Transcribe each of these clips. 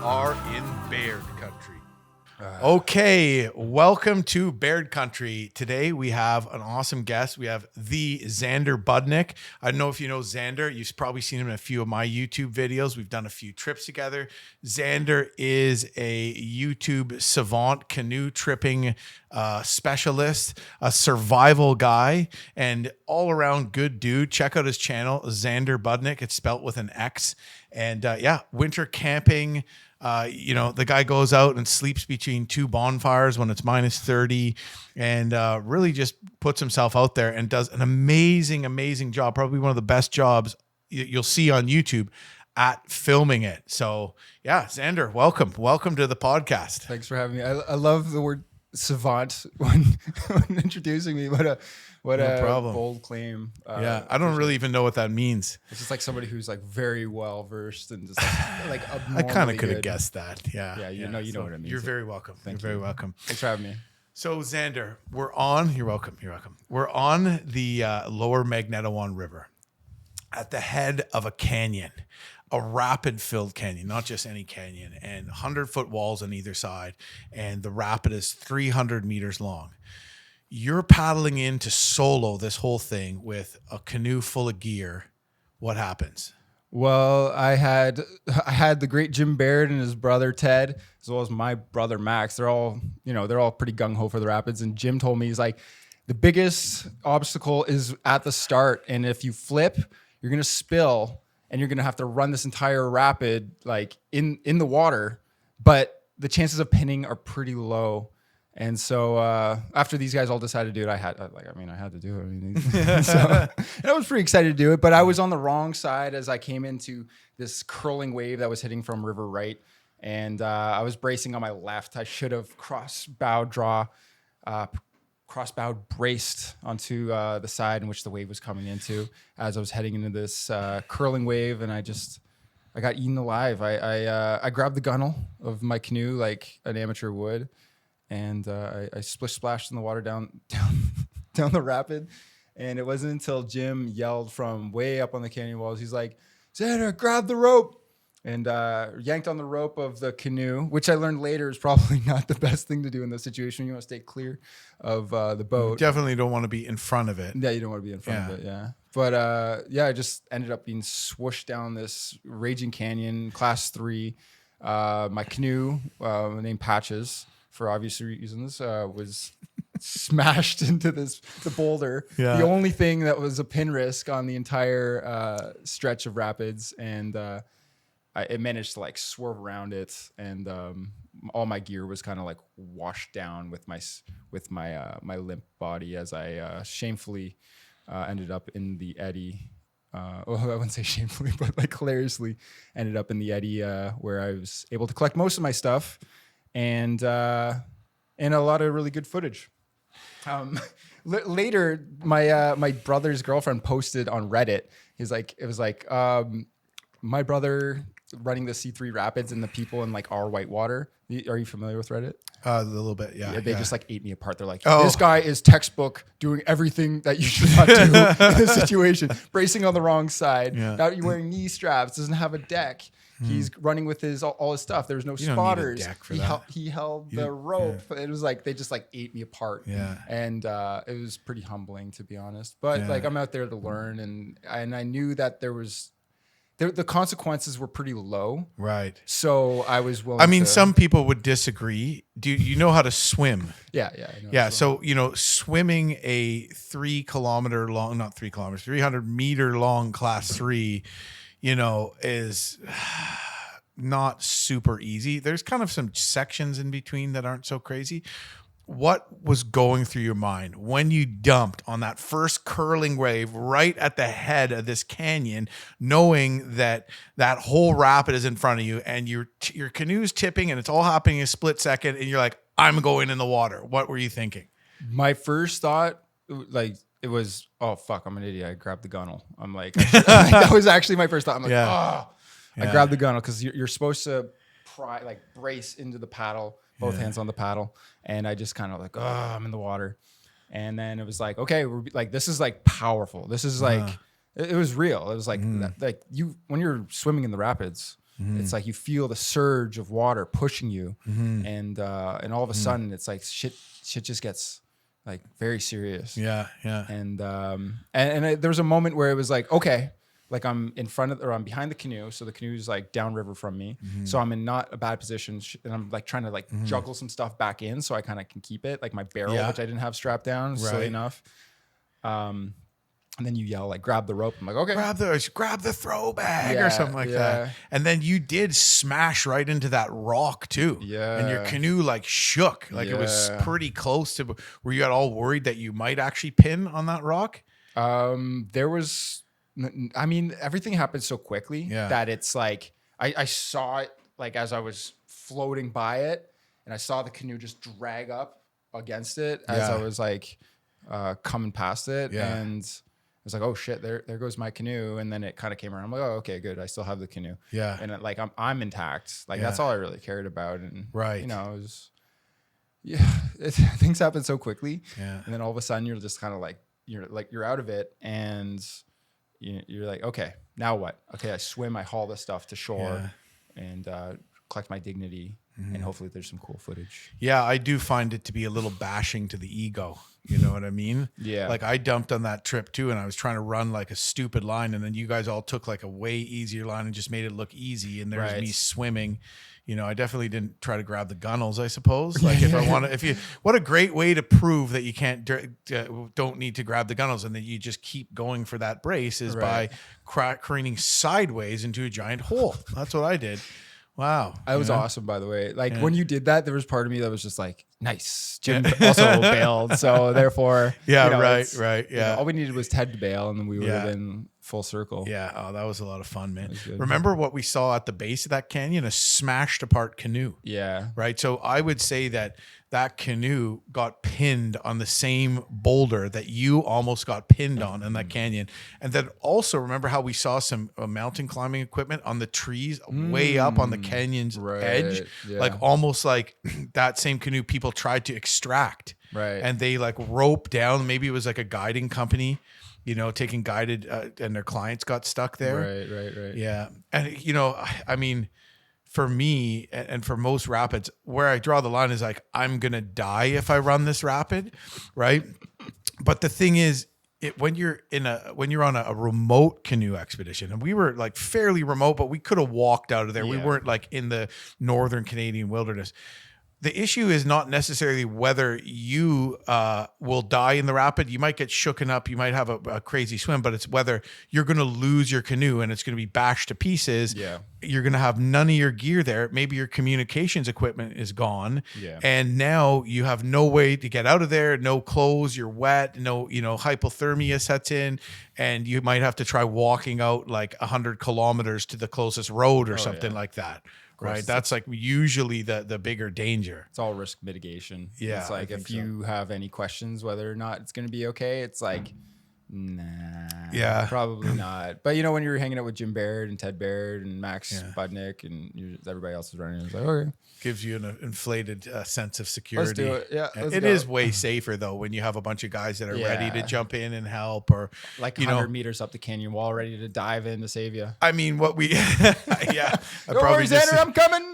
are in Baird Country. Okay, welcome to Baird Country. Today we have an awesome guest. We have the Xander Budnick. I don't know if you know Xander. You've probably seen him in a few of my YouTube videos. We've done a few trips together. Xander is a YouTube savant, canoe tripping specialist, a survival guy, and all-around good dude. Check out his channel, Xander Budnick. It's spelt with an X. And winter camping. The guy goes out and sleeps between two bonfires when it's minus 30 and really just puts himself out there and does an amazing, amazing job. Probably one of the best jobs you'll see on YouTube at filming it. So yeah, Xander, welcome. Welcome to the podcast. Thanks for having me. I love the word savant when introducing me. What a bold claim. I don't really even know what that means. It's just like somebody who's like very well versed and just like I kind of could have guessed that. Yeah, you know what I mean. You're very welcome. You're very welcome. Thanks for having me. So Xander, you're welcome. We're on the lower Magnetawan River at the head of a canyon, a rapid-filled canyon, not just any canyon, and 100-foot walls on either side, and the rapid is 300 meters long. You're paddling in to solo this whole thing with a canoe full of gear. What happens? Well, I had the great Jim Baird and his brother Ted, as well as my brother Max. They're all pretty gung-ho for the rapids. And Jim told me, he's like, the biggest obstacle is at the start. And if you flip, you're going to spill and you're going to have to run this entire rapid like in the water. But the chances of pinning are pretty low. And so after these guys all decided to do it, I had to do it. And I was pretty excited to do it, but I was on the wrong side as I came into this curling wave that was hitting from river right. And I was bracing on my left. I should have cross-bowed braced onto the side in which the wave was coming into as I was heading into this curling wave. And I got eaten alive. I grabbed the gunnel of my canoe like an amateur would. And I splish-splashed in the water down the rapid. And it wasn't until Jim yelled from way up on the canyon walls. He's like, Xander, grab the rope. And yanked on the rope of the canoe, which I learned later is probably not the best thing to do in this situation. You want to stay clear of the boat. You definitely don't want to be in front of it. Yeah, you don't want to be in front of it, yeah. But I just ended up being swooshed down this raging canyon, class 3. My canoe, named Patches, for obvious reasons, was smashed into the boulder. Yeah. The only thing that was a pin risk on the entire stretch of rapids, and it managed to like swerve around it, and all my gear was kind of like washed down with my limp body as I shamefully ended up in the eddy. I wouldn't say shamefully, but like hilariously ended up in the eddy where I was able to collect most of my stuff. And a lot of really good footage. Later, my brother's girlfriend posted on Reddit. It was like my brother running the C3 rapids and the people in like our whitewater. Are you familiar with Reddit? A little bit, yeah. They just like ate me apart. They're like, this guy is textbook doing everything that you should not do in this situation. Bracing on the wrong side. Yeah. Now you're wearing knee straps. Doesn't have a deck. He's running with all his stuff. There was no spotters. He held the rope. Yeah. It was like they just like ate me apart. Yeah. And it was pretty humbling, to be honest. But like I'm out there to learn, and I knew that the consequences were pretty low. Right. So I was willing. I mean, some people would disagree. Do you know how to swim? Yeah. Yeah. So swimming a 300 meter long class 3. Is not super easy. There's kind of some sections in between that aren't so crazy. What was going through your mind when you dumped on that first curling wave right at the head of this canyon, knowing that whole rapid is in front of you and your canoe's tipping and it's all happening in a split second and you're like, I'm going in the water? What were you thinking? My first thought, it was, oh, fuck, I'm an idiot. I grabbed the gunnel. I'm like, that was actually my first thought. I'm like, I grabbed the gunnel because you're supposed to brace into the paddle, both hands on the paddle. And I just kind of like, I'm in the water. And then it was like, okay, we're like, this is like powerful. This is like, it was real. It was like, like when you're swimming in the rapids, It's like you feel the surge of water pushing you, and all of a sudden it's like shit just gets like very serious. Yeah. And there was a moment where it was like, okay, like I'm I'm behind the canoe, so the canoe is like downriver from me, so I'm in not a bad position, and I'm like trying to like juggle some stuff back in so I kind of can keep it, like my barrel, which I didn't have strapped down, silly enough. And then you yell like, grab the rope. I'm like, okay, grab the throw bag or something like that. And then you did smash right into that rock too. Yeah. And your canoe like shook, like it was pretty close to. Were you at all worried that you might actually pin on that rock? There was, I mean, everything happened so quickly that it's like I saw it like as I was floating by it, and I saw the canoe just drag up against it as I was like coming past it, and I was like, oh shit, there goes my canoe. And then it kind of came around. I'm like, oh, okay, good. I still have the canoe. Yeah. And like, I'm intact. Like that's all I really cared about. And right. You know, it was, things happen so quickly. Yeah. And then all of a sudden you're just kind of like, you're out of it. And you're like, okay, now what? Okay. I swim, I haul this stuff to shore and collect my dignity. And hopefully there's some cool footage. Yeah, I do find it to be a little bashing to the ego. You know what I mean? Yeah. Like I dumped on that trip too, and I was trying to run like a stupid line, and then you guys all took like a way easier line and just made it look easy. And there's me swimming. You know, I definitely didn't try to grab the gunnels, I suppose. Like what a great way to prove that you don't need to grab the gunnels, and that you just keep going for that brace is by careening sideways into a giant hole. That's what I did. Wow. That was awesome, by the way. Like when you did that, there was part of me that was just like, nice. Jim also bailed. So therefore, right. You know, all we needed was Ted to bail, and then we would have been full circle. Yeah. Oh, that was a lot of fun, man. Remember what we saw at the base of that canyon? A smashed apart canoe. Yeah. Right. So I would say that canoe got pinned on the same boulder that you almost got pinned on in that canyon. And then also remember how we saw some mountain climbing equipment on the trees way up on the canyon's edge, like almost like that same canoe people tried to extract. Right. And they like rope down. Maybe it was like a guiding company, you know, taking guided and their clients got stuck there. Right. Yeah. And, you know, I mean, for me and for most rapids, where I draw the line is like, I'm going to die if I run this rapid. Right. But the thing is, when you're on a remote canoe expedition, and we were like fairly remote, but we could have walked out of there. Yeah. We weren't like in the northern Canadian wilderness. The issue is not necessarily whether you will die in the rapid. You might get shooken up. You might have a crazy swim, but it's whether you're going to lose your canoe and it's going to be bashed to pieces. Yeah. You're going to have none of your gear there. Maybe your communications equipment is gone. Yeah. And now you have no way to get out of there. No clothes. You're wet. No, hypothermia sets in, and you might have to try walking out like 100 kilometers to the closest road or something like that. Right. That's like usually the bigger danger. It's all risk mitigation. Yeah. It's like if you have any questions whether or not it's going to be okay, it's like, nah. Yeah. Probably not. But when you're hanging out with Jim Baird and Ted Baird and Max Budnick and everybody else is running, it's like, okay. Gives you an inflated sense of security. Let's do it. Yeah. It is way safer though when you have a bunch of guys that are ready to jump in and help, or like 100 meters up the canyon wall, ready to dive in to save you. I mean, what we Don't worry, Xander, I'm coming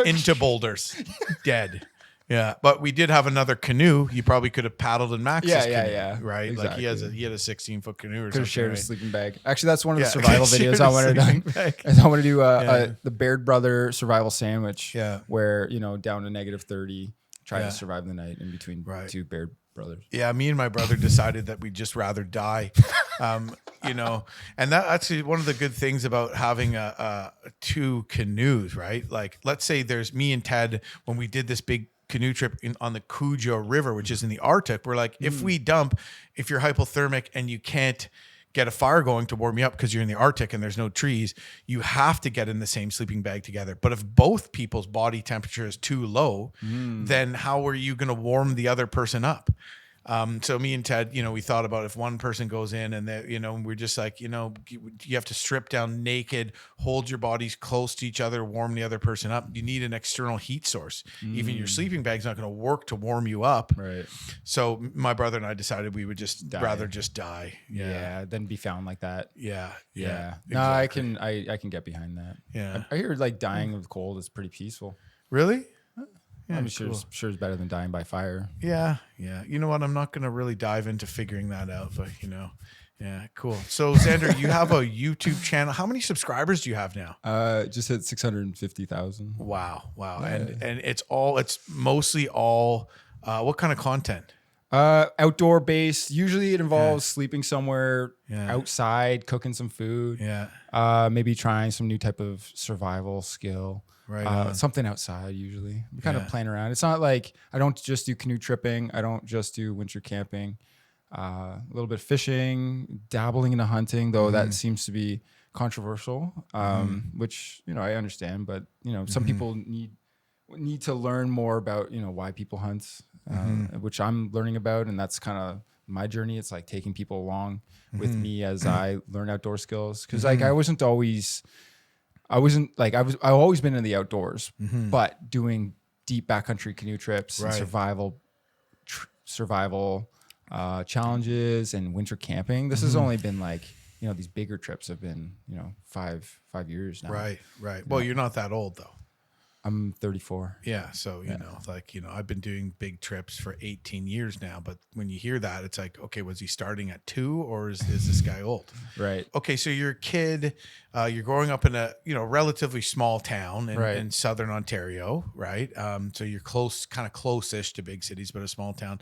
into boulders, dead. Yeah, but we did have another canoe. You probably could have paddled in Max's canoe, right? Exactly. Like he had a 16-foot canoe or something. Could have shared a sleeping bag. Actually, that's one of the survival videos I want to do. I want to do the Baird brother survival sandwich. Yeah, where down to -30, try to survive the night in between two Baird brothers. Yeah, me and my brother decided that we'd just rather die. And that's actually one of the good things about having two canoes, right? Like, let's say there's me and Ted when we did this big canoe trip on the Cujo River, which is in the Arctic. We're like, if you're hypothermic and you can't get a fire going to warm you up because you're in the Arctic and there's no trees, you have to get in the same sleeping bag together. But if both people's body temperature is too low, then how are you going to warm the other person up? So me and Ted, we thought about if one person goes in and we're just like, you have to strip down naked, hold your bodies close to each other, warm the other person up. You need an external heat source. Even your sleeping bag's not going to work to warm you up. Right. So my brother and I decided we would just rather just die. Yeah. Than be found like that. Yeah. No, Exactly. I can get behind that. Yeah. I hear like dying of cold is pretty peaceful. Really? Yeah, I'm sure it's better than dying by fire. Yeah. You know what? I'm not going to really dive into figuring that out, but yeah, cool. So Xander, you have a YouTube channel. How many subscribers do you have now? Just hit 650,000. Wow. Yeah. And it's mostly all, what kind of content? Outdoor based. Usually it involves sleeping somewhere outside, cooking some food. Yeah. Maybe trying some new type of survival skill. Right. Something outside usually. I'm kind of playing around. It's not like I don't just do canoe tripping. I don't just do winter camping. A little bit of fishing, dabbling into hunting, though that seems to be controversial, which, I understand. But, some people need to learn more about, why people hunt, which I'm learning about. And that's kind of my journey. It's like taking people along with me as I learn outdoor skills. Cause like, I've always been in the outdoors, but doing deep backcountry canoe trips and survival challenges and winter camping. This has only been like, these bigger trips have been, 5 years now. Right. Well, you're not that old though. I'm 34. Yeah. So, I've been doing big trips for 18 years now, but when you hear that, it's like, okay, was he starting at 2 or is this guy old? Right. Okay. So you're a kid, you're growing up in a, relatively small town in Southern Ontario, right? So you're kind of close-ish to big cities, but a small town.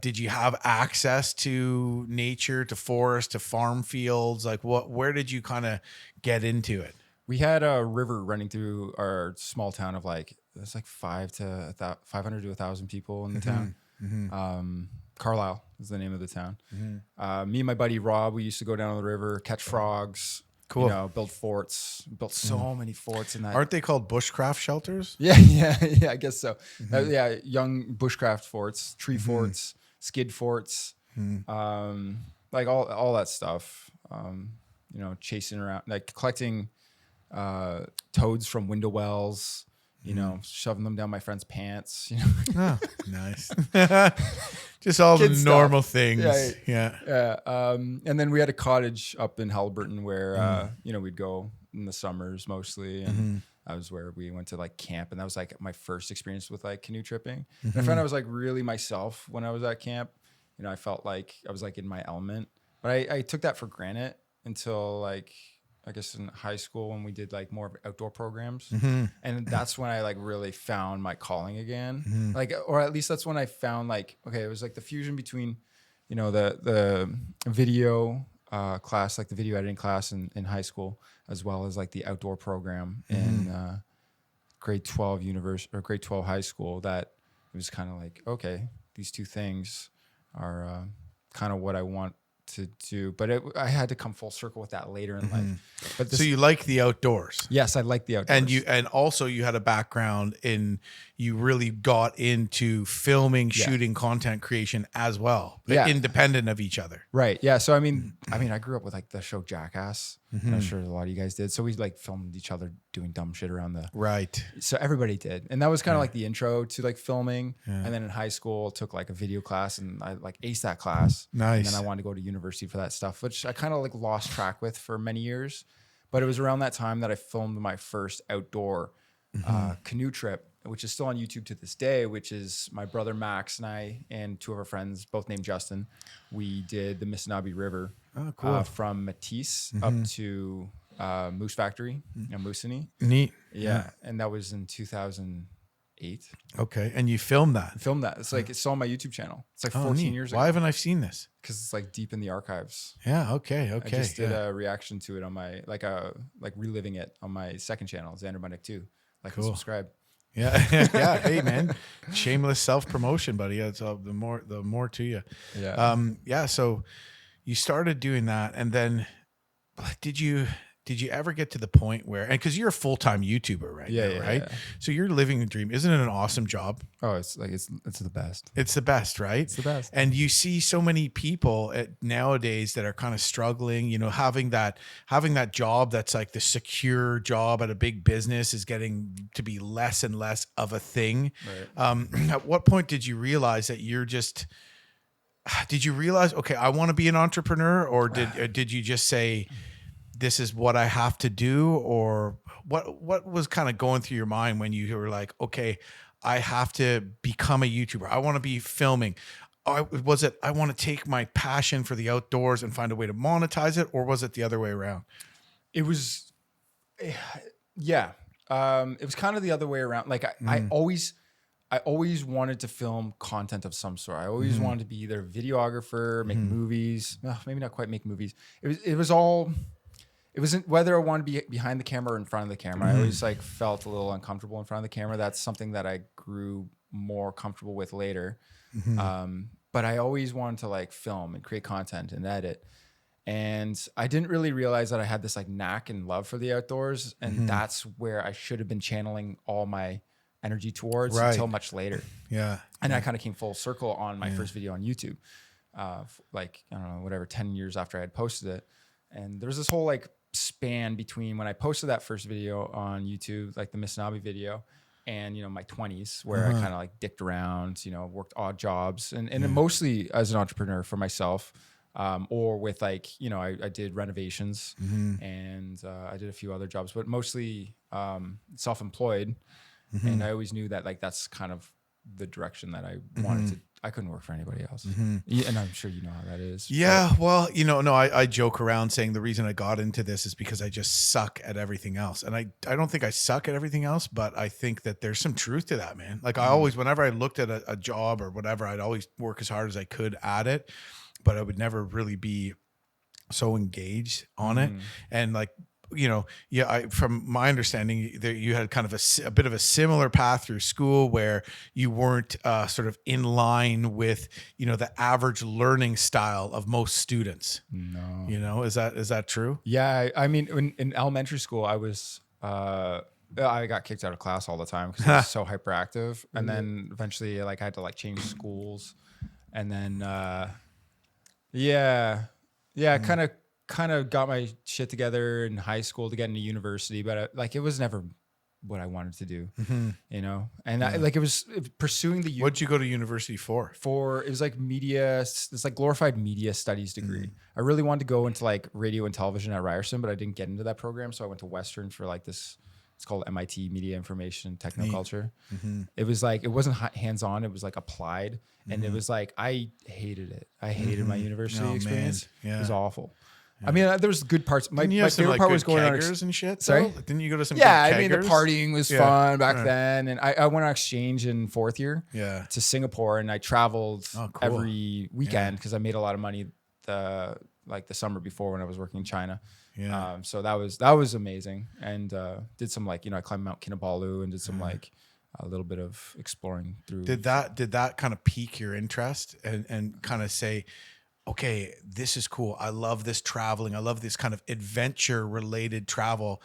Did you have access to nature, to forest, to farm fields? Like where did you kind of get into it? We had a river running through our small town of it's like 500 to 1,000 people in the town. Carlisle is the name of the town. Me and my buddy Rob, we used to go down on the river, catch frogs. Cool. Build forts. Built so many forts in that. Aren't they called bushcraft shelters? Yeah, I guess so. Young bushcraft forts, tree forts, skid forts, like all that stuff. Chasing around, like collecting toads from window wells, shoving them down my friend's pants. Oh, nice. Just all Kid the stuff. normal things. Yeah. And then we had a cottage up in Halliburton where we'd go in the summers mostly, and that was where we went to like camp, and that was like my first experience with like canoe tripping. And I found I was like really myself when I was at camp. I felt like I was like in my element, but I took that for granted until like, I guess in high school when we did like more outdoor programs. And that's when I like really found my calling again. Like, or at least that's when I found like, okay, it was like the fusion between, the video class, like the video editing class in high school, as well as like the outdoor program in grade 12 grade 12 high school, that it was kind of like, okay, these two things are kind of what I want to do, but I had to come full circle with that later in life. But So you like the outdoors? Yes, I like the outdoors. And also you had a background in, you really got into filming, shooting, content creation as well, independent of each other. Right. Yeah. So I mean, I grew up with like the show Jackass. I'm sure a lot of you guys did. So we like filmed each other doing dumb shit around the So everybody did, and that was kind of like the intro to like filming. And then in high school, took like a video class, and I like aced that class. Nice. And then I wanted to go to university for that stuff, which I kind of like lost track with for many years. But it was around that time that I filmed my first outdoor canoe trip, which is still on YouTube to this day, which is my brother Max and I and two of our friends, both named Justin. We did the Missinaibi River from Matisse up to Moose Factory in Moosonee. Neat. Yeah. And that was in 2008. Okay. And you filmed that? It's like, it's on my YouTube channel. It's like 14 years ago. Why haven't I seen this? Because it's like deep in the archives. Yeah. Okay. I just did a reaction to it on my, like reliving it on my second channel, Xander Budnick 2. Like and subscribe. Yeah. Yeah. Hey man, shameless self-promotion, buddy. It's the more to you. Yeah. So you started doing that, and then did you did you ever get to the point where, and because you're a full-time YouTuber right now, right? Yeah. So you're living the dream. Isn't it an awesome job? Oh, it's like it's the best. It's the best, right? It's the best. And you see so many people nowadays that are kind of struggling, having that job that's like the secure job at a big business is getting to be less and less of a thing. Right. At what point did you realize that did you realize, okay, I want to be an entrepreneur, or did you just say, this is what I have to do? Or what was kind of going through your mind when you were like, okay, I have to become a YouTuber. I want to be filming. Was it, I want to take my passion for the outdoors and find a way to monetize it? Or was it the other way around? It was, yeah. It was kind of the other way around. Like I always wanted to film content of some sort. I always wanted to be either a videographer, make movies. Maybe not quite make movies. It wasn't whether I wanted to be behind the camera or in front of the camera. I always like felt a little uncomfortable in front of the camera. That's something that I grew more comfortable with later. But I always wanted to like film and create content and edit. And I didn't really realize that I had this like knack and love for the outdoors. And that's where I should have been channeling all my energy towards until much later. Yeah. And I kind of came full circle on my first video on YouTube. Like, I don't know, whatever, 10 years after I had posted it. And there was this whole like span between when I posted that first video on YouTube, like the Misinabi video, and my 20s where I kind of like dicked around, worked odd jobs and mostly as an entrepreneur for myself, or with like, I did renovations and I did a few other jobs, but mostly self-employed. And I always knew that like that's kind of the direction that I wanted to. I couldn't work for anybody else. Yeah, and I'm sure you know how that is. Yeah, well, no, I joke around saying the reason I got into this is because I just suck at everything else. And I don't think I suck at everything else, but I think that there's some truth to that, man. Like I always, whenever I looked at a job or whatever, I'd always work as hard as I could at it, but I would never really be so engaged on it. And like, from my understanding, that you had kind of a bit of a similar path through school where you weren't sort of in line with, the average learning style of most students. No. Is that true? Yeah. I mean, in elementary school, I was, I got kicked out of class all the time because I was so hyperactive. And then eventually like I had to like change schools. And then, kind of got my shit together in high school to get into university, but it was never what I wanted to do, and it was pursuing the. What'd you go to university for? It was like media, it's like glorified media studies degree. I really wanted to go into like radio and television at Ryerson, but I didn't get into that program. So I went to Western for like this, it's called MIT Media Information Technoculture. It was like, it wasn't hands-on. It was like applied. And it was like, I hated it. I hated my university experience. It was awful. Yeah. I mean, there was good parts. My favorite part was going on and shit. Sorry, didn't you go to some? Yeah, good I mean, the partying was fun back then, and I went on exchange in fourth year. To Singapore, and I traveled every weekend because I made a lot of money the summer before when I was working in China. So that was amazing, and did some I climbed Mount Kinabalu and did some a little bit of exploring through. Did that kind of pique your interest and kind of say, okay, this is cool. I love this traveling. I love this kind of adventure related travel.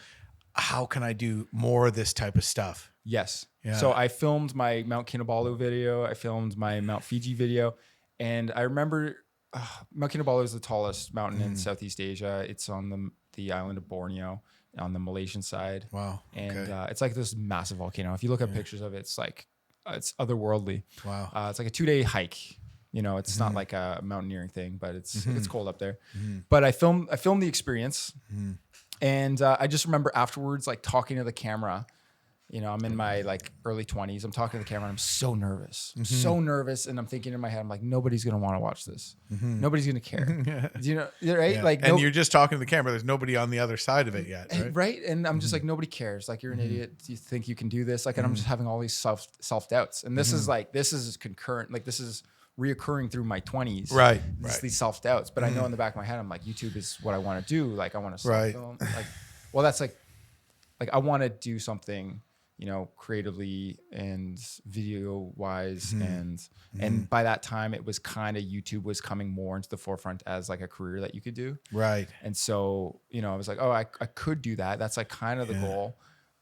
How can I do more of this type of stuff? Yes. Yeah. So I filmed my Mount Kinabalu video. I filmed my Mount Fiji video. And I remember Mount Kinabalu is the tallest mountain in Southeast Asia. It's on the island of Borneo on the Malaysian side. Wow. And it's like this massive volcano. If you look at pictures of it, it's like, it's otherworldly. Wow. It's like a 2-day hike. It's not like a mountaineering thing, but it's cold up there. But I filmed the experience, and I just remember afterwards, like talking to the camera. I'm in my early 20s. I'm talking to the camera, and I'm so nervous. I'm so nervous, and I'm thinking in my head, I'm like, nobody's gonna want to watch this. Nobody's gonna care. Right? Yeah. And you're just talking to the camera. There's nobody on the other side of it yet, right? Right? And I'm just like, nobody cares. Like, you're an idiot. Do you think you can do this? And I'm just having all these self doubts. And this is concurrent. Like, this is reoccurring through my 20s, right? These self doubts, but I know in the back of my head, I'm like, YouTube is what I want to do. Like, I want to film. That's like I want to do something, creatively and video wise. And by that time it was kind of, YouTube was coming more into the forefront as like a career that you could do. Right. And so, I was like, oh, I could do that. That's like kind of the goal.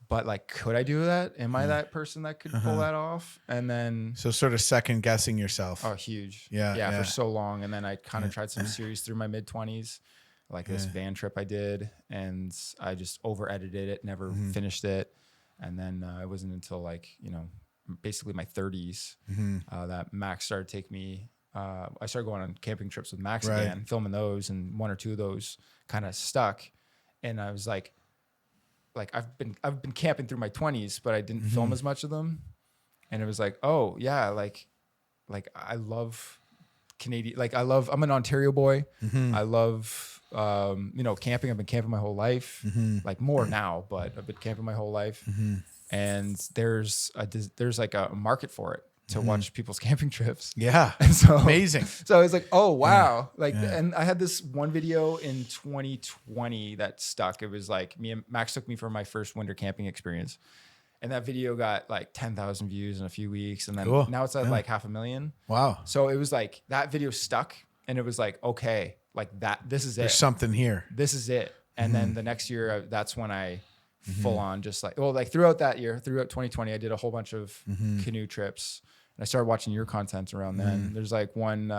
But like, could I do that? Am I that person that could pull that off? And then, so sort of second guessing yourself. oh, huge. Yeah. For so long. And then I kind of tried some series through my mid 20s, like this van trip I did, and I just over edited it, never finished it. And then it wasn't until like, basically my 30s that Max started taking me. I started going on camping trips with Max again, filming those, and one or two of those kind of stuck. And I was like I've been camping through my 20s, but I didn't film as much of them. And it was like, oh yeah, like I love Canadian. Like I'm an Ontario boy. I love camping. I've been camping my whole life, like more now, but I've been camping my whole life. And there's like a market for it to watch people's camping trips. Yeah. And so amazing. So I was like, oh wow. And I had this one video in 2020 that stuck. It was like Max took me for my first winter camping experience. And that video got like 10,000 views in a few weeks. And then now it's at like 500,000. Wow. So it was like that video stuck, and it was like, okay, like this is it. There's something here. This is it. And then the next year, that's when I full on just throughout that year, throughout 2020, I did a whole bunch of canoe trips. And I started watching your content around then. There's like one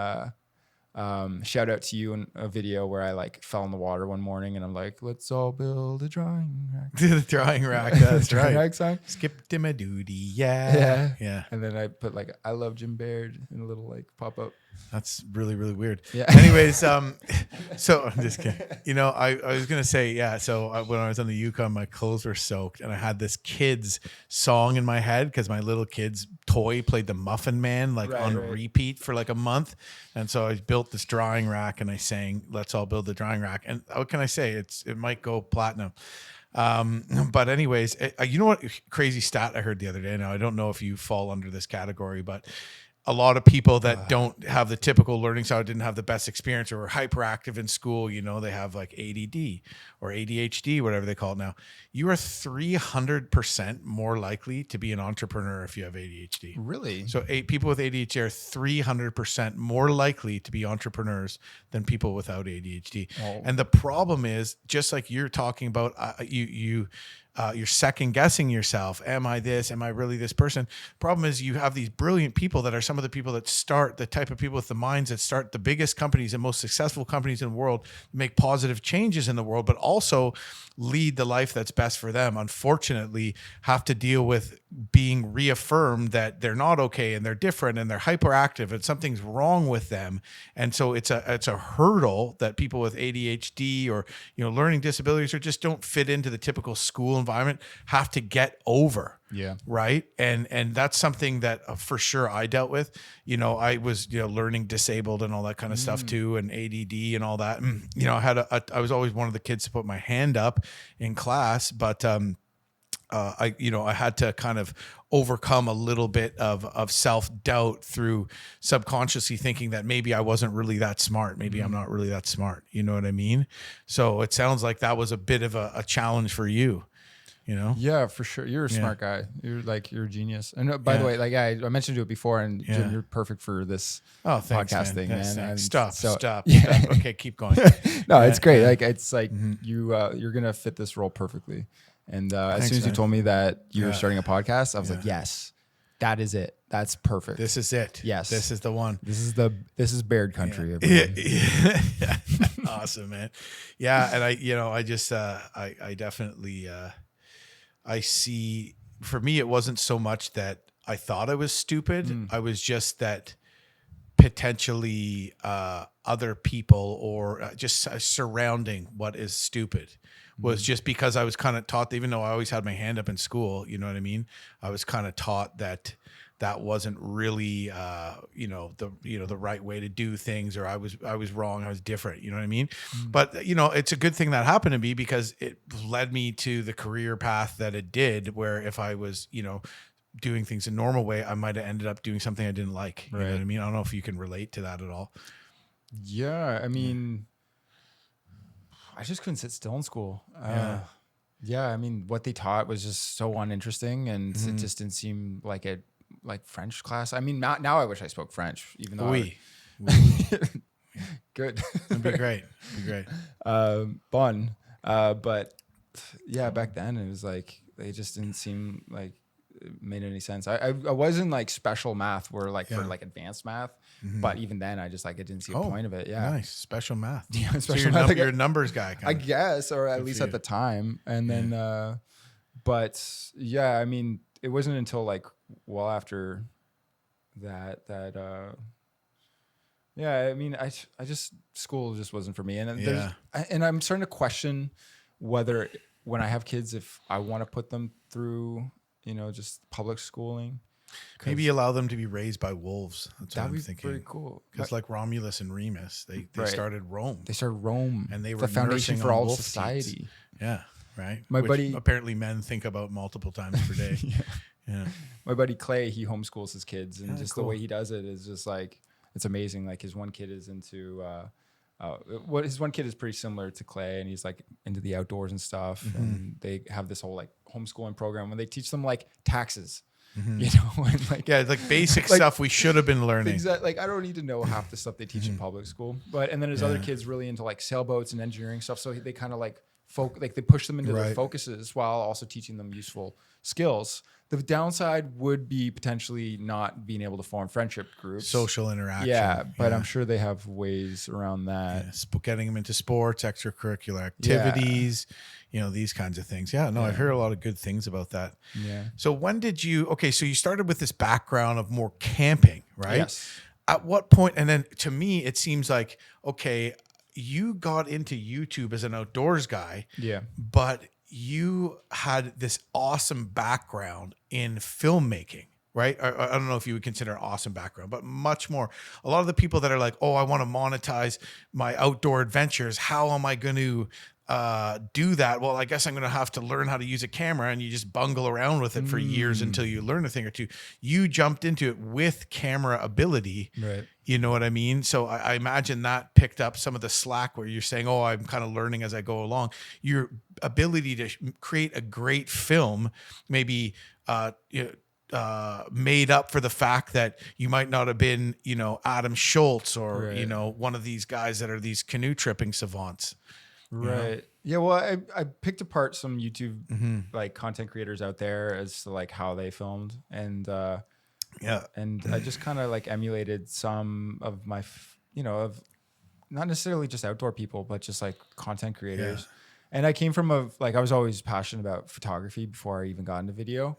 shout out to you in a video where I like fell in the water one morning, and I'm like, let's all build a drying rack. The drying rack. That's right. Rack song. Skip to my duty. Yeah. And then I put like, I love Jim Baird in a little like pop up. That's really, really weird. Yeah. Anyways, so I'm just kidding. I was going to say, so when I was on the Yukon, my clothes were soaked, and I had this kid's song in my head because my little kid's toy played the Muffin Man on repeat for like a month. And so I built this drying rack, and I sang, let's all build the drying rack. And what can I say? It might go platinum. But anyways, you know what crazy stat I heard the other day? Now, I don't know if you fall under this category, but a lot of people that don't have the typical learning style, didn't have the best experience, or were hyperactive in school, they have like ADD or ADHD, whatever they call it now. You are 300% more likely to be an entrepreneur if you have ADHD. Really? So people with ADHD are 300% more likely to be entrepreneurs than people without ADHD. Oh. And the problem is, just like you're talking about, you're second guessing yourself. Am I this? Am I really this person? Problem is, you have these brilliant people that are some of the people that start, the type of people with the minds that start the biggest companies and most successful companies in the world, make positive changes in the world, but also lead the life that's best for them. Unfortunately, have to deal with being reaffirmed that they're not okay, and they're different, and they're hyperactive, and something's wrong with them. And so it's a hurdle that people with ADHD or learning disabilities, or just don't fit into the typical school environment, have to get over. Yeah. Right. And that's something that for sure I dealt with. I was, learning disabled and all that kind of stuff too, and ADD and all that. And, I was always one of the kids to put my hand up in class, but, I had to kind of overcome a little bit of self-doubt through subconsciously thinking that maybe I wasn't really that smart. Maybe I'm not really that smart. You know what I mean? So it sounds like that was a bit of a challenge for you. Yeah, for sure. You're a smart guy. You're a genius. And by the way, like I mentioned you before, and Jim, you're perfect for this podcast thing, man. Stop. Yeah. Okay, keep going. No, it's great. Like it's like you're gonna fit this role perfectly. And as soon as you told me that you were starting a podcast, I was like, yes, that is it. That's perfect. This is it. Yes, this is the one. This is Baird Country. Yeah. Awesome, man. Yeah, and I definitely. I see, for me, it wasn't so much that I thought I was stupid. I was just that potentially other people, or just surrounding what is stupid, was just because I was kind of taught, even though I always had my hand up in school, you know what I mean? I was kind of taught that wasn't really, the right way to do things, or I was wrong. I was different. You know what I mean? But, it's a good thing that happened to me, because it led me to the career path that it did, where if I was, doing things a normal way, I might've ended up doing something I didn't like. You know what I mean? I don't know if you can relate to that at all. Yeah. I mean, I just couldn't sit still in school. Yeah, I mean, what they taught was just so uninteresting, and it just didn't seem like it, like French class. I mean, now I wish I spoke French, even though Oui. good. It'd be great. It'd be great. Fun. But yeah, back then it was like they just didn't seem like it made any sense. I wasn't like special math where like for like advanced math, but even then I just like I didn't see a point of it. Yeah, Nice. Special math. yeah, So special math. you're a numbers guy, I kind of. guess, or at Good least for at you. the time. And then, but yeah, I mean, it wasn't until like well after that, yeah, I mean, I just, school just wasn't for me. And then and I'm starting to question whether when I have kids, if I want to put them through, just public schooling. Maybe allow them to be raised by wolves. That's what I'm That'd be thinking. very cool. Because like Romulus and Remus, they started Rome. They started Rome. And they were the foundation nursing for on all wolf society. teats. Yeah, right. My Which buddy- apparently men think about multiple times per day. Yeah. My buddy Clay, he homeschools his kids, and just cool. the way he does it is just like, it's amazing. Like his one kid is into his one kid is pretty similar to Clay, and he's like into the outdoors and stuff. And they have this whole like homeschooling program when they teach them like taxes, and like like basic stuff we should have been learning. things that like I don't need to know half the stuff they teach in public school. But and then his other kids really into like sailboats and engineering stuff, so they kind of like they push them into their focuses while also teaching them useful skills. The downside would be potentially not being able to form friendship groups, Social interaction. Yeah, but I'm sure they have ways around that. Getting them into sports, extracurricular activities, these kinds of things. Yeah, no, I've heard a lot of good things about that. Yeah. So when did you, so you started with this background of more camping, right? Yes. At what point, and then to me, it seems like, you got into YouTube as an outdoors guy. Yeah. But you had this awesome background in filmmaking, right? I don't know if you would consider an awesome background, but much more. A lot of the people that are like, oh, I want to monetize my outdoor adventures. How am I going to do that? Well, I guess I'm going to have to learn how to use a camera, and you just bungle around with it for years until you learn a thing or two. You jumped into it with camera ability. Right. You know what I mean? So I imagine that picked up some of the slack where you're saying, oh, I'm kind of learning as I go along. Your ability to create a great film, maybe, made up for the fact that you might not have been, Adam Schultz or, one of these guys that are these canoe tripping savants. Right. Yeah. Well, I picked apart some YouTube like content creators out there as to like how they filmed, and and I just kind of like emulated some of my, of not necessarily just outdoor people, but just like content creators. Yeah. And I came from I was always passionate about photography before I even got into video.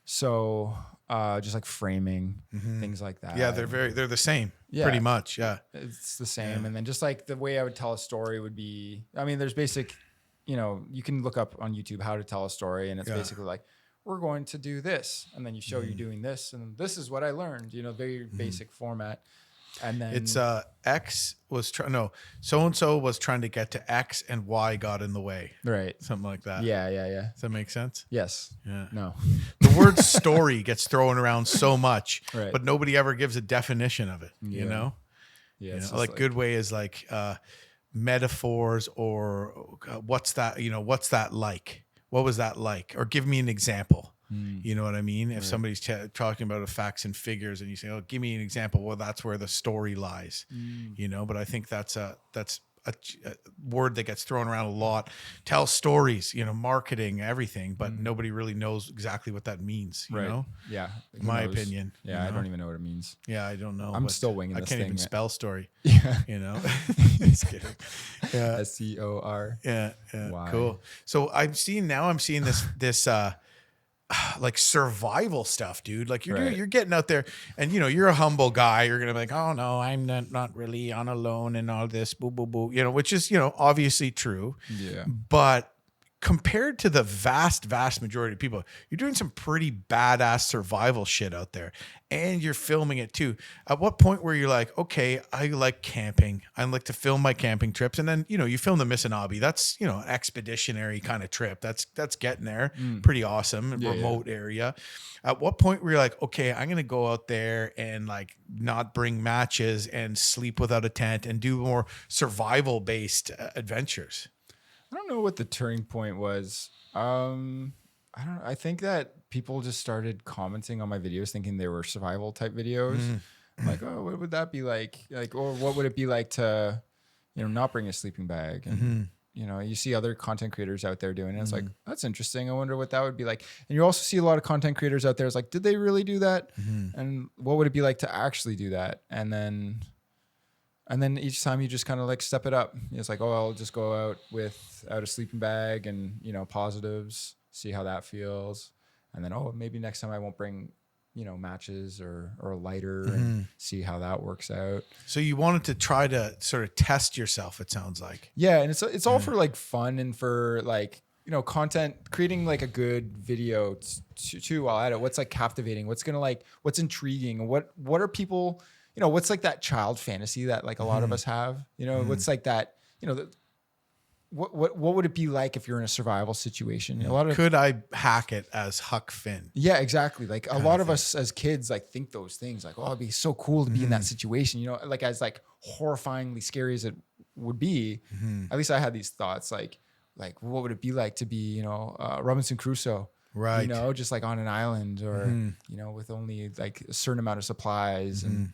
So just like framing, things like that. Yeah, they're the same, pretty much. Yeah, it's the same. And then just like the way I would tell a story would be, I mean, there's basic, you can look up on YouTube how to tell a story, and it's basically like, we're going to do this, and then you show you doing this, and this is what I learned. Very basic format. And then it's X was so and so was trying to get to X, and Y got in the way, right? Something like that. Yeah. Does that make sense? Yes. Yeah. No. The word story gets thrown around so much, right, but nobody ever gives a definition of it. Yeah. Like good way is like metaphors, or what's that? What's that like? What was that like? Or give me an example. You know what I mean? If somebody's talking about facts and figures, and you say, "Oh, give me an example," well, that's where the story lies. But I think that's a word that gets thrown around a lot. Tell stories, marketing, everything, but nobody really knows exactly what that means. You know? Yeah. In my opinion. Yeah, I don't even know what it means. Yeah, I don't know. I'm still winging this thing. I can't even spell story. Yeah. Just kidding. Yeah. SCOR. Yeah. Y. Cool. So I'm seeing this like survival stuff, dude. Like you're getting out there, and you're a humble guy. You're gonna be like, oh no, I'm not really on alone and all this, boo boo boo. Which is obviously true. Yeah. But compared to the vast majority of people, you're doing some pretty badass survival shit out there, and you're filming it too. At what point were you like, okay, I like camping, I like to film my camping trips, and then you film the Missinaibi. That's an expeditionary kind of trip. That's getting there, pretty awesome, remote area. At what point were you like, okay, I'm gonna go out there and like not bring matches and sleep without a tent and do more survival based adventures? I don't know what the turning point was. I don't. I think that people just started commenting on my videos, thinking they were survival type videos. Like, oh, what would that be like? Like, or what would it be like to, not bring a sleeping bag? And you see other content creators out there doing it. It's like, that's interesting. I wonder what that would be like. And you also see a lot of content creators out there. It's like, did they really do that? And what would it be like to actually do that? And then each time you just kind of like step it up. It's like, oh, I'll just go out without a sleeping bag and, positives, see how that feels. And then, oh, maybe next time I won't bring, matches or a lighter and see how that works out. So you wanted to try to sort of test yourself, it sounds like. Yeah. And it's all for like fun and for like, content, creating like a good video too while at it. What's like captivating? What's going to like, what's intriguing? What are people, what's like that child fantasy that like a lot of us have, what's like that, what would it be like if you're in a survival situation? Could I hack it as Huck Finn? Yeah, exactly. Like a lot of us as kids, like think those things like, oh, it'd be so cool to be in that situation, like as like horrifyingly scary as it would be. At least I had these thoughts like what would it be like to be, Robinson Crusoe, right? Just like on an island or, with only like a certain amount of supplies. And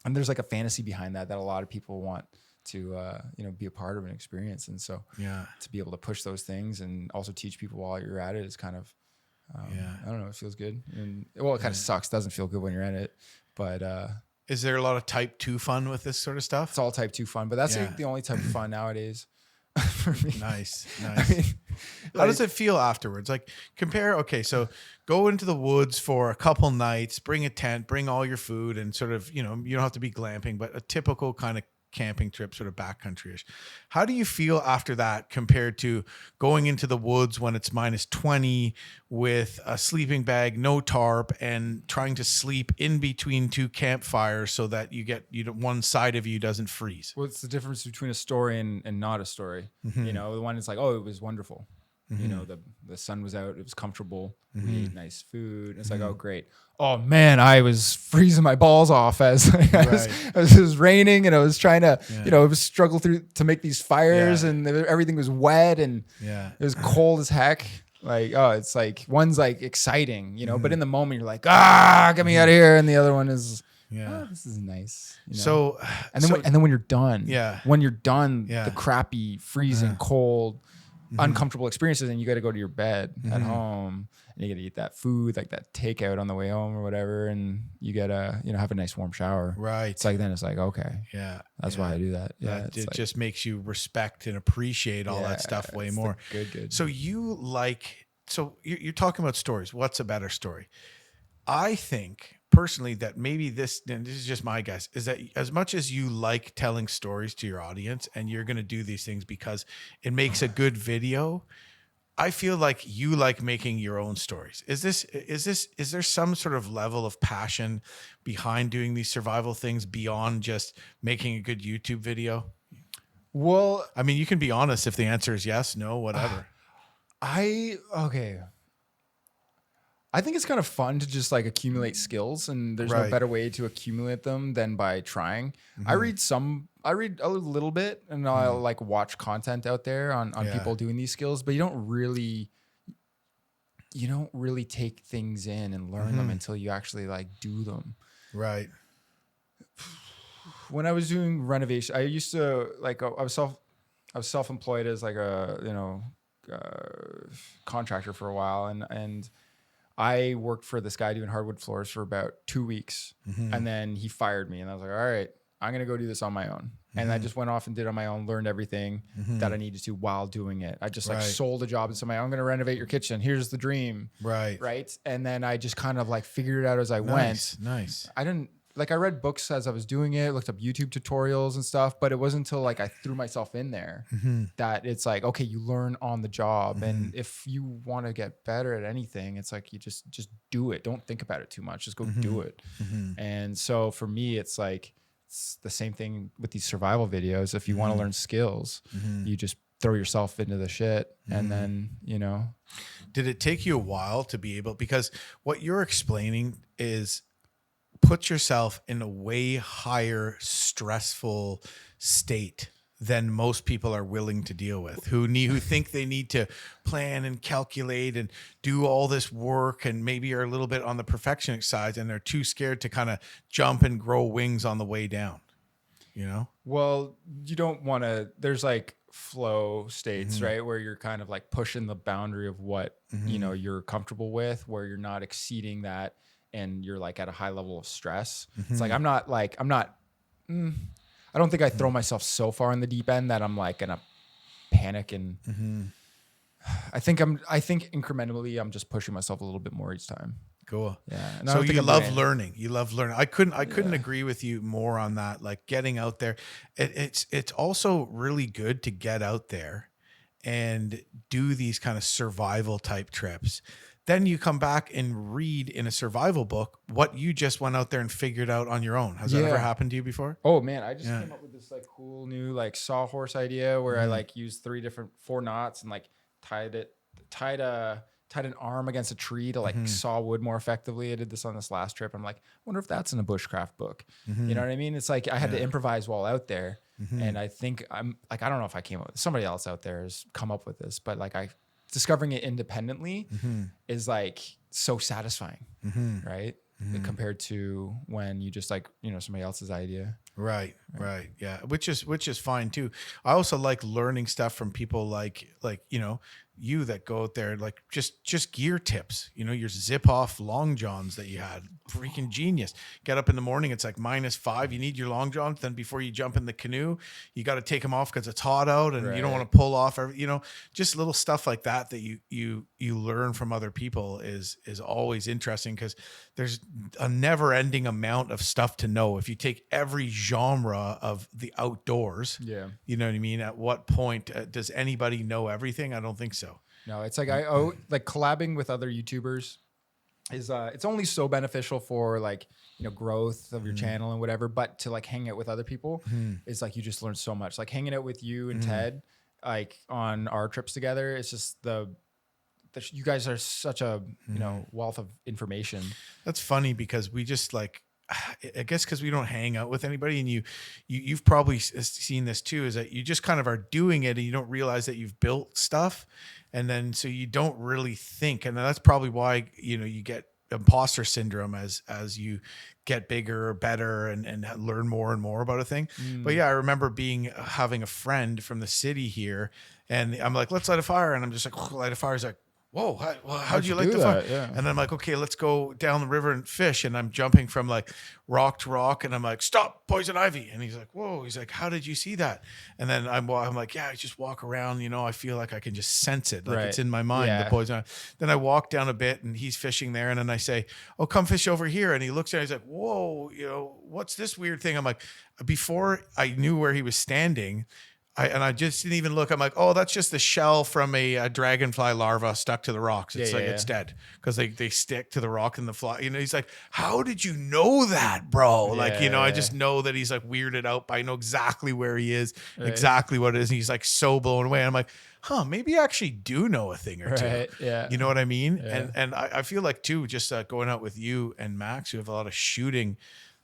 there's like a fantasy behind that a lot of people want to be a part of an experience. And so to be able to push those things and also teach people while you're at it is kind of I don't know, it feels good. And it kind of sucks, doesn't feel good when you're in it, but is there a lot of type 2 fun with this sort of stuff? it's all type 2 fun, but that's the only type of fun nowadays for me. Nice. I mean, how does it feel afterwards? Like okay, so go into the woods for a couple nights, bring a tent, bring all your food, and sort of, you don't have to be glamping, but a typical kind of camping trip, sort of backcountry-ish. How do you feel after that compared to going into the woods when it's -20 with a sleeping bag, no tarp, and trying to sleep in between two campfires so that one side of you doesn't freeze? What's the difference between a story and not a story? The one is like, oh, it was wonderful. The sun was out, it was comfortable, we ate nice food. It's like, oh, great. Oh man, I was freezing my balls off as it was raining, and I was trying to, it was struggle through to make these fires, and everything was wet, and it was cold as heck. Like, oh, it's like one's like exciting, but in the moment you're like, get me out of here, and the other one is, oh, this is nice. So, and then when you're done, the the crappy, freezing, cold, uncomfortable experiences, and you got to go to your bed at home, and you got to eat that food, like that takeout on the way home or whatever, and you got to have a nice warm shower. Right. It's like, then it's like, okay, that's why I do that. Yeah, it just makes you respect and appreciate all that stuff way more. Good. So you're talking about stories. What's a better story? I think personally that maybe this is just my guess, is that as much as you like telling stories to your audience and you're going to do these things because it makes a good video, I feel like you like making your own stories. Is there some sort of level of passion behind doing these survival things beyond just making a good YouTube video? Well, I mean, you can be honest if the answer is yes, no, whatever. I think it's kind of fun to just like accumulate skills, and there's no better way to accumulate them than by trying. I read a little bit, and I'll like watch content out there on people doing these skills, but you don't really take things in and learn them until you actually like do them. Right. When I was doing renovation, I used to like, I was self-employed as like a, contractor for a while, and I worked for this guy doing hardwood floors for about 2 weeks, and then he fired me, and I was like, all right, I'm going to go do this on my own. And I just went off and did it on my own, learned everything that I needed to while doing it. I just like sold a job to somebody. I'm going to renovate your kitchen. Here's the dream. Right. And then I just kind of like figured it out as I went. Nice. I read books as I was doing it, looked up YouTube tutorials and stuff, but it wasn't until like I threw myself in there that it's like, okay, you learn on the job. And if you want to get better at anything, it's like, you just do it. Don't think about it too much. Just go do it. And so for me, it's like, it's the same thing with these survival videos. If you want to learn skills, you just throw yourself into the shit. And then, Did it take you a while to be able, because what you're explaining is put yourself in a way higher stressful state than most people are willing to deal with, who think they need to plan and calculate and do all this work, and maybe are a little bit on the perfectionist side, and they're too scared to kind of jump and grow wings on the way down, you know? Well, you don't want to, there's like flow states, right? Where you're kind of like pushing the boundary of what, you know, you're comfortable with, where you're not exceeding that and you're like at a high level of stress. It's like, I don't think I throw myself so far in the deep end that I'm like gonna panic, and I think incrementally I'm just pushing myself a little bit more each time. Cool. Yeah. And So you love learning. You love learning. I couldn't agree with you more on that. Like getting out there. It's also really good to get out there and do these kind of survival type trips. Then you come back and read in a survival book what you just went out there and figured out on your own. Has that ever happened to you before? Oh man, I just came up with this like cool new like sawhorse idea where I like used 4 knots and like tied an arm against a tree to like saw wood more effectively. I did this on this last trip. I'm like, I wonder if that's in a bushcraft book. You know what I mean? It's like I had to improvise while out there. And I think I'm like, I don't know if I came up with, somebody else out there has come up with this, but like discovering it independently is like so satisfying, right? Compared to when you just like, you know, somebody else's idea. Right. Yeah. Which is fine too. I also like learning stuff from people like, you know, you that go out there, like just gear tips, you know, your zip off long johns that you had, freaking genius. Get up in the morning, it's like -5. You need your long johns. Then before you jump in the canoe, you got to take them off because it's hot out and you don't want to pull off, you know, just little stuff like that you learn from other people is always interesting, because there's a never ending amount of stuff to know. If you take every genre of the outdoors, you know what I mean? At what point does anybody know everything? I don't think so. No, it's like like collabing with other YouTubers is it's only so beneficial for like, you know, growth of your channel and whatever, but to like hang out with other people is like you just learn so much. Like hanging out with you and Ted like on our trips together, it's just you guys are such a you know wealth of information. That's funny because we just like, I guess because we don't hang out with anybody, and you've probably seen this too, is that you just kind of are doing it and you don't realize that you've built stuff, and then so you don't really think, and that's probably why, you know, you get imposter syndrome as you get bigger or better and learn more and more about a thing. But yeah, I remember having a friend from the city here, and I'm like, let's light a fire, and I'm just like, light a fire. He's like, whoa, how'd you light the fire? Yeah. And then I'm like, okay, let's go down the river and fish. And I'm jumping from like rock to rock, and I'm like, stop, poison ivy. And he's like, whoa. He's like, how did you see that? And then I'm like, yeah, I just walk around, you know, I feel like I can just sense it. Like it's in my mind, the poison ivy. Then I walk down a bit and he's fishing there. And then I say, oh, come fish over here. And he looks at it, he's like, whoa, you know, what's this weird thing? I'm like, before I knew where he was standing, I just didn't even look. I'm like, oh, that's just the shell from a dragonfly larva stuck to the rocks. It's it's dead because they stick to the rock and the fly. You know, he's like, how did you know that, bro? Like, you know, I just know that he's like weirded out, but I know exactly where he is, exactly what it is. And he's like so blown away. And I'm like, huh, maybe I actually do know a thing or two. Yeah. You know what I mean? Yeah. And I feel like too, just going out with you and Max, who have a lot of shooting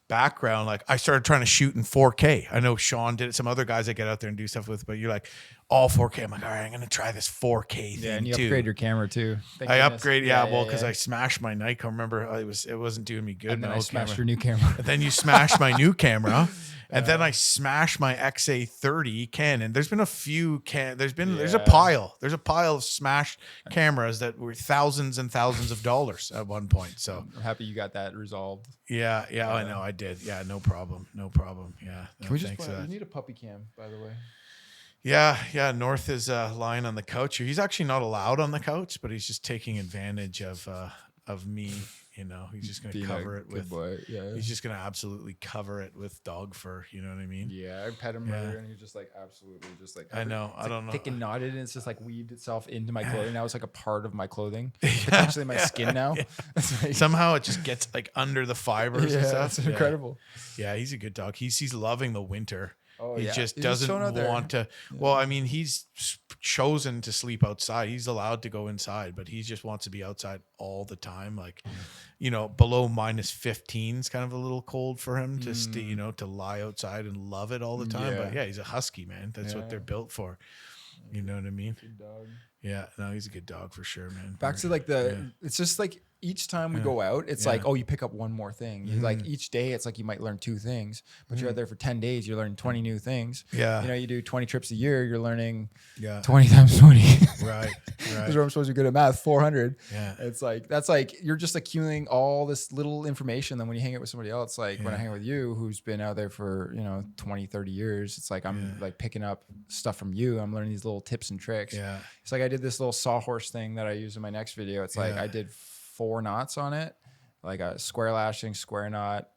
background, like I started trying to shoot in 4K. I know Sean did it, some other guys I get out there and do stuff with, but you're like all 4K. I'm like, all right, I'm gonna try this 4K thing. And you too. upgrade your camera too. I upgrade, because I smashed my Nikon. Remember, it wasn't doing me good. And then I smashed your new camera. And then you smashed my new camera. And then I smashed my XA30 Canon. There's been a few there's a pile of smashed cameras that were thousands and thousands of dollars at one point. So I'm happy you got that resolved. Yeah, I know I did. Yeah, no problem. Yeah. Can we just we need a puppy cam, by the way. Yeah. North is lying on the couch. He's actually not allowed on the couch, but he's just taking advantage of me. You know, he's just gonna cover it with. Boy. Yeah. He's just gonna absolutely cover it with dog fur. You know what I mean? Yeah, I pet him earlier, and he's just like absolutely just like. I know. I don't know. Thick and knotted, and it's just like weaved itself into my clothing. Now it's like a part of my clothing, potentially my skin now. Like, somehow it just gets like under the fibers and stuff. It's incredible. Yeah, he's a good dog. He's loving the winter. Oh, he yeah. just He's just chilling out doesn't there. want to. Well, I mean, he's chosen to sleep outside. He's allowed to go inside, but he just wants to be outside all the time. Like, below -15 is kind of a little cold for him to stay, to lie outside and love it all the time. But yeah, he's a husky, man. That's what they're built for. You know what I mean? Good dog. Yeah, no, he's a good dog for sure, man. Back to like it's just like each time we go out, it's like, oh, you pick up one more thing. You like each day, it's like you might learn 2 things, but you're out there for 10 days, you're learning 20 new things. Yeah. You do 20 trips a year, you're learning 20 times 20. Right. Because I'm supposed to be good at math, 400. Yeah. It's like, that's like, you're just accumulating all this little information. Then when you hang out with somebody else, like when I hang out with you, who's been out there for, 20, 30 years, it's like, I'm like picking up stuff from you. I'm learning these little tips and tricks. Yeah. It's like I did this little sawhorse thing that I use in my next video. It's like I did 4 knots on it, like a square lashing, square knot,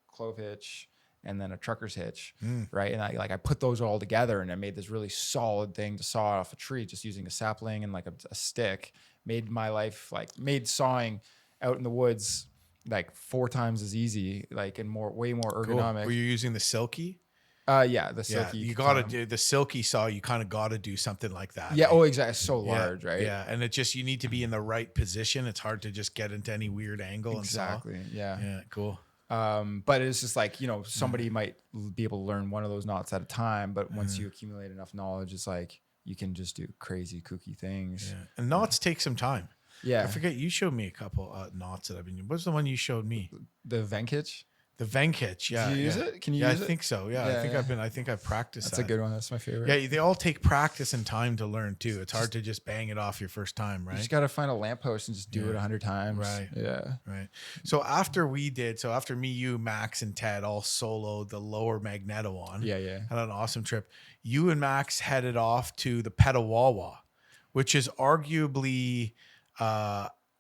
clove hitch, and then a trucker's hitch, right? And I put those all together, and I made this really solid thing to saw off a tree just using a sapling and like a stick. Made my life made sawing out in the woods like 4 times as easy, like and way more ergonomic. Cool. Were you using the silky? Yeah, the silky. You got to do the silky saw. You kind of got to do something like that. Yeah. Oh, exactly. It's so large, right? Yeah, and you need to be in the right position. It's hard to just get into any weird angle. Exactly. And saw. Yeah. Yeah. Cool. But it's just like, somebody might be able to learn one of those knots at a time, but once you accumulate enough knowledge, it's like you can just do crazy kooky things. Yeah. And knots take some time. Yeah. I forget, you showed me a couple knots that I've been using. What's the one you showed me? The Venkich. The Venkich, yeah. Did you use it? Can you use it? I think so. Yeah, I think I've practiced That's that. a good one. That's my favorite. Yeah, they all take practice and time to learn too. It's hard to just bang it off your first time, right? You just got to find a lamppost and just do it 100 times. Right. Yeah. Right. So after me, you, Max, and Ted all soloed the lower Magneto Yeah. had an awesome trip. You and Max headed off to the Petawawa, which is arguably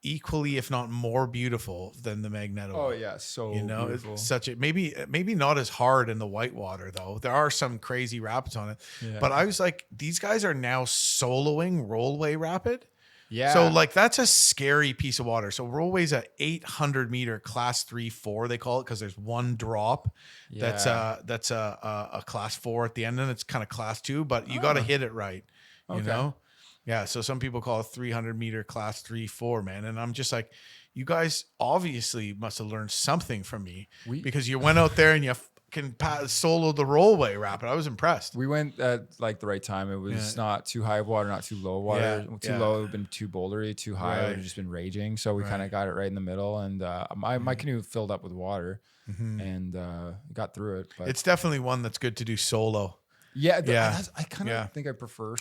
equally, if not more beautiful than the Magneto. Oh yeah, so beautiful. It's such a maybe not as hard in the whitewater though. There are some crazy rapids on it, but I was like, these guys are now soloing Rollway Rapid. Yeah. So like that's a scary piece of water. So Rollway's a 800 meter class 3-4 they call it because there's one drop. That's a class 4 at the end, and it's kind of class 2, but you got to hit it right. You know. Yeah, so some people call it 300 meter class 3-4, man. And I'm just like, you guys obviously must have learned something from me because you went out there and you can solo the Rollway Rapid. I was impressed. We went at like the right time. It was not too high of water, not too low water. Too low, it would have been too bouldery. Too high, it would have just been raging. So we kind of got it right in the middle. And my canoe filled up with water and got through it. But it's definitely one that's good to do solo. Yeah, I kind of think I prefer.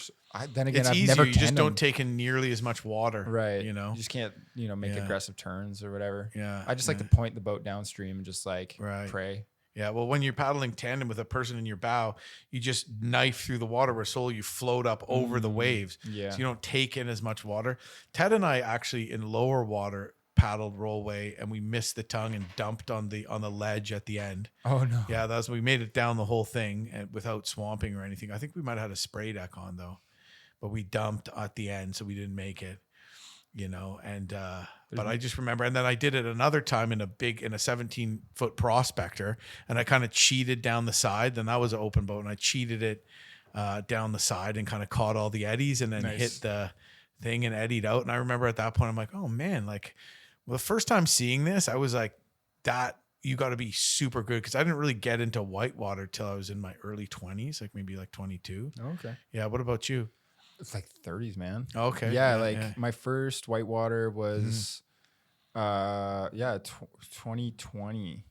Then again, it's I've easier. never You just don't take in nearly as much water, right? You know, you just can't, make aggressive turns or whatever. Yeah, I just like to point the boat downstream and just like pray. Yeah, well, when you're paddling tandem with a person in your bow, you just knife through the water where solo you float up over the waves. Yeah, so you don't take in as much water. Ted and I actually in lower water paddled Rollway and we missed the tongue and dumped on the ledge at the end. Oh no. Yeah, we made it down the whole thing and without swamping or anything. I think we might have had a spray deck on though, but we dumped at the end, so we didn't make it. And but I just remember, and then I did it another time in a 17-foot prospector, and I kind of cheated down the side. Then that was an open boat, and I cheated it down the side and kind of caught all the eddies, and then hit the thing and eddied out. And I remember at that point, I'm like, oh man, the first time seeing this, I was like, that you got to be super good because I didn't really get into whitewater till I was in my early 20s, like maybe like 22. Okay. Yeah. What about you? It's like 30s, man. Okay. Yeah, my first whitewater was 2020.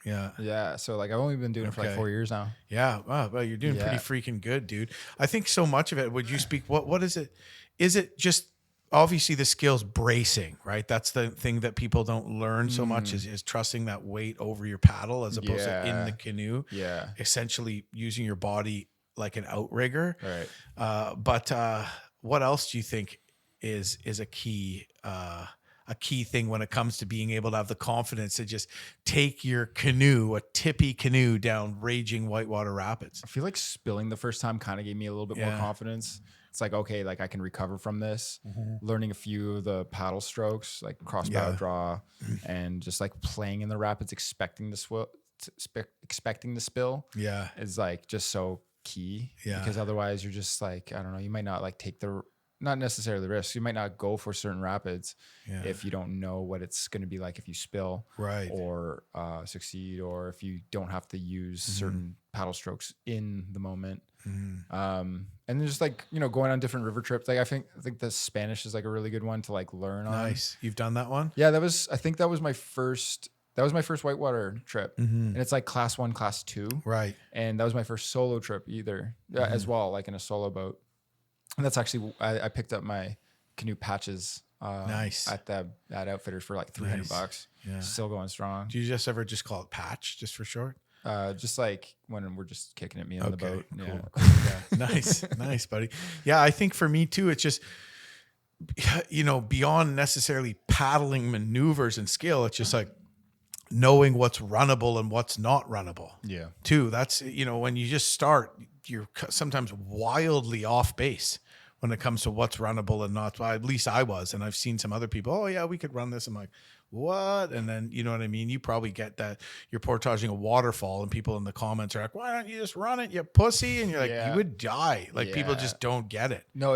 Yeah. So like I've only been doing it for like 4 years now. Yeah. Wow. Well, you're doing pretty freaking good, dude. I think so much of it. Would you speak? What is it? Is it just obviously the skills bracing, right? That's the thing that people don't learn so much is trusting that weight over your paddle as opposed to in the canoe. Yeah. Essentially using your body like an outrigger. Right. But what else do you think is a key thing when it comes to being able to have the confidence to just take your canoe, a tippy canoe, down raging whitewater rapids? I feel like spilling the first time kind of gave me a little bit more confidence. It's like, okay, like I can recover from this. Learning a few of the paddle strokes, like cross bow draw, and just like playing in the rapids, expecting to expecting to spill Yeah. is like just so key. Yeah. Because otherwise you're just like, I don't know, you might not like take not necessarily the risk. You might not go for certain rapids if you don't know what it's going to be like if you spill, Right. or succeed, or if you don't have to use certain paddle strokes in the moment. And then just like, going on different river trips. Like I think the Spanish is like a really good one to like learn on. Nice. You've done that one? Yeah, I think that was my first whitewater trip. And it's like class 1, class 2. Right. And that was my first solo trip as well, like in a solo boat. And that's actually, I picked up my canoe patches Nice. at that outfitters for like $300. Yeah. Still going strong. Do you just ever just call it patch just for short? Just like when we're just kicking it, me on the boat. Cool. Yeah. Cool. Yeah. Nice, buddy. Yeah, I think for me too, it's just, beyond necessarily paddling maneuvers and skill, it's just like knowing what's runnable and what's not runnable. Yeah. Too. That's, when you just start, you're sometimes wildly off base when it comes to what's runnable and not. Well, at least I was, and I've seen some other people. Oh yeah, we could run this. I'm like, what? And then you know what I mean. You probably get that you're portaging a waterfall, and people in the comments are like, "Why don't you just run it, you pussy?" And you're like, "You would die." Like people just don't get it. No,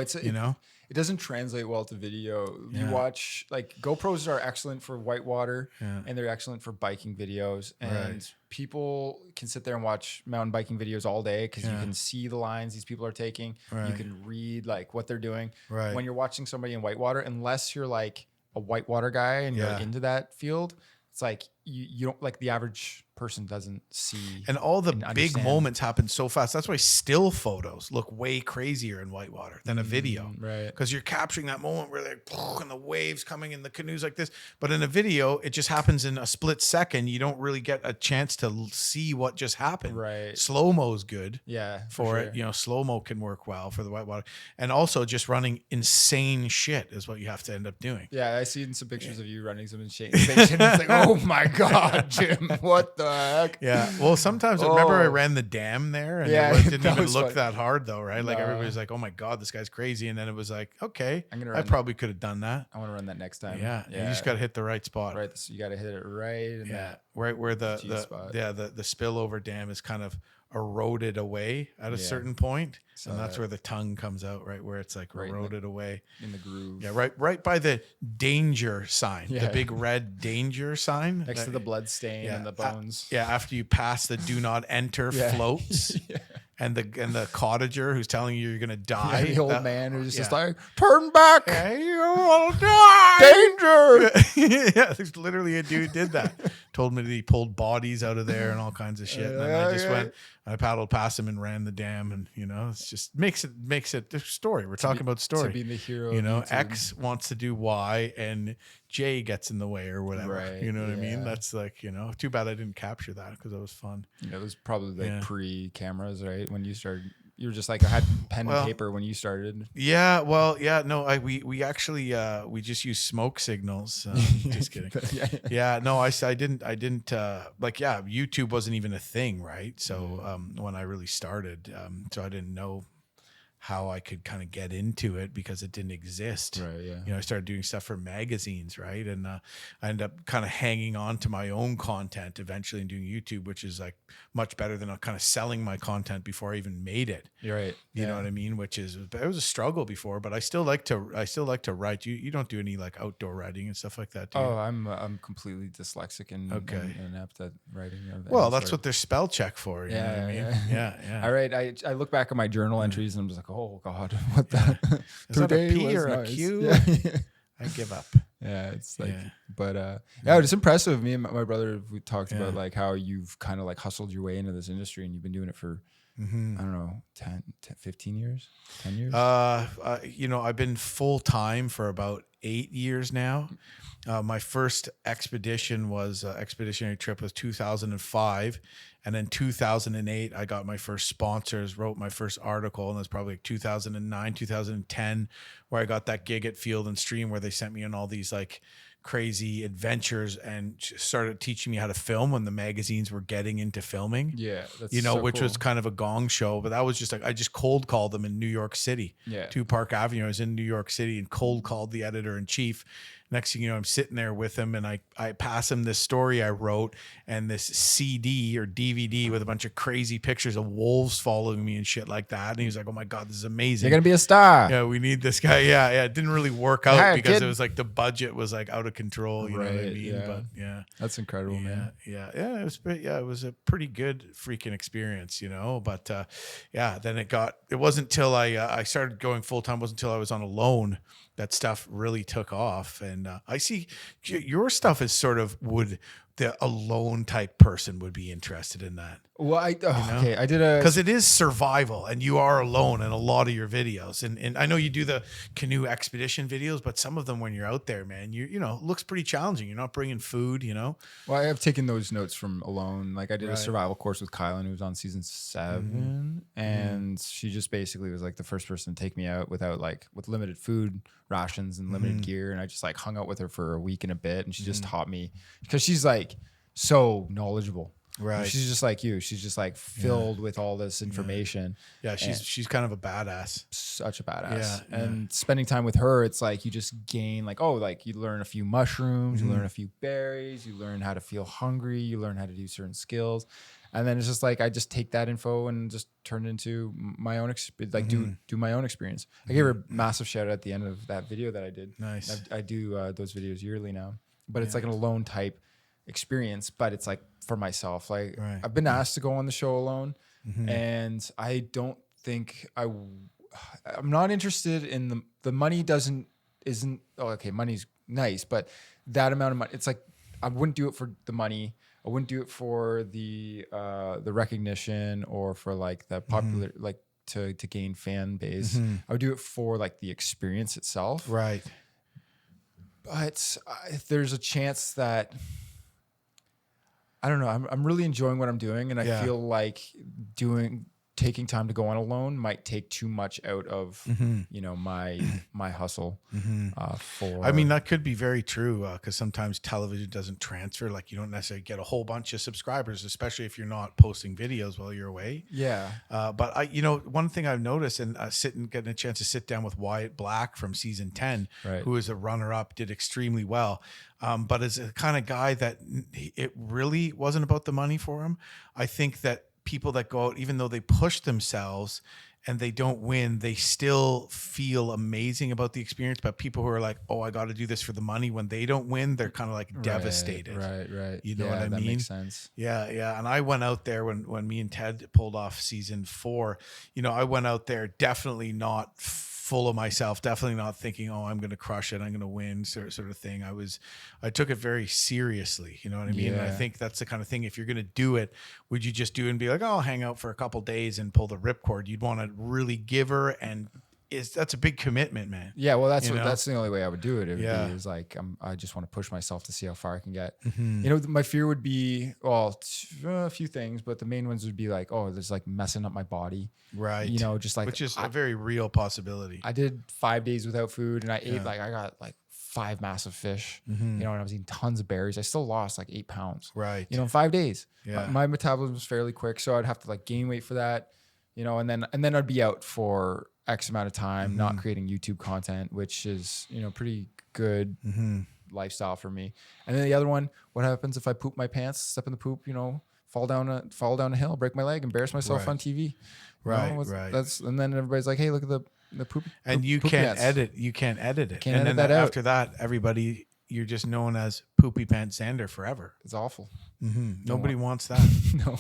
it doesn't translate well to video. Yeah. You watch, like, GoPros are excellent for whitewater, and they're excellent for biking videos. And people can sit there and watch mountain biking videos all day because you can see the lines these people are taking. You can read like what they're doing. When you're watching somebody in whitewater, unless you're like a whitewater guy and you're into that field, it's like you don't, like, the average person doesn't see. And all the big moments happen so fast. That's why still photos look way crazier in whitewater than a video. Right. Because you're capturing that moment where they're and the waves coming in the canoes like this. But in a video, it just happens in a split second. You don't really get a chance to see what just happened. Right. Slow-mo's good. Yeah. For it. Slow-mo can work well for the whitewater. And also just running insane shit is what you have to end up doing. Yeah, I seen some pictures of you running some insane shit. It's like, oh my God, Jim, what the heck? Yeah. Well, sometimes remember I ran the dam there and it didn't even look that hard though, right? Like everybody's like, oh my God, this guy's crazy. And then it was like, okay, I probably could have done that. I want to run that next time. Yeah. You just got to hit the right spot. Right. So you got to hit it right. Right where the spillover dam is kind of eroded away at a certain point. So and that's where the tongue comes out, right? Where it's like eroded away. In the groove. Yeah, right by the danger sign, the big red danger sign. Next to the blood stain and the bones. After you pass the do not enter floats. And the cottager who's telling you you're gonna die. The old man who's just like, turn back. You will die. Danger. There's literally a dude did that. Told me that he pulled bodies out of there and all kinds of shit. And then I just went, I paddled past him and ran the dam, and it's just makes it the story. We're talking about story. To be the hero. X wants to do Y and J gets in the way or whatever. Right. You know what I mean? That's like, too bad I didn't capture that because it was fun. It was probably like pre-cameras, right? When you started, you were just like, I had pen and paper when you started. Yeah. Well, yeah, no, we actually, we just used smoke signals. Just kidding. Yeah. No, I didn't, YouTube wasn't even a thing. Right. So, when I really started, so I didn't know how I could kind of get into it because it didn't exist. Right. Yeah. I started doing stuff for magazines, right? And I ended up kind of hanging on to my own content eventually and doing YouTube, which is like much better than kind of selling my content before I even made it. You're right. You know what I mean? It was a struggle before, but I still like to write. You don't do any like outdoor writing and stuff like that, do you? Oh, I'm completely dyslexic and inept at writing. Well, that's what they're spell check for. You know what I mean? Yeah. All right. I look back at my journal entries and I'm just like, oh God, what the? Is that a P or nice. a Q? Yeah. I give up. Yeah, it's like, but it's impressive. Me and my brother, we talked about like how you've kind of like hustled your way into this industry and you've been doing it for, I don't know, 15 years, 10 years. I've been full time for about 8 years now. My first expedition was expeditionary trip was 2005. And then 2008, I got my first sponsors, wrote my first article, and that's probably like 2009, 2010, where I got that gig at Field and Stream where they sent me on all these like crazy adventures and started teaching me how to film when the magazines were getting into filming. Yeah, that's Which cool. was kind of a gong show, but that was just like, I just cold called them in New York City. Yeah. 2 Park Avenue. I was in New York City and cold called the editor in chief. Next thing you know, I'm sitting there with him and I pass him this story I wrote and this CD or DVD with a bunch of crazy pictures of wolves following me and shit like that. And he was like, oh my God, this is amazing. You're going to be a star. Yeah, we need this guy. Yeah. It didn't really work out Hi, because kid. it was like the budget was like out of control. You know what I mean? Yeah. But yeah. That's incredible, man. Yeah. It was a pretty good freaking experience, But then it wasn't till I started going full time, wasn't until I was on a loan that stuff really took off. And I see your stuff is sort of a lone type person would be interested in that. Well, I did because it is survival and you are alone in a lot of your videos. And I know you do the canoe expedition videos, but some of them when you're out there, man, it looks pretty challenging. You're not bringing food, Well, I have taken those notes from Alone. Like I did a survival course with Kylan, who was on season 7, and she just basically was like the first person to take me out with limited food rations and limited gear. And I just like hung out with her for a week and a bit. And she just taught me, because she's like so knowledgeable. Right. She's just like you. She's just like filled with all this information. Yeah. She's kind of a badass. Such a badass. Yeah, and spending time with her, it's like you just gain you learn a few mushrooms, you learn a few berries, you learn how to feel hungry, you learn how to do certain skills. And then it's just like I just take that info and just turn it into my own experience, do my own experience. I gave her a massive shout out at the end of that video that I did. Nice. I do those videos yearly now, but it's like an Alone type experience, but it's like for myself. Like I've been asked to go on the show alone, and I don't think I'm not interested in the money. Money's nice, but that amount of money, it's like I wouldn't do it for the money. I wouldn't do it for the recognition or for like the popular like to gain fan base. I would do it for like the experience itself. Right. But if there's a chance that, I don't know, I'm really enjoying what I'm doing, and I feel like taking time to go on alone might take too much out of my hustle. I mean, that could be very true, because sometimes television doesn't transfer. Like you don't necessarily get a whole bunch of subscribers, especially if you're not posting videos while you're away. Yeah. But one thing I've noticed, and getting a chance to sit down with Wyatt Black from season 10, who is a runner-up, did extremely well. But as a kind of guy that it really wasn't about the money for him. I think that people that go out, even though they push themselves and they don't win, they still feel amazing about the experience. But people who are like, oh, I got to do this for the money, when they don't win, they're kind of like devastated. Right. You know what I mean? That makes sense. Yeah. And I went out there when me and Ted pulled off season 4, I went out there definitely not full of myself, definitely not thinking, oh, I'm going to crush it, I'm going to win, sort of thing. I took it very seriously, you know what I mean? And I think that's the kind of thing, if you're going to do it, would you just do it and be like, oh, I'll hang out for a couple days and pull the ripcord? You'd want to really give her, and that's a big commitment, man. Yeah, well, that's the only way I would do it. Is like I just want to push myself to see how far I can get. My fear would be a few things, but the main ones would be like, oh, there's like messing up my body, right? Just like, which is a very real possibility. I did 5 days without food, and I ate I got like 5 massive fish, and I was eating tons of berries. I still lost like 8 pounds, right? In 5 days. Yeah, my metabolism was fairly quick, so I'd have to like gain weight for that, and then I'd be out for X amount of time, not creating YouTube content, which is, pretty good lifestyle for me. And then the other one, what happens if I poop my pants, step in the poop, fall down a hill, break my leg, embarrass myself on TV. Right. And then everybody's like, hey, look at the poop. And you can't edit it. Can't and edit then that out. After that, everybody, you're just known as Poopy Pants Xander forever. It's awful. Nobody wants that. No,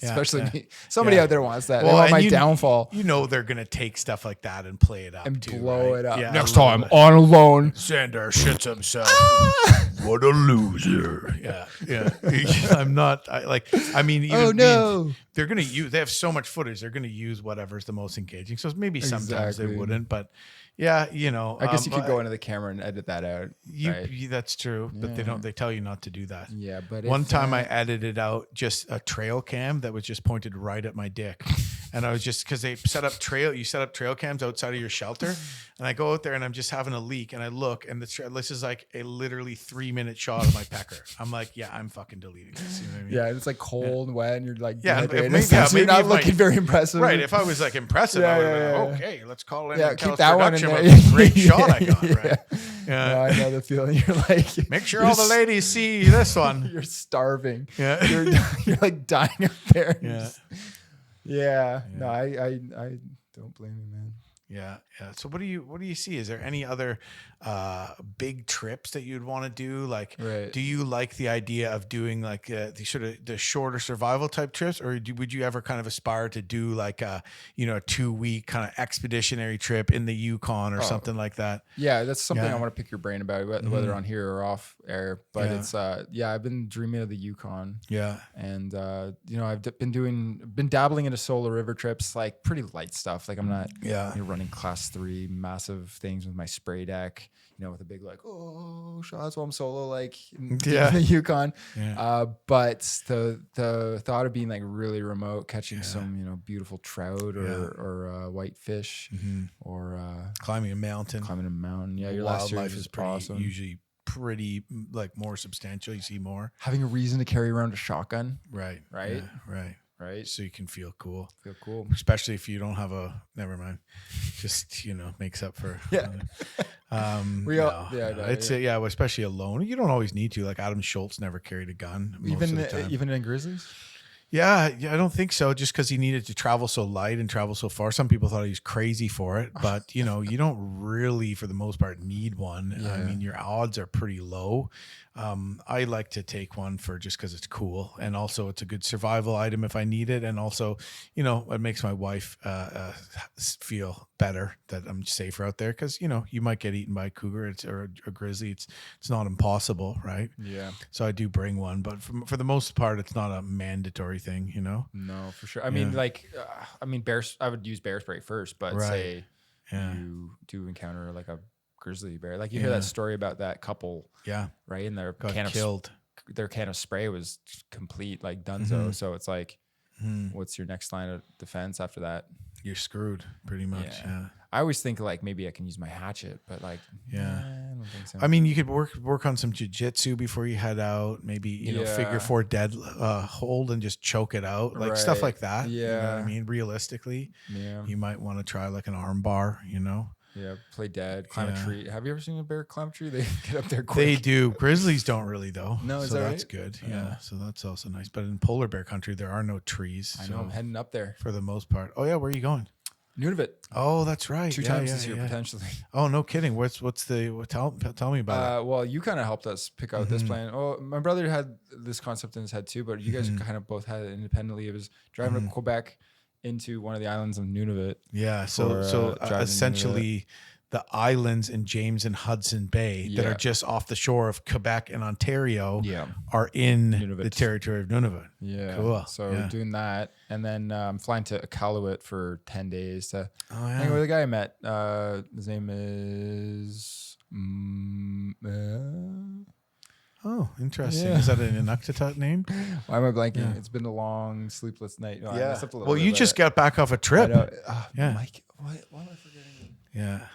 especially me. Somebody out there wants that. Well, they want my downfall. They're gonna take stuff like that and play it up and too, blow right? it up. Yeah, next time on Alone, Xander shits himself. What a loser. Yeah. I'm not. They're gonna use. They have so much footage. They're gonna use whatever's the most engaging. So maybe sometimes they wouldn't, but. Yeah, I guess you could go into the camera and edit that out. That's true, but they tell you not to do that. Yeah, but one time I edited out just a trail cam that was just pointed right at my dick, And I was just, because you set up trail cams outside of your shelter. And I go out there and I'm just having a leak and I look and this is like a literally 3-minute shot of my pecker. I'm like, yeah, I'm fucking deleting this. You know what I mean? Yeah, it's like cold and wet and you're like, Yeah, maybe you're not looking very impressive. Right. If I was like impressive, I would have been like, okay, let's call in keep that one in there. This great shot I got, right? Yeah. No, I know the feeling. You're like, make sure all the ladies see this one. You're starving. Yeah. You're like dying up there. Yeah. No, I don't blame you, man. Yeah. So what do you see? Is there any other big trips that you'd want to do? Like, do you like the idea of doing like the shorter survival type trips, or would you ever kind of aspire to do like a 2-week kind of expeditionary trip in the Yukon or something like that? Yeah, that's something I want to pick your brain about, whether on here or off air. But it's I've been dreaming of the Yukon. Yeah, and I've been dabbling into solo river trips, like pretty light stuff. Like I'm not running class 3 massive things with my spray deck, with a big like shots while I'm solo, like in the Yukon. But the thought of being like really remote, catching some beautiful trout or whitefish, or climbing a mountain. Yeah, your wildlife is usually pretty like more substantial. You see more. Having a reason to carry around a shotgun. Right. Yeah, right. So you can feel cool. Especially if you don't have never mind. Just, makes up for. Especially alone. You don't always need to. Like Adam Schultz never carried a gun. Even in grizzlies? Yeah, I don't think so. Just because he needed to travel so light and travel so far. Some people thought he was crazy for it, but you don't really, for the most part, need one. Yeah. I mean, your odds are pretty low. I like to take one just because it's cool, and also it's a good survival item if I need it, and also, it makes my wife feel better that I'm safer out there, because you might get eaten by a cougar or a grizzly. It's not impossible, right? Yeah. So I do bring one, but for the most part, it's not a mandatory thing, No, for sure. I mean, bears. I would use bear spray first, but say you do encounter like a grizzly bear, like you hear that story about that couple, right? And their can of spray was complete, like Dunzo. So it's like, what's your next line of defense after that? You're screwed, pretty much. Yeah. I always think like maybe I can use my hatchet, but like, I don't think so. I mean, you could work on some jiu-jitsu before you head out. Maybe figure 4 dead hold and just choke it out, like stuff like that. Yeah, you know what I mean, realistically, you might want to try like an arm bar. Yeah, play dead, climb a tree. Have you ever seen a bear climb a tree? They get up there quick. They do. Grizzlies don't really, though. No, so that's good. Yeah, so that's also nice. But in polar bear country, there are no trees. I know. I'm heading up there for the most part. Oh yeah, where are you going? Nunavut. Oh, that's right. 2 times this year potentially. Oh, no kidding. Tell me about it. Well, you kind of helped us pick out this plan. Oh, my brother had this concept in his head too, but you guys kind of both had it independently. It was driving to Quebec into one of the islands of Nunavut. Yeah. So essentially, the islands in James and Hudson Bay that are just off the shore of Quebec and Ontario are in Nunavut. The territory of Nunavut. Yeah. Cool. So doing that. And then I'm flying to Iqaluit for 10 days to hang out with a guy I met. His name is... Oh, interesting. Is that an Inuktitut name? Why am I blanking? Yeah. It's been a long, sleepless night. No, well, you just got back off a trip. Mike, why am I forgetting? Yeah.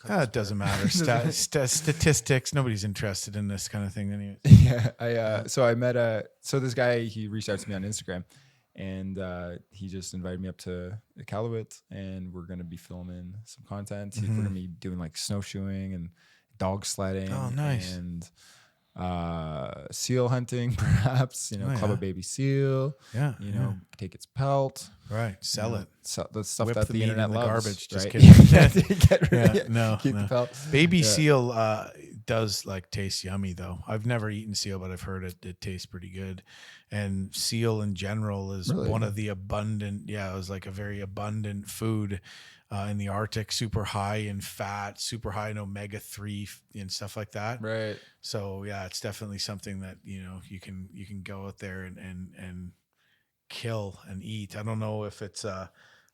It doesn't matter. Statistics. Nobody's interested in this kind of thing anyway. Yeah. So I met this guy, he reached out to me on Instagram, and he just invited me up to Iqaluit, and we're going to be filming some content. We're going to be doing like snowshoeing and dog sledding. Oh, nice. And seal hunting, perhaps, club a baby seal, take its pelt, sell it, the stuff whip that the internet in the loves, garbage. Just right? kidding. Keep the pelt. Baby seal does like taste yummy though. I've never eaten seal, but I've heard it tastes pretty good. And seal in general is one of the abundant. Yeah, it was like a very abundant food. In the Arctic, super high in fat, super high in omega-3 and stuff like that. Right. So yeah, it's definitely something that you can go out there and kill and eat. I don't know if it's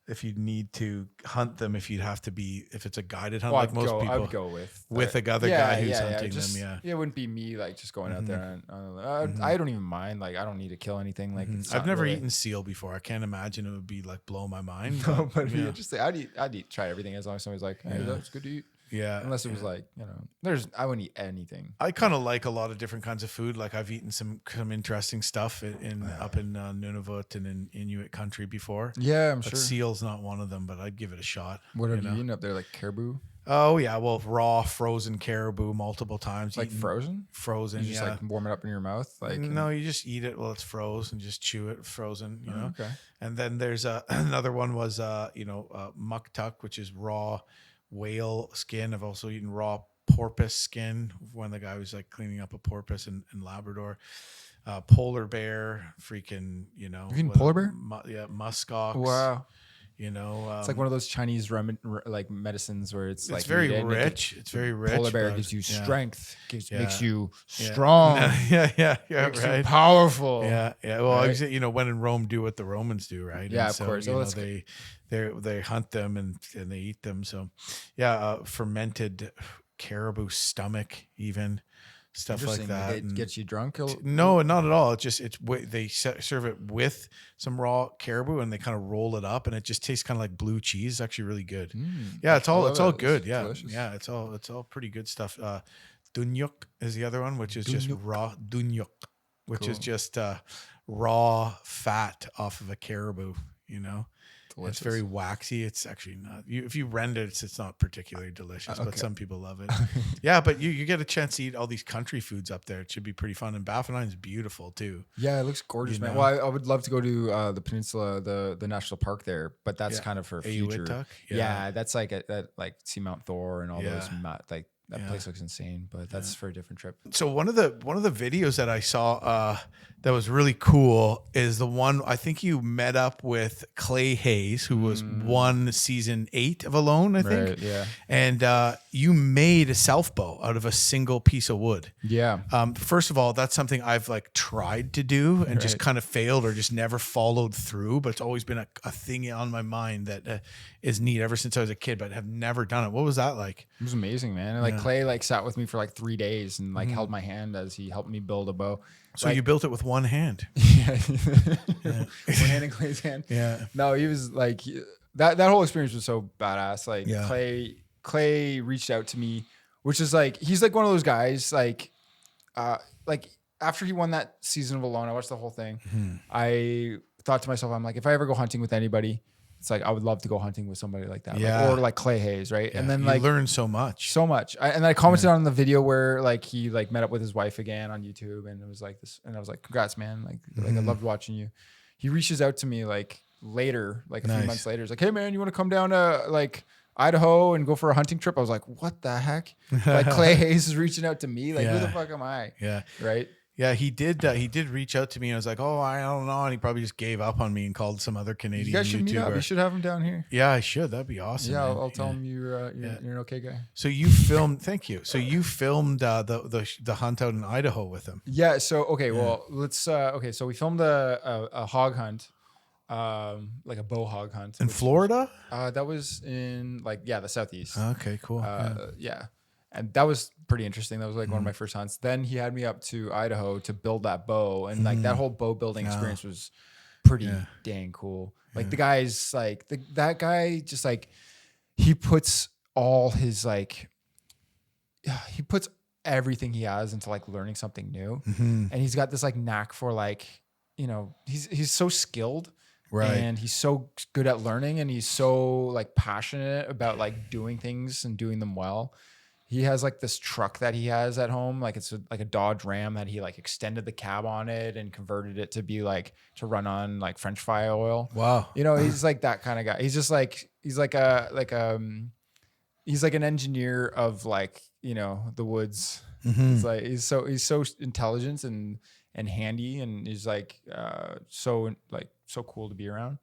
if you need to hunt them, if it's a guided hunt, Well, like most people, I'd go with other guy who's hunting just, them. Yeah, it wouldn't be me like just going out there. And, I don't even mind. Like I don't need to kill anything. Like it's I've not never really- eaten seal before. I can't imagine it would be like blow my mind. No, but yeah. interesting. I'd try everything as long as somebody's like, hey, that's good to eat. Yeah. Unless it was like, I wouldn't eat anything. I kind of like a lot of different kinds of food. Like I've eaten some interesting stuff up in Nunavut and in Inuit country before. Yeah, I'm But sure. seal's not one of them, but I'd give it a shot. What have you eaten up there? Like caribou? Oh yeah, well, raw frozen caribou multiple times. Like frozen? Frozen, You just like warm it up in your mouth? Like no, you just eat it while it's frozen, just chew it frozen, you know. Okay. And then there's another one was muktuk, which is raw whale skin. I've also eaten raw porpoise skin when the guy was like cleaning up a porpoise in Labrador. Polar bear, freaking, You've eaten polar bear? Muskox. Wow. It's like one of those Chinese like medicines where it's like very rich. It's very rich. Polar bear but gives you yeah. strength, makes you Yeah. strong, yeah, makes right. you powerful. Yeah. Well, Right? when in Rome, do what the Romans do, right? Yeah, And of so, course. they hunt them and they eat them. So, yeah, fermented caribou stomach, even stuff like Interesting. that. It And gets you drunk. no, not at all. They serve it with some raw caribou and they kind of roll it up, and it just tastes kind of like blue cheese. It's actually really good. Yeah, it's all good. Yeah, delicious. yeah, it's all pretty good stuff. Dunyuk is the other one, which is just raw dunyuk, which is Cool. just raw fat off of a caribou. Delicious. It's very waxy. It's actually not. If you render it, it's not particularly delicious, but some people love it. Yeah, but you get a chance to eat all these country foods up there. It should be pretty fun. And Baffinine is beautiful too. Yeah, it looks gorgeous, man. Well, I would love to go to the peninsula, the national park there, but that's kind of for future. Ewituk? Yeah, that's like like see Mount Thor and all those like that Yeah. place looks insane, but that's for a different trip. So one of the videos that I saw that was really cool is the one I think you met up with Clay Hayes, who was won season 8 of Alone, I think. Right, yeah. And you made a self bow out of a single piece of wood. Yeah. First of all, that's something I've like tried to do and just Right. kind of failed or just never followed through. But it's always been a thing on my mind that is neat ever since I was a kid, but have never done it. What was that like? It was amazing, man. And like Clay like sat with me for like 3 days and like held my hand as he helped me build a bow. So you built it with one hand. Yeah. One hand in Clay's hand. Yeah. No, he was like that whole experience was so badass. Like Yeah. Clay reached out to me, which is like he's like one of those guys like after he won that season of Alone, I watched the whole thing. I thought to myself, I'm like, if I ever go hunting with anybody, it's like I would love to go hunting with somebody like that. Yeah. Like, or like Clay Hayes, right? Yeah. And then you like learn so much. and I commented on the video where like he like met up with his wife again on YouTube, and it was like this, and I was like, congrats, man. Like I loved watching you. He reaches out to me like later, like a few months later. He's like, hey man, you want to come down to like Idaho and go for a hunting trip? I was like, what the heck? Like Clay Hayes is reaching out to me. Like who the fuck am I? Yeah. Right. Yeah, he did. He did reach out to me. And I was like, "Oh, I don't know," and he probably just gave up on me and called some other Canadian You guys should meet up. YouTuber. You should have him down here. Yeah, I should. That'd be awesome. Yeah, man. I'll tell him you're an okay guy. So you filmed. Thank you. So you filmed the hunt out in Idaho with him. Yeah. So okay, well let's okay. So we filmed a hog hunt, like a bow hog hunt In Florida? That was in like the southeast. Okay, cool. Yeah. And that was pretty interesting. That was like one of my first hunts. Then he had me up to Idaho to build that bow, and like that whole bow building experience was pretty dang cool. Like the guy's like that guy just like he puts all his like he puts everything he has into like learning something new, and he's got this like knack for like he's so skilled. Right. And he's so good at learning, and he's so like passionate about like doing things and doing them well. He has like this truck that he has at home, like it's like a Dodge Ram that he like extended the cab on it and converted it to be like to run on like French fry oil. Wow. He's like that kind of guy. He's just like he's like an engineer of like the woods. He's like he's so intelligent and handy, and he's like so cool to be around.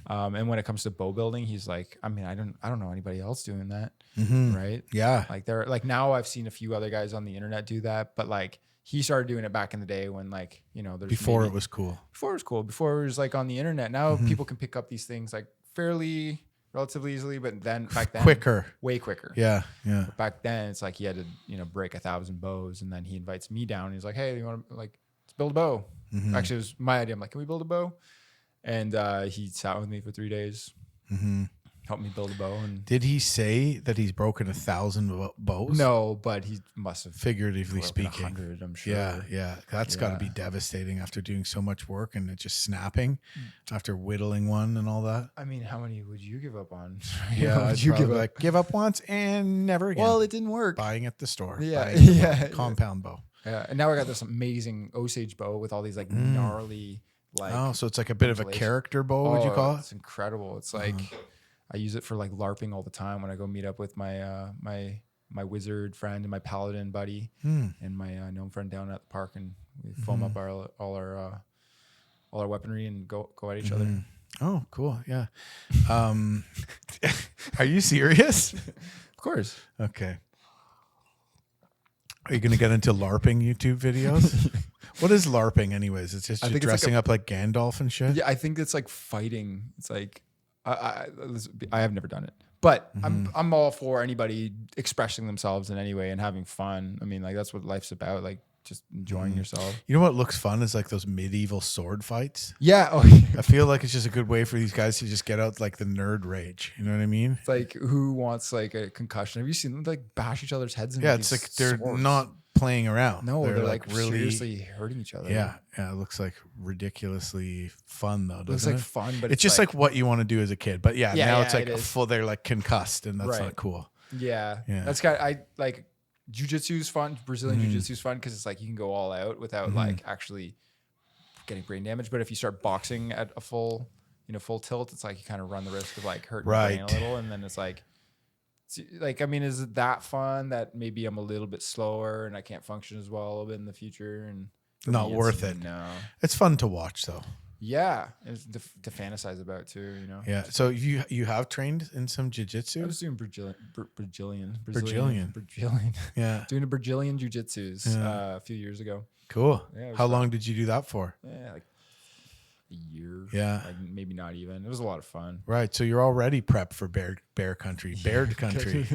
And when it comes to bow building, he's like, I mean, I don't know anybody else doing that. Right. Yeah. Like like now I've seen a few other guys on the internet do that, but like he started doing it back in the day when like, there's Before it was cool. Before it was like on the internet. Now people can pick up these things like fairly relatively easily, but then back then way quicker. Yeah. But back then it's like he had to break 1,000 bows, and then he invites me down. He's like, hey, you want to let's build a bow. Actually, it was my idea. I'm like, can we build a bow? And he sat with me for 3 days, helped me build a bow. And did he say that he's broken 1,000 bows? No, but he must have, figuratively speaking. 100, I'm sure. Yeah. That's got to be devastating after doing so much work and it just snapping after whittling one and all that. I mean, how many would you give up on? Yeah, would you give up once and never again? Well, it didn't work. Buying at the store. Yeah, compound bow. Yeah, and now I got this amazing Osage bow with all these gnarly so it's like a bit of a character bow. Would you call it? It's incredible. It's like I use it for LARPing all the time when I go meet up with my my wizard friend and my paladin buddy and my gnome friend down at the park, and we foam up all our weaponry and go at each other. Oh, cool. Yeah. Are you serious? Of course. Okay. Are you going to get into LARPing YouTube videos? What is LARPing anyways? It's just dressing up like Gandalf and shit? Yeah, I think it's like fighting. It's like, I have never done it, but I'm all for anybody expressing themselves in any way and having fun. I mean, that's what life's about. Just enjoying yourself. You know what looks fun is those medieval sword fights. Yeah. I feel like it's just a good way for these guys to just get out the nerd rage. You know what I mean? It's who wants a concussion? Have you seen them bash each other's heads? Yeah, it's they're not playing around. No, they're really seriously hurting each other. Yeah. It looks ridiculously fun though. It looks fun, but it's just what you want to do as a kid. But now it's full. They're concussed, and that's not cool. Yeah. That's jiu-jitsu is fun. Brazilian jiu-jitsu is fun because it's you can go all out without actually getting brain damage. But if you start boxing at a full tilt, it's you kind of run the risk of hurting your brain a little. And then it's I mean, is it that fun that maybe I'm a little bit slower and I can't function as well a little bit in the future? And not worth it. No, it's fun to watch though. Yeah, it's to fantasize about too. Yeah. So you have trained in some jiu-jitsu? I was doing Brazilian. Yeah. Doing a Brazilian jiu-jitsus a few years ago. Cool. Yeah, how long did you do that for? Yeah, a year. Yeah. Maybe not even. It was a lot of fun. Right. So you're already prepped for Baird Country. Baird Country.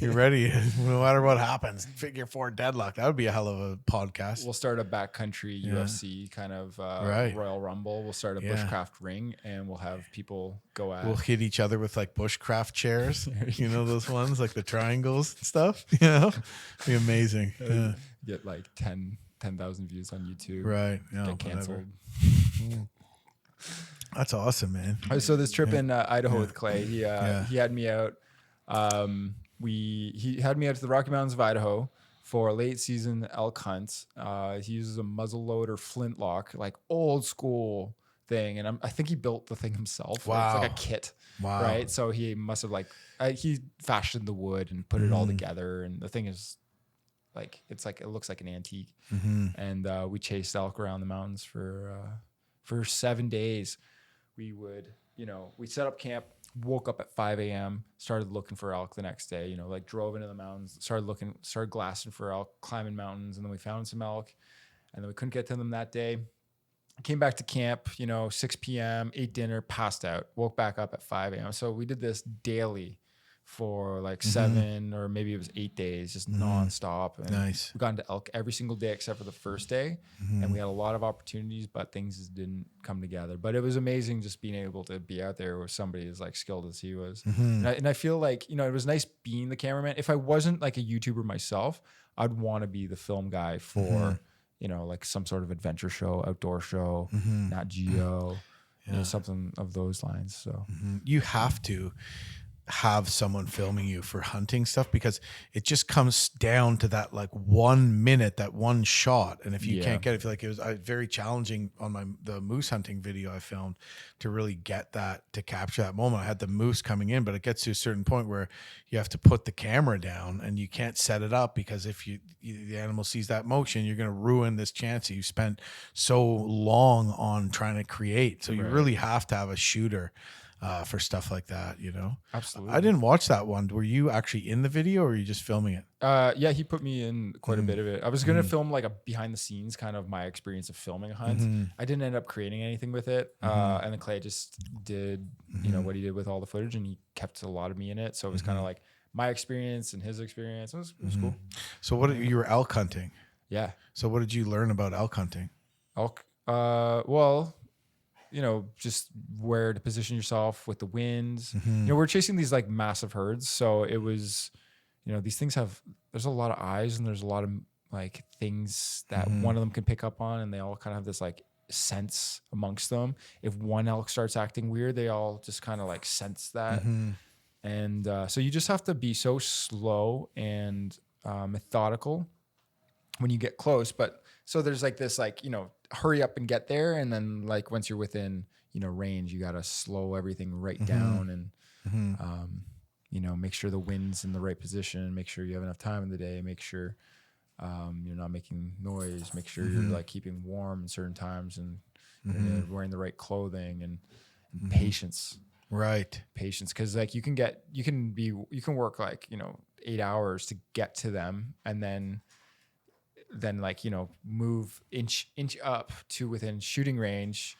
You're ready no matter what happens. Figure 4 deadlock. That would be a hell of a podcast. We'll start a backcountry UFC kind of Royal Rumble. We'll start a bushcraft ring, and we'll have people go at. We'll hit each other with bushcraft chairs. Those ones the triangles and stuff. Be amazing. Yeah. Get 10,000 views on YouTube. Right. Get canceled. That's awesome, man. So this trip in Idaho with Clay, he had me out. He had me out to the Rocky Mountains of Idaho for a late season elk hunt. He uses a muzzleloader flintlock, old school thing, and I think he built the thing himself. Wow. It's a kit. Wow. Right. So he must have he fashioned the wood and put it all together, and the thing is it looks like an antique. And we chased elk around the mountains for 7 days. We would, we set up camp, woke up at 5 a.m., started looking for elk the next day, drove into the mountains, started glassing for elk, climbing mountains, and then we found some elk, and then we couldn't get to them that day. Came back to camp, 6 p.m., ate dinner, passed out, woke back up at 5 a.m. So we did this daily for 7 or maybe it was 8 days, just nonstop. And nice. we got into elk every single day except for the first day. And we had a lot of opportunities, but things just didn't come together. But it was amazing just being able to be out there with somebody as skilled as he was. And I feel it was nice being the cameraman. If I wasn't a YouTuber myself, I'd want to be the film guy for, some sort of adventure show, outdoor show, Nat Geo, something of those lines. So you have to have someone filming you for hunting stuff because it just comes down to that 1 minute, that one shot, and if you can't get it, I feel it was very challenging on the moose hunting video I filmed to really get that, to capture that moment. I had the moose coming in, but it gets to a certain point where you have to put the camera down and you can't set it up because if the animal sees that motion, you're going to ruin this chance that you spent so long on trying to create. So you really have to have a shooter. for stuff like that, you know? Absolutely. I didn't watch that one. Were you actually in the video or were you just filming it? Yeah, he put me in quite a bit of it. I was gonna film like a behind the scenes kind of my experience of filming a hunt. I didn't end up creating anything with it, and then Clay just did what he did with all the footage, and he kept a lot of me in it. So it was kind of like my experience and his experience. It was cool. So what you were elk hunting? Yeah. So what did you learn about elk hunting? Elk. Well, just where to position yourself with the winds. We're chasing these like massive herds, so it was. These things there's a lot of eyes and there's a lot of like things that one of them can pick up on, and they all kind of have this like sense amongst them. If one elk starts acting weird, they all just kind of like sense that. And so you just have to be so slow and methodical when you get close. But so there's like this like, hurry up and get there. And then like once you're within, range, you got to slow everything right down and, make sure the wind's in the right position, make sure you have enough time in the day, make sure you're not making noise, make sure you're like keeping warm at certain times and wearing the right clothing and patience. Right. Patience. Cause like you can work like, 8 hours to get to them and then like, move inch up to within shooting range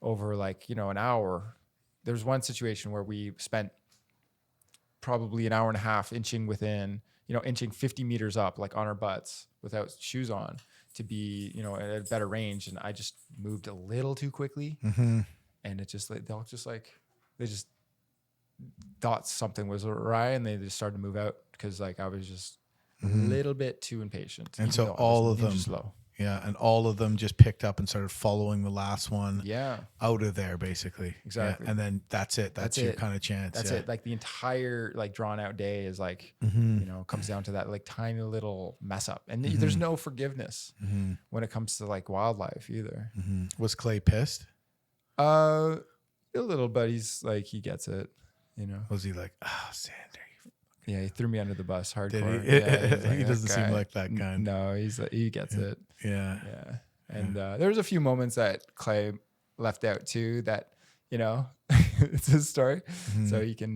over like, an hour. There's one situation where we spent probably an hour and a half inching 50 meters up, like on our butts without shoes on to be, at a better range. And I just moved a little too quickly and it just like, they just thought something was awry and they just started to move out because like I was just a little bit too impatient. And so all of them, slow. Yeah, and all of them just picked up and started following the last one out of there, basically. Exactly. Yeah, and then that's it. That's your kind of chance. That's it. Like the entire like drawn out day is like, comes down to that like tiny little mess up. And there's no forgiveness when it comes to like wildlife either. Was Clay pissed? A little, but he's like, he gets it, Was he like, oh, Xander? Yeah, he threw me under the bus hardcore. Did he? Yeah, He doesn't seem like that kind. No, he gets it. Yeah. Yeah. And there was a few moments that Clay left out too that, it's his story. So he can,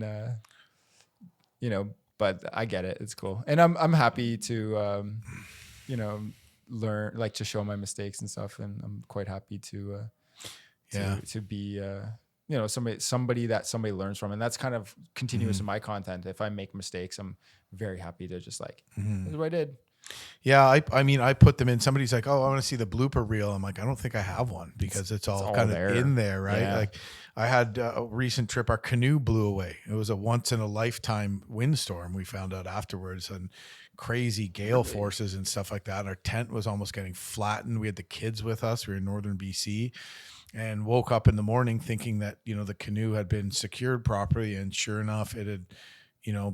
but I get it. It's cool. And I'm happy to, learn, like to show my mistakes and stuff. And I'm quite happy to be, somebody that somebody learns from. And that's kind of continuous in my content. If I make mistakes, I'm very happy to just like, this is what I did. Yeah. I mean, I put them in. Somebody's like, oh, I want to see the blooper reel. I'm like, I don't think I have one because it's all kind of in there. Right. Yeah. Like I had a recent trip, our canoe blew away. It was a once in a lifetime windstorm. We found out afterwards and crazy gale forces and stuff like that. Our tent was almost getting flattened. We had the kids with us. We were in northern BC. And woke up in the morning thinking that, the canoe had been secured properly. And sure enough, it had,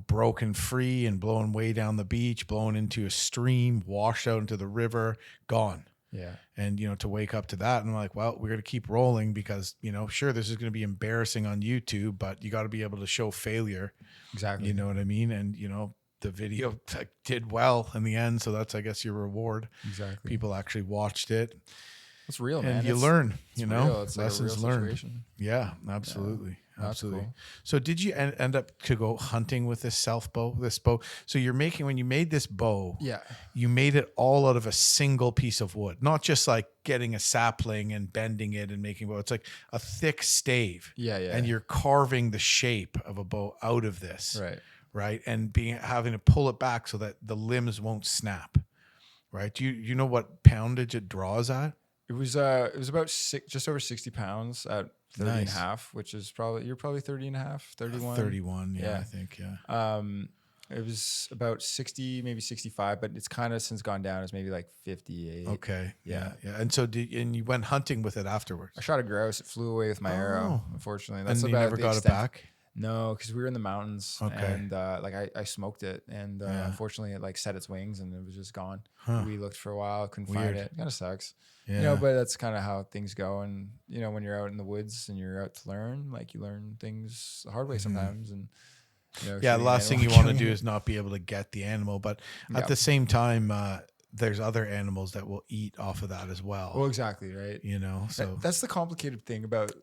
broken free and blown way down the beach, blown into a stream, washed out into the river, gone. Yeah. And, to wake up to that and I'm like, well, we're going to keep rolling because, sure, this is going to be embarrassing on YouTube, but you got to be able to show failure. Exactly. You know what I mean? And, the video did well in the end. So that's, I guess, your reward. Exactly. People actually watched it. It's real, and man. you learn, it's real. It's lessons like learned. Yeah, absolutely. Yeah, absolutely. cool. So did you end up to go hunting with this bow? So when you made this bow, you made it all out of a single piece of wood, not just like getting a sapling and bending it and making a bow. It's like a thick stave. Yeah. And you're carving the shape of a bow out of this. Right. And having to pull it back so that the limbs won't snap. Right. Do you know what poundage it draws at? It was about just over 60 pounds at 30 and a half, which is you're probably 30 and a half, 31. 31, I think, yeah. It was about 60, maybe 65, but it's kind of since gone down. It's maybe like 58. Okay. Yeah. And so you went hunting with it afterwards? I shot a grouse. It flew away with my arrow, unfortunately. That's and you never got it back? No, because we were in the mountains, and I smoked it, and Yeah. unfortunately it like set its wings and it was just gone. Huh. We looked for a while, couldn't Weird. find it. Kind of sucks, Yeah. but that's kind of how things go. And when you're out in the woods and you're out to learn, like you learn things the hard way sometimes. And the last thing you want to do is not be able to get the animal. But at the same time, there's other animals that will eat off of that as well. Well, exactly, right? So That's the complicated thing about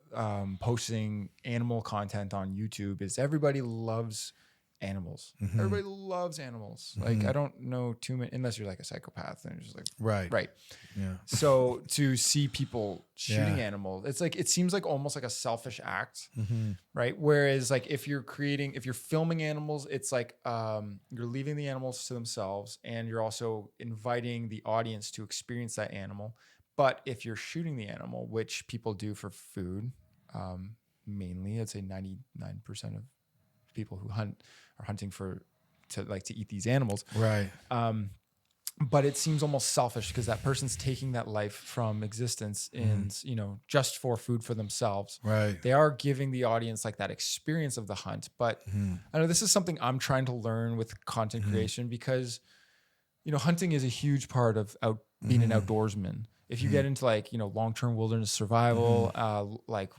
posting animal content on YouTube is everybody loves animals. Mm-hmm. Everybody loves animals. Mm-hmm. Like I don't know too many, unless you're like a psychopath and you're just like, right. Yeah. So to see people shooting animals, it's like, it seems like almost like a selfish act, right? Whereas like if you're filming animals, it's like you're leaving the animals to themselves and you're also inviting the audience to experience that animal. But if you're shooting the animal, which people do for food, mainly, I'd say 99% of people who hunt are hunting to eat these animals. Right. But it seems almost selfish because that person's taking that life from existence and, just for food for themselves. Right. They are giving the audience like that experience of the hunt. But I know this is something I'm trying to learn with content creation because, hunting is a huge part of being an outdoorsman. If you get into like, long-term wilderness survival, like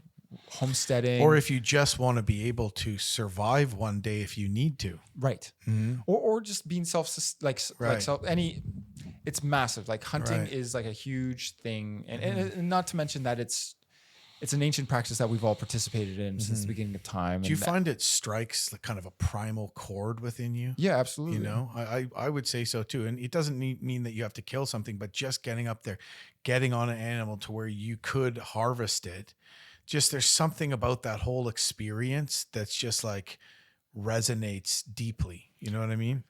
homesteading, or if you just want to be able to survive one day if you need to, right? Or just being it's massive. Like hunting is like a huge thing, and not to mention that it's an ancient practice that we've all participated in since the beginning of time. Do you find it strikes like kind of a primal chord within you? Yeah, absolutely. I would say so too. And it doesn't mean that you have to kill something, but just getting up there, getting on an animal to where you could harvest it. Just there's something about that whole experience that's just like resonates deeply. You know what I mean?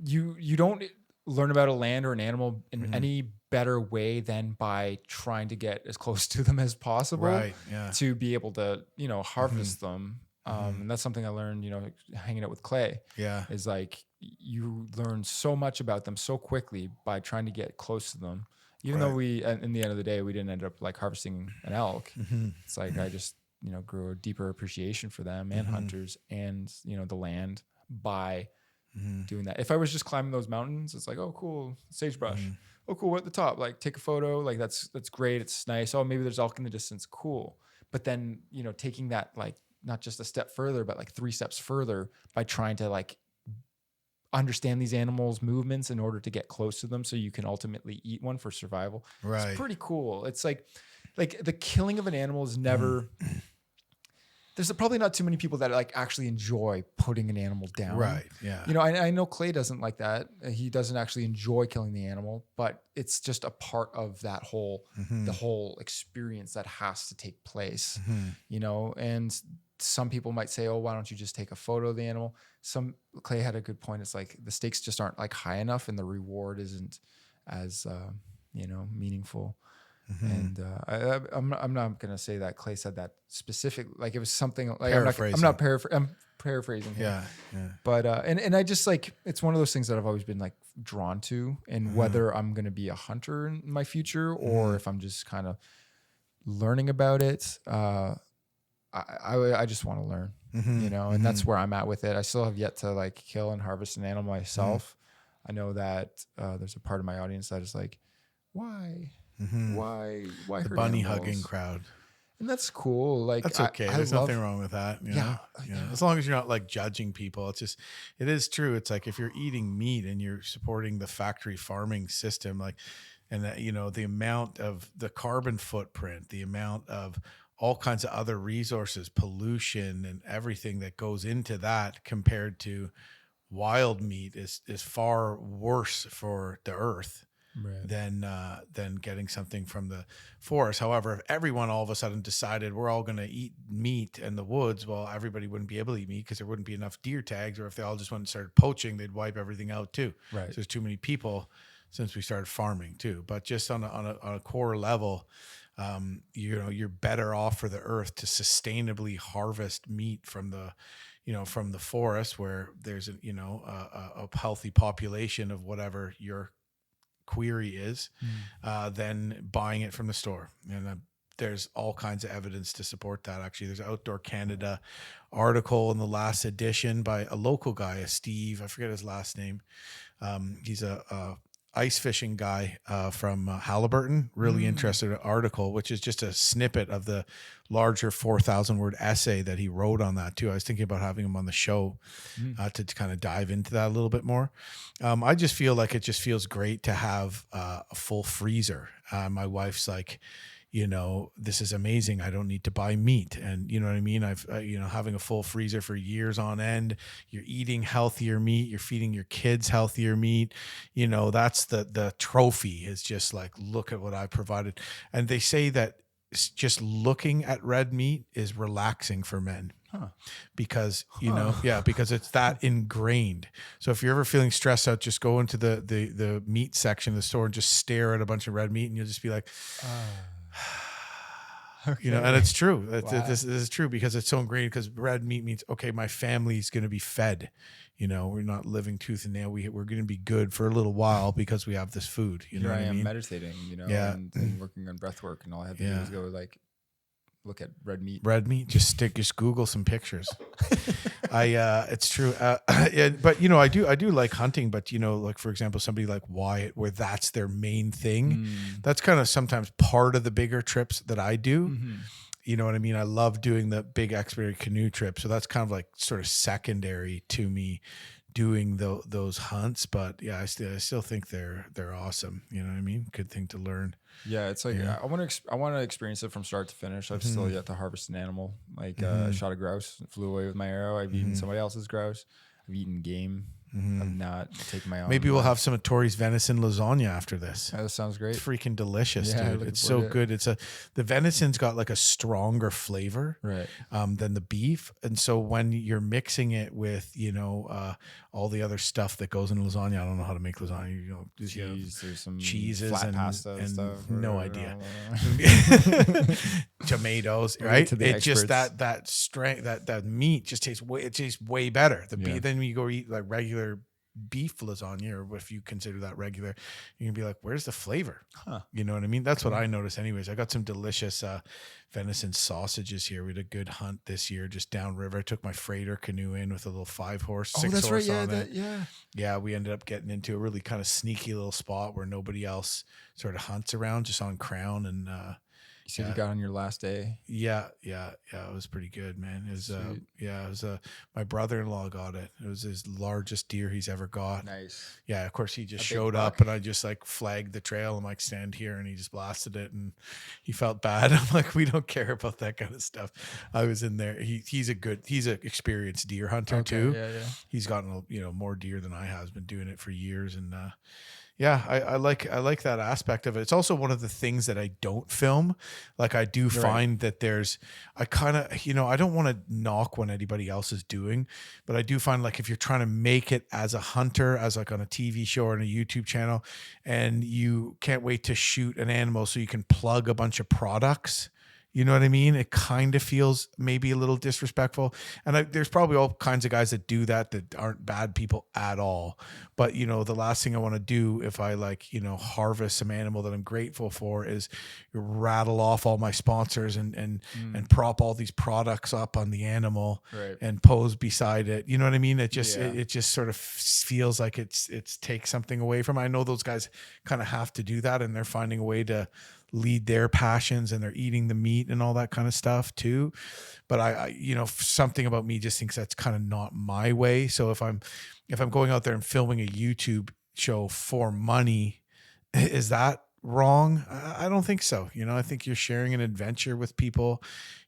You don't learn about a land or an animal in any better way than by trying to get as close to them as possible, right? Yeah. To be able to harvest them. And that's something I learned hanging out with Clay. Yeah, is like you learn so much about them so quickly by trying to get close to them. Even though we, in the end of the day, we didn't end up like harvesting an elk. It's like I just, grew a deeper appreciation for them and hunters and, the land by doing that. If I was just climbing those mountains, it's like, oh, cool, sagebrush. Oh, cool, we're at the top. Like, take a photo. Like, that's great. It's nice. Oh, maybe there's elk in the distance. Cool. But then, taking that, like, not just a step further, but like 3 steps further by trying to like understand these animals' movements in order to get close to them so you can ultimately eat one for survival. Right. It's pretty cool. It's like the killing of an animal is never there's probably not too many people that like actually enjoy putting an animal down. Right. Yeah. I know Clay doesn't like that. He doesn't actually enjoy killing the animal, but it's just a part of that whole the whole experience that has to take place. And some people might say, oh, why don't you just take a photo of the animal? Clay had a good point. It's like the stakes just aren't like high enough and the reward isn't as, meaningful. And I'm not going to say that Clay said that specific, like it was something like, I'm paraphrasing here. Yeah. But, and I just like, it's one of those things that I've always been like drawn to, and whether I'm going to be a hunter in my future or if I'm just kind of learning about it, I just want to learn, and that's where I'm at with it. I still have yet to like kill and harvest an animal myself. I know that there's a part of my audience that is like, why the bunny animals? Hugging crowd, and that's cool. Like that's okay. There's nothing wrong with that. Yeah. As long as you're not like judging people. It is true. It's like if you're eating meat and you're supporting the factory farming system, like, and that, the amount of the carbon footprint, the amount of all kinds of other resources, pollution and everything that goes into that compared to wild meat is far worse for the earth than getting something from the forest. However, if everyone all of a sudden decided we're all going to eat meat in the woods, well, everybody wouldn't be able to eat meat because there wouldn't be enough deer tags, or if they all just went and started poaching, they'd wipe everything out too. Right. So there's too many people since we started farming too. But just on a core level, you're better off for the earth to sustainably harvest meat from the forest where there's a healthy population of whatever your query is, than buying it from the store. And there's all kinds of evidence to support that. Actually, there's an Outdoor Canada article in the last edition by a local guy, Steve, I forget his last name. He's a ice fishing guy from Halliburton, really interesting article, which is just a snippet of the larger 4,000 word essay that he wrote on that too. I was thinking about having him on the show to kind of dive into that a little bit more. I just feel like it just feels great to have a full freezer. My wife's like, this is amazing. I don't need to buy meat. And you know what I mean? I've, having a full freezer for years on end, you're eating healthier meat, you're feeding your kids healthier meat. That's the trophy, is just like, look at what I provided. And they say that just looking at red meat is relaxing for men. Because, because it's that ingrained. So if you're ever feeling stressed out, just go into the meat section of the store and just stare at a bunch of red meat, and you'll just be like, Okay. and it's true. Wow. This is true, because it's so ingrained, because red meat means, okay, my family's going to be fed. We're not living tooth and nail. We're going to be good for a little while because we have this food. You know what I mean? Meditating, and working on breath work, and all I had to do was go look at red meat. Red meat, just Google some pictures. It's true. But I do like hunting, but like, for example, somebody like Wyatt, where that's their main thing. That's kind of sometimes part of the bigger trips that I do. You know what I mean? I love doing the big expedited canoe trip. So that's kind of like sort of secondary to me doing those hunts. But yeah, I still think they're awesome. You know what I mean? Good thing to learn. Yeah, it's like I want to experience it from start to finish. I've still yet to harvest an animal. Like I shot a grouse, flew away with my arrow. I've eaten somebody else's grouse. I've eaten game. I've not taken my own. Maybe we'll have some of Tori's venison lasagna after this. That sounds great. It's freaking delicious, dude. It's so good. The venison's got like a stronger flavor, right, than the beef, and so when you're mixing it with all the other stuff that goes in lasagna, I don't know how to make lasagna. Cheese, there's some cheeses flat and pasta and stuff. No idea. Tomatoes, right? It just that strength, that meat just tastes way better. Beef, then you go eat like regular beef lasagna, or if you consider that regular, you can be like, where's the flavor? You know what I mean? That's what I noticed anyways. I got some delicious venison sausages here. We had a good hunt this year just downriver. I took my freighter canoe in with a little 5-horse, 6-horse on it. Yeah, we ended up getting into a really kind of sneaky little spot where nobody else sort of hunts around, just on Crown. And you said you got on your last day. Yeah. It was pretty good, man. It was my brother-in-law got it. It was his largest deer he's ever got. Nice. Yeah, of course he just showed up, and I just like flagged the trail. I'm like, stand here, and he just blasted it, and he felt bad. I'm like, we don't care about that kind of stuff. I was in there. He's an experienced deer hunter too. Yeah. He's gotten more deer than I have. He's been doing it for years, and I like that aspect of it. It's also one of the things that I don't film. Like I do find that I don't want to knock what anybody else is doing, but I do find like if you're trying to make it as a hunter, as like on a TV show or on a YouTube channel, and you can't wait to shoot an animal so you can plug a bunch of products. You know what I mean? It kind of feels maybe a little disrespectful. And there's probably all kinds of guys that do that aren't bad people at all. But, the last thing I want to do if I harvest some animal that I'm grateful for is rattle off all my sponsors and prop all these products up on the animal and pose beside it. You know what I mean? It just sort of feels like it's takes something away from it. I know those guys kind of have to do that, and they're finding a way to lead their passions, and they're eating the meat and all that kind of stuff too. But I something about me just thinks that's kind of not my way. So if I'm going out there and filming a YouTube show for money, is that wrong? I don't think so. I think you're sharing an adventure with people.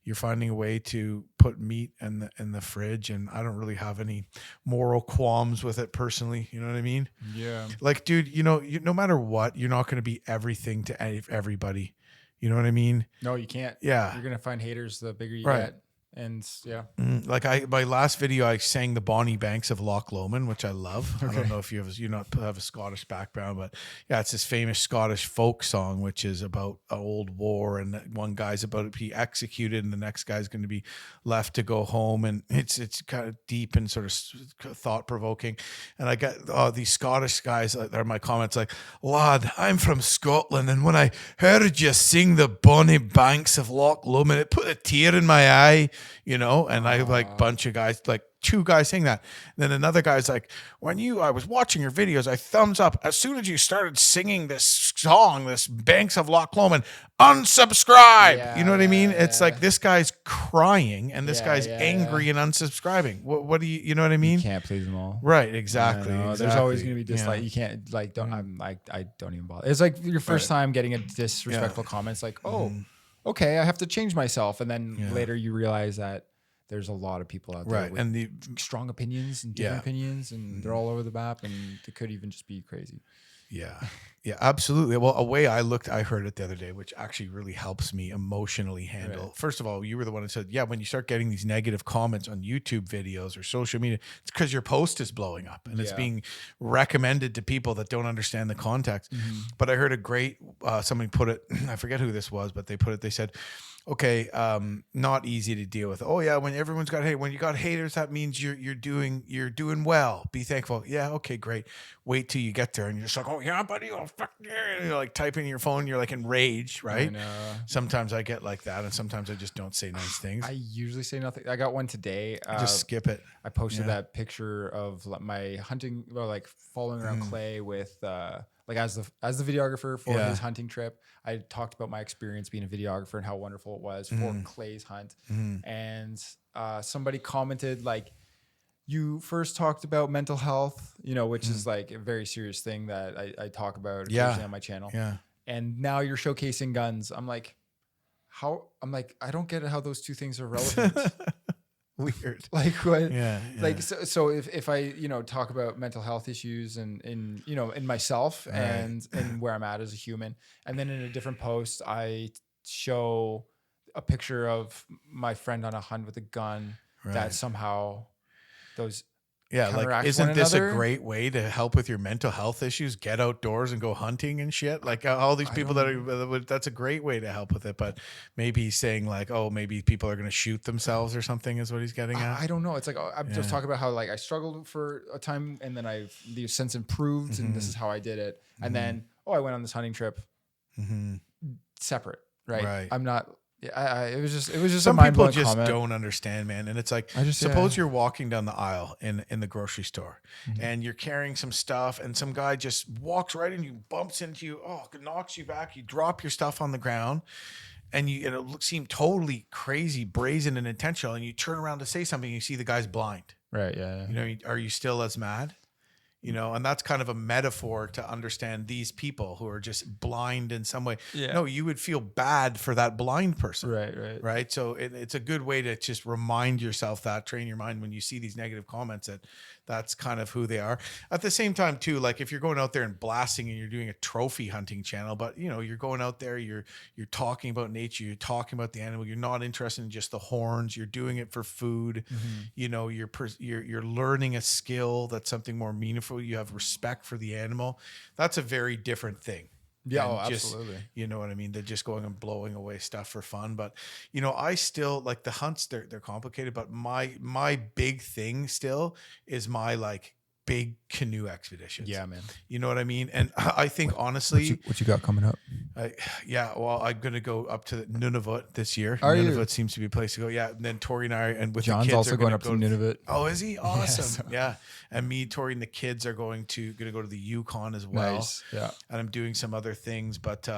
You're finding a way to put meat in the fridge, and I don't really have any moral qualms with it personally. You know what I mean? Yeah. Like, dude, no matter what, you're not going to be everything to everybody. You know what I mean? No, you can't. Yeah. You're going to find haters the bigger you get. And yeah, like my last video, I sang the Bonnie Banks of Loch Lomond, which I love. I don't know if you have a Scottish background, but yeah, it's this famous Scottish folk song, which is about an old war, and one guy's about to be executed, and the next guy's going to be left to go home, and it's kind of deep and sort of thought provoking. And I got these Scottish guys that are my comments like, "Lad, I'm from Scotland, and when I heard you sing the Bonnie Banks of Loch Lomond, it put a tear in my eye." And I like bunch of guys like two guys saying that. And then another guy's like, I was watching your videos, I thumbs up. As soon as you started singing this song, this Banks of Loch Lomond, unsubscribe. Yeah, you know what I mean? It's yeah. like this guy's crying and this Yeah, guy's yeah, angry and unsubscribing. What do you know what I mean? You can't please them all. Right, exactly. There's always going to be dislike. You can't I don't even bother. It's like your first time getting a disrespectful comment. It's like, oh, okay, I have to change myself. And then later you realize that there's a lot of people out there with and strong opinions and different opinions, and they're all over the map, and they could even just be crazy. Yeah. Yeah, absolutely. Well, a way I heard it the other day, which actually really helps me emotionally handle. Right. First of all, you were the one that said, when you start getting these negative comments on YouTube videos or social media, it's because your post is blowing up and it's being recommended to people that don't understand the context. But I heard a great, somebody put it, I forget who this was, but they said, okay, not easy to deal with. Oh yeah, when everyone's got hate, when you got haters, that means you're doing well. Be thankful. Yeah, okay, great. Wait till you get there, and you're just like, oh yeah, buddy, oh fuck yeah. And you're like typing in your phone, you're like enraged, right? Sometimes I get like that, and sometimes I just don't say nice things. I usually say nothing. I got one today. Just skip it. I posted that picture of my hunting, or like following around Clay with. Like as the videographer for his hunting trip, I talked about my experience being a videographer and how wonderful it was for Clay's hunt. And somebody commented like, you first talked about mental health, which is like a very serious thing that I talk about occasionally on my channel. Yeah. And now you're showcasing guns. I'm like, I don't get how those two things are relevant. Weird. Like what? Yeah. Like so if I talk about mental health issues and in myself and where I'm at as a human, and then in a different post I show a picture of my friend on a hunt with a gun, that somehow those like isn't this a great way to help with your mental health issues? Get outdoors and go hunting and shit. Like all these people that's a great way to help with it. But maybe he's saying like, oh, maybe people are going to shoot themselves or something is what he's getting at. I don't know. It's like I'm just talking about how like I struggled for a time and then I've since improved and this is how I did it. And then I went on this hunting trip separate. Right. I'm not. It was just some a people just comment. Don't understand, man. And it's like, suppose you're walking down the aisle in the grocery store and you're carrying some stuff and some guy just walks right in you, bumps into you, knocks you back, you drop your stuff on the ground and it seemed totally crazy, brazen and intentional. And you turn around to say something and you see the guy's blind. Right. Yeah. Are you still as mad? And that's kind of a metaphor to understand these people who are just blind in some way. Yeah. No, you would feel bad for that blind person. Right. So it's a good way to just remind yourself that, train your mind when you see these negative comments that's kind of who they are. At the same time too, like if you're going out there and blasting and you're doing a trophy hunting channel, but you're going out there, you're talking about nature, you're talking about the animal, you're not interested in just the horns, you're doing it for food. You're learning a skill that's something more meaningful. You have respect for the animal. That's a very different thing. Yeah, absolutely. You know what I mean? They're just going and blowing away stuff for fun. But I still like the hunts. They're complicated. But my big thing still is my like big canoe expeditions. Yeah, man. You know what I mean? And I think honestly, what you got coming up? Well, I'm gonna go up to Nunavut this year. Are Nunavut you? seems to be a place to go. Yeah, and then Tori and I and with John's the kids also are going up to Nunavut. Oh, is he? Awesome. Yeah. And me, Tori, and the kids are gonna go to the Yukon as well. Nice. Yeah. And I'm doing some other things, but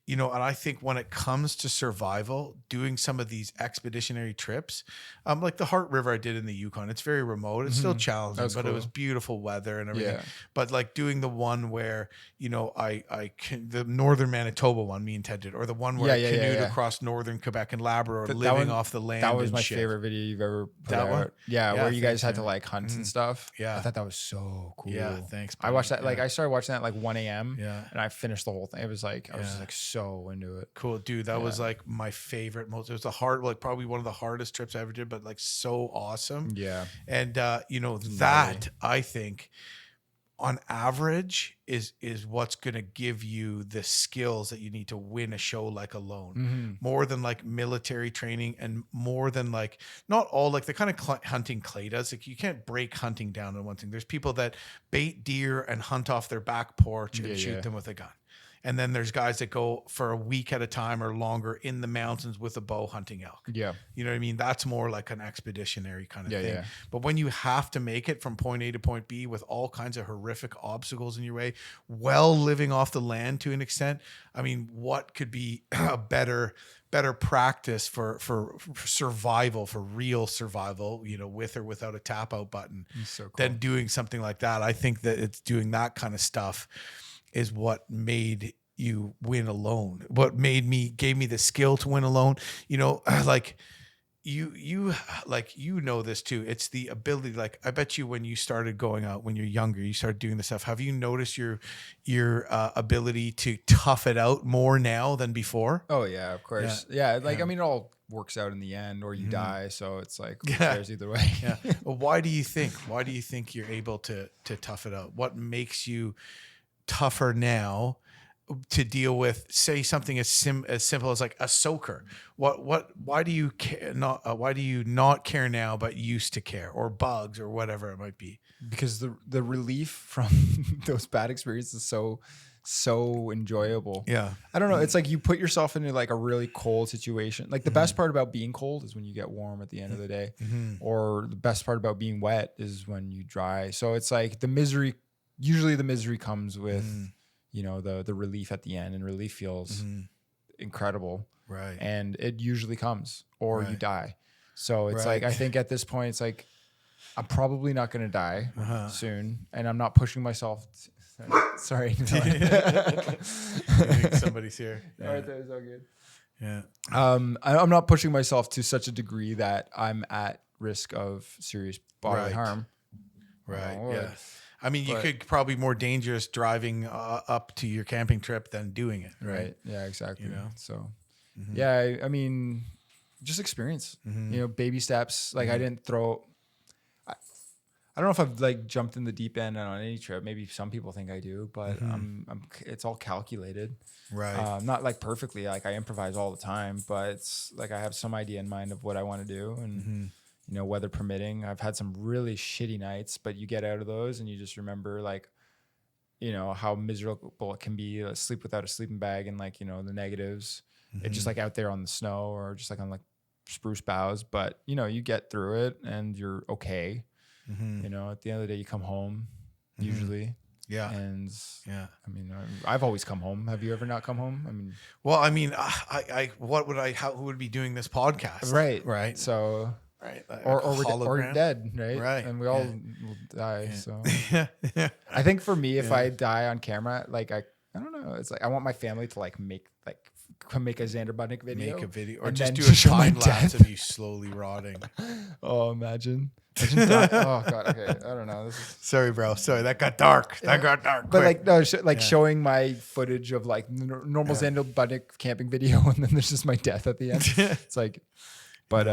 and I think when it comes to survival, doing some of these expeditionary trips, like the Heart River I did in the Yukon, it's very remote. It's still challenging, but cool. It was beautiful weather and everything. Yeah. But like doing the one where, the northern Manitoba one, me and Ted did, or the one where I canoed across northern Quebec and Labrador, living off the land. That was my favorite video you've ever put out. One? Yeah, where you guys had to like hunt and stuff. Yeah. I thought that was so cool. Yeah, thanks. Buddy. I watched that, like I started watching that at like 1 a.m. Yeah. And I finished the whole thing. It was like, I was just like so into it. Cool, dude. That was like my favorite. It was probably one of the hardest trips I ever did, but like so awesome. Yeah. And that I think on average is what's going to give you the skills that you need to win a show like Alone. More than like military training and more than like not all like the kind of hunting Clay does. Like you can't break hunting down on one thing. There's people that bait deer and hunt off their back porch and shoot them with a gun. And then there's guys that go for a week at a time or longer in the mountains with a bow hunting elk. Yeah. You know what I mean? That's more like an expeditionary kind of thing. Yeah. But when you have to make it from point A to point B with all kinds of horrific obstacles in your way, while living off the land to an extent, I mean, what could be a better practice for survival, for real survival, you know, with or without a tap out button, So cool. than doing something like that. I think that it's doing that kind of stuff is what made you win alone. What gave me the skill to win alone. You know, like you know this too. It's the ability, like, I bet you when you started going out when you're younger, you started doing this stuff. Have you noticed your ability to tough it out more now than before? Oh yeah, of course. Yeah, I mean, it all works out in the end, or you die. So it's like, who cares either way. Yeah. Well, why do you think you're able to tough it out? What makes you tougher now to deal with, say, something as simple as like a soaker? Why do you not care now but used to care, or bugs, or whatever it might be? Because the relief from those bad experiences is so enjoyable. Yeah. I don't know. It's like you put yourself into like a really cold situation. Like the best part about being cold is when you get warm at the end of the day, or the best part about being wet is when you dry. So it's like usually the misery comes with, you know, the relief at the end, and relief feels incredible. Right. And it usually comes, or you die. So it's like, I think at this point, it's like, I'm probably not going to die soon. And I'm not pushing myself. Sorry. I think somebody's here. All right, that was all good. Yeah. I'm not pushing myself to such a degree that I'm at risk of serious bodily harm. Right. Oh, yeah. I mean, you could probably more dangerous driving up to your camping trip than doing it. Right. Yeah, exactly. You know? So, yeah, I mean, just experience, you know, baby steps. Like I didn't throw, I don't know if I've like jumped in the deep end on any trip. Maybe some people think I do, but it's all calculated. Right. Not like perfectly, like I improvise all the time, but it's like I have some idea in mind of what I want to do, and you know, weather permitting. I've had some really shitty nights, but you get out of those and you just remember, like, you know, how miserable it can be to sleep without a sleeping bag, and like, you know, the negatives. It's just like out there on the snow, or just like on like spruce boughs, but you know, you get through it and you're okay. You know, at the end of the day, you come home usually. Yeah. And yeah, I mean, I've always come home. Have you ever not come home? I mean, well, I mean, who would be doing this podcast? Right. So, right. Or we're dead. Right. Right. And we all will die. So yeah. I think for me, if I die on camera, like, I don't know. It's like, I want my family to like make a Xander Budnick video. Make a video, or and just then do a show my time lapse death. of you slowly rotting. Oh, imagine that. Oh God. Okay. I don't know. Sorry, bro. Sorry. That got dark. That got dark. But quick. like, no, showing my footage of like normal Xander Budnick camping video, and then there's just my death at the end. It's like, but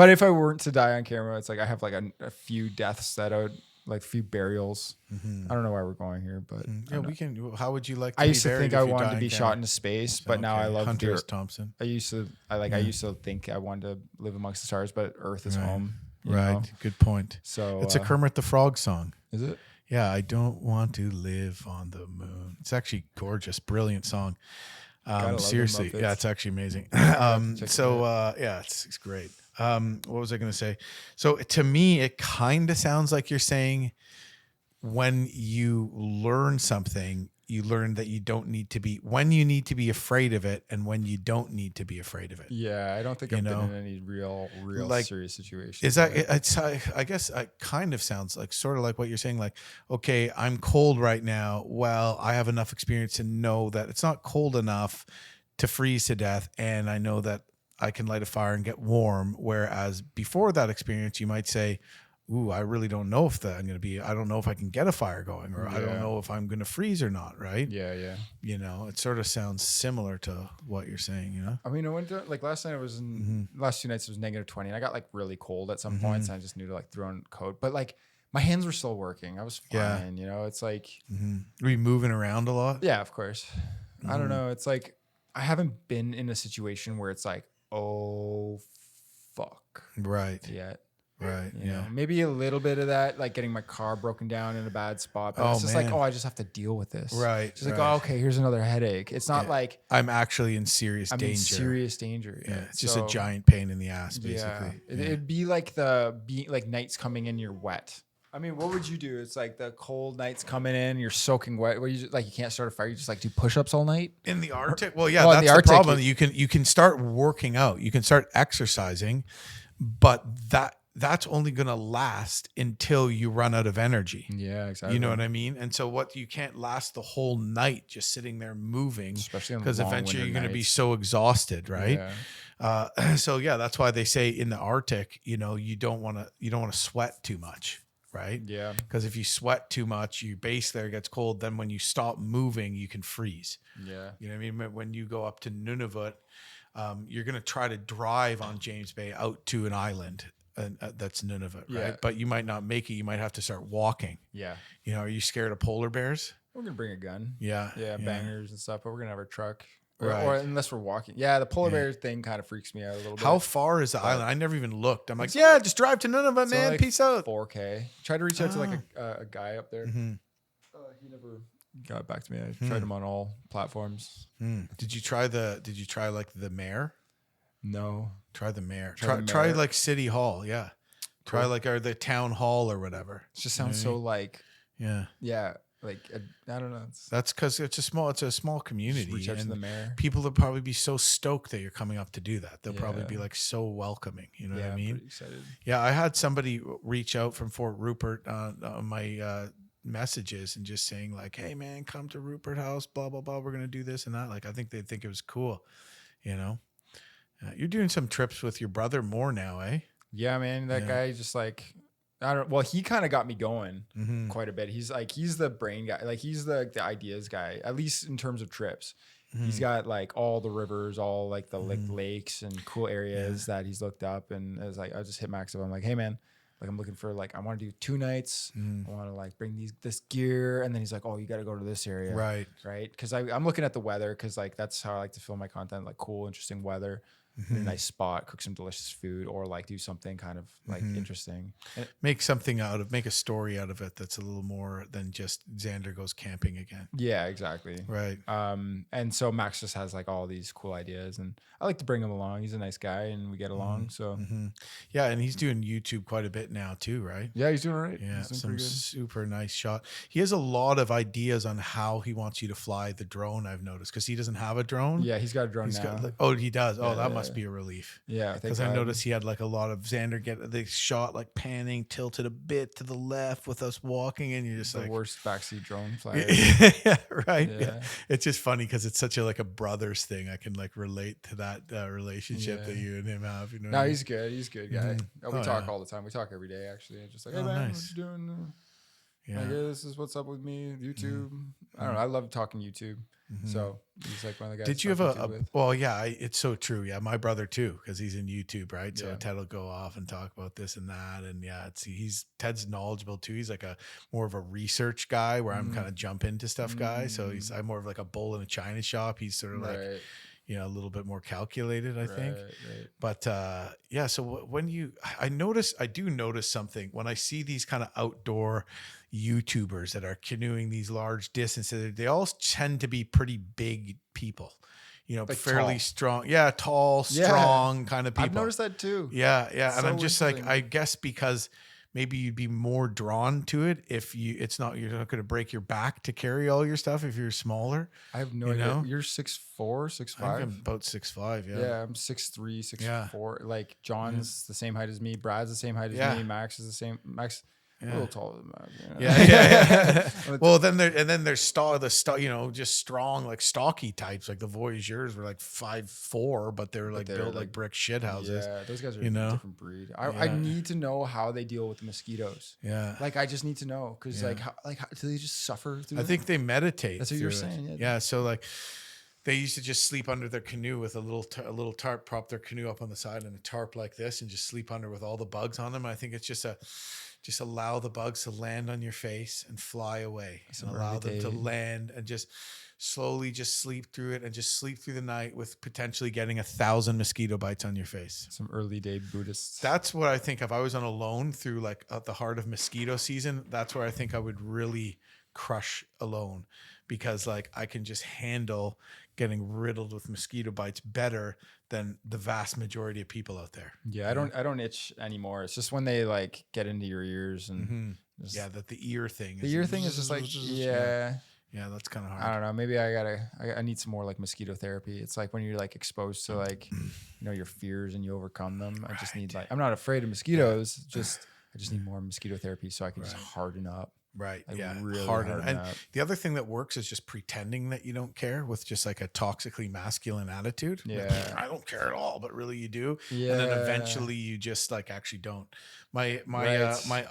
if I weren't to die on camera, it's like I have like a few deaths that I would, like, a few burials. I don't know why we're going here, but yeah, we can. How would you like? I used to think I wanted to be shot into space, but now I love Hunter S. Thompson. I used to think I wanted to live amongst the stars, but Earth is home. you Right. know? Good point. So It's a Kermit the Frog song. Is it? Yeah, I don't want to live on the moon. It's actually gorgeous, brilliant song. love the Seriously, Muppets. yeah, it's actually amazing. Check it Yeah, it's great. What was I going to say? So to me, it kind of sounds like you're saying when you learn something, you learn that you don't need to be, when you need to be afraid of it, and when you don't need to be afraid of it. Yeah, I don't think I've been in any real like, serious situations. Is that? I guess it kind of sounds like sort of like what you're saying. Like, okay, I'm cold right now. Well, I have enough experience to know that it's not cold enough to freeze to death, and I know that I can light a fire and get warm. Whereas before that experience, you might say, ooh, I really don't know if I don't know if I can get a fire going, or I don't know if I'm going to freeze or not. Right. Yeah. You know, it sort of sounds similar to what you're saying, you know? I mean, I went to, like, last night I was in, last 2 nights it was -20, and I got like really cold at some points, and I just knew to like throw on a coat, but like my hands were still working. I was fine. You know, it's like, Were you moving around a lot? yeah, of course. I don't know. It's like, I haven't been in a situation where it's like, oh, fuck. Right. Yet. Right. You know, maybe a little bit of that, like getting my car broken down in a bad spot. But Oh, it's just man. like, oh, I just have to deal with this. Right. Just like, right. oh, okay, here's another headache. It's not like I'm actually in serious I'm danger. in serious danger. Yeah. It's just a giant pain in the ass, basically. Yeah. It'd be like like nights coming in, you're wet. I mean, what would you do? It's like the cold nights coming in, you're soaking wet. What you like? You can't start a fire. You just like do push-ups all night in the Arctic. Well, yeah, Well, in that's the the Arctic, problem. You can start working out. You can start exercising, but that's only going to last until you run out of energy. Yeah, exactly. You know what I mean? And so you can't last the whole night just sitting there moving, especially because eventually you're going to be so exhausted, right? Yeah. So yeah, that's why they say in the Arctic, you don't want to sweat too much. Right? Yeah. Because if you sweat too much, your base there gets cold. Then when you stop moving, you can freeze. Yeah. You know what I mean? When you go up to Nunavut, you're going to try to drive on James Bay out to an island, and that's Nunavut, right? Yeah. But you might not make it. You might have to start walking. Yeah. Are you scared of polar bears? We're going to bring a gun. Yeah. Yeah. Bangers and stuff, but we're going to have our truck. Right. Or unless we're walking. Yeah, the polar bear thing kind of freaks me out a little bit. How far is the island? I never even looked. I'm like, yeah, just drive to Nunavut, man. Like Peace out. 4K. Tried to reach out to like a guy up there. Mm-hmm. He never got back to me. I tried him on all platforms. Did you try like the mayor? No. Try the mayor. Try the mayor. Try like City Hall. Yeah. Cool. Try like the town hall or whatever. It just sounds so like. Yeah. Yeah. Like I don't know. That's because it's a small community. Reach out to the mayor. People will probably be so stoked that you're coming up to do that. They'll probably be like so welcoming. You know what I mean? I'm pretty excited. Yeah, I had somebody reach out from Fort Rupert on my messages and just saying like, "Hey man, come to Rupert House. Blah blah blah. We're gonna do this and that." Like I think they think it was cool. You're doing some trips with your brother more now, eh? Yeah, man. That guy just like. Well, he kind of got me going quite a bit. He's the brain guy. Like he's the ideas guy, at least in terms of trips. He's got like all the rivers, all like the lakes and cool areas that he's looked up. And I was like, I just hit Max up. I'm like, hey man, like I'm looking for I want to do 2 nights. I want to like bring this gear. And then he's like, oh, you got to go to this area. Right. Cause I'm looking at the weather. Cause like, that's how I like to film my content, like cool, interesting weather. In a nice spot, cook some delicious food, or like do something kind of like interesting. Make a story out of it that's a little more than just Xander goes camping again. Yeah, exactly. Right. And so Max just has like all these cool ideas, and I like to bring him along. He's a nice guy, and we get along. So yeah, and he's doing YouTube quite a bit now too, right? Yeah, he's doing all right. Yeah, some super nice shot. He has a lot of ideas on how he wants you to fly the drone. I've noticed because he doesn't have a drone. Yeah, he's got a drone now. He does. Oh, that must be a relief. Yeah, because I noticed he had like a lot of Xander they shot like panning, tilted a bit to the left with us walking, and you're just the like worst backseat drone flyer. Yeah, right. Yeah. It's just funny because it's such a brothers thing. I can like relate to that relationship that you and him have. You know? No, he's good. He's a good guy. We talk all the time. We talk every day actually. Just like, hey man, what you doing? Yeah, like, hey, this is what's up with me. YouTube. I don't know. I love talking YouTube. So he's like one of the guys. Did you have well, yeah, it's so true. Yeah, my brother too, because he's in YouTube, right? So Ted will go off and talk about this and that, and Ted's knowledgeable too. He's like more of a research guy, where I'm kind of jump into stuff guy. So I'm more of like a bull in a china shop. He's sort of like a little bit more calculated, I think. Right. But so when I do notice something when I see these kind of outdoor YouTubers that are canoeing these large distances. They all tend to be pretty big people, like fairly strong. Yeah, tall, strong kind of people. I've noticed that too. Yeah. And I'm just like, I guess because maybe you'd be more drawn to it if you're not going to break your back to carry all your stuff if you're smaller. I have no idea. You're 6'4", 6'5"? I'm about 6'5", yeah. Yeah, I'm 6'3", 6'4". Like John's the same height as me. Brad's the same height as me. Max is the same. Max a little taller than Max. Yeah. Well, there's just strong, like stocky types. Like the Voyageurs were like 5'4", but they're like built like brick shit houses. Yeah, those guys are a different breed. I need to know how they deal with the mosquitoes. Yeah, like I just need to know because how do they just suffer through? I think they meditate. That's what you're saying. Yeah. So like. They used to just sleep under their canoe with a little tarp, prop their canoe up on the side and a tarp like this, and just sleep under with all the bugs on them. I think it's just just allow the bugs to land on your face and fly away, and allow them to land, and just slowly just sleep through it, and just sleep through the night with potentially getting 1,000 mosquito bites on your face. Some early day Buddhists. That's what I think. If I was on alone through like at the heart of mosquito season, that's where I think I would really crush alone, because like I can just handle getting riddled with mosquito bites better than the vast majority of people out there. Yeah, I don't itch anymore. It's just when they like get into your ears and that the ear thing. The ear thing is just like yeah, that's kind of hard. I don't know. Maybe I need some more like mosquito therapy. It's like when you're like exposed to like your fears and you overcome them. I just need like, I'm not afraid of mosquitoes. I just need more mosquito therapy so I can just harden up. Right. Like yeah. really Harden. And up. the other thing that works is just pretending that you don't care with just like a toxically masculine attitude. Yeah. Like, I don't care at all, but really you do. Yeah. And then eventually you just like actually don't. My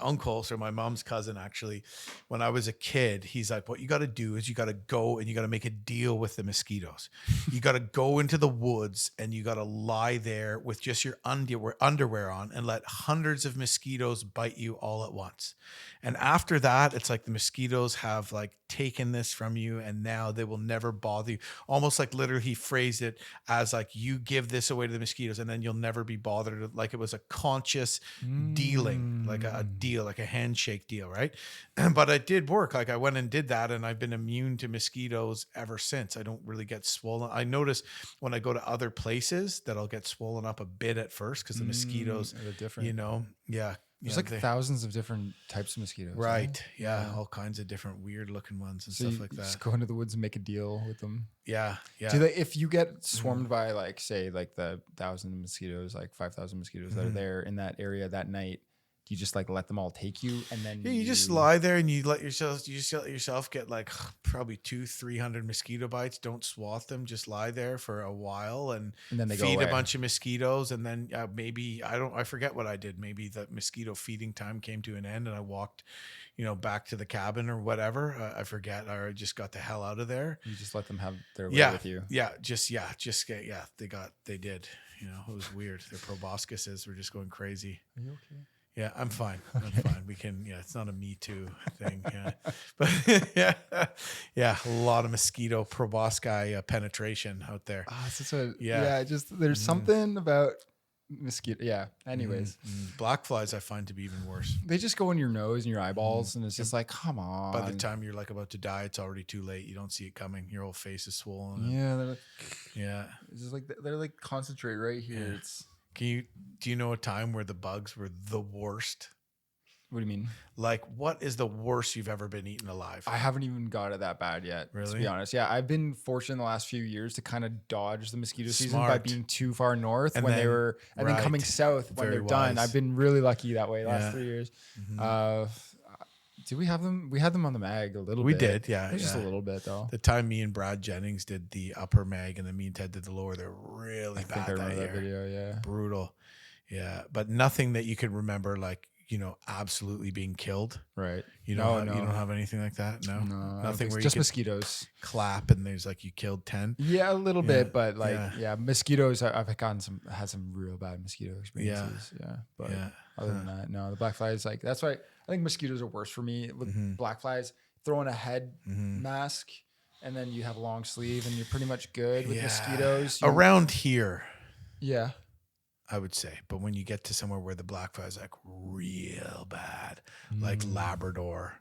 uncle, so my mom's cousin, actually, when I was a kid, he's like, what you got to do is you got to go and you got to make a deal with the mosquitoes. You got to go into the woods and you got to lie there with just your underwear on and let hundreds of mosquitoes bite you all at once. And after that, it's like the mosquitoes have like taken this from you and now they will never bother you. Almost like literally he phrased it as like, you give this away to the mosquitoes and then you'll never be bothered. Like it was a conscious dealing, like a deal, like a handshake deal, right? But it did work. Like I went and did that and I've been immune to mosquitoes ever since. I don't really get swollen. I notice when I go to other places that I'll get swollen up a bit at first because the mosquitoes, they're different. There's like thousands of different types of mosquitoes. Right. Yeah. All kinds of different weird looking ones and stuff like that. Just go into the woods and make a deal with them. Yeah. Yeah. Do they, if you get swarmed by like, say like the 1,000 mosquitoes, like 5,000 mosquitoes that are there in that area that night, do you just like let them all take you and then you just lie there and you let yourself get like probably 200-300 mosquito bites. Don't swat them, just lie there for a while and then they feed a bunch of mosquitoes and then maybe I forget what I did. Maybe the mosquito feeding time came to an end and I walked back to the cabin or whatever. I forget, or I just got the hell out of there. You just let them have their way with you. They did. It was weird. Their proboscises were just going crazy. Are you okay? Yeah, I'm fine. We can, it's not a Me Too thing. Yeah. But a lot of mosquito proboscis penetration out there. There's something about mosquito. Yeah. Anyways. Black flies I find to be even worse. They just go in your nose and your eyeballs and it's just like, come on. By the time you're like about to die, it's already too late. You don't see it coming. Your whole face is swollen. Yeah. They're like, it's just like, they're like concentrate right here. Yeah. Do you know a time where the bugs were the worst? What do you mean? Like, what is the worst you've ever been eaten alive? I haven't even got it that bad yet, really? To be honest. Yeah, I've been fortunate the last few years to kind of dodge the mosquito season by being too far north and then coming south when they're done. I've been really lucky that way the last 3 years. Did we have them? We had them on the mag a little bit. We did, yeah. Just a little bit, though. The time me and Brad Jennings did the upper mag and then me and Ted did the lower, they're really bad that year. Video, yeah. Brutal. Yeah. But nothing that you can remember, like, absolutely being killed. Right. You don't have anything like that? No. Nothing where just you mosquitoes. Clap and there's like you killed 10. Yeah, a little bit, but like mosquitoes. I've had some real bad mosquito experiences. Yeah. But other than that, no. The black flies, like that's why I think mosquitoes are worse for me with black flies. Throwing a head mask and then you have a long sleeve and you're pretty much good with mosquitoes. Around here. Yeah. I would say, but when you get to somewhere where the black fly is like real bad, like Labrador,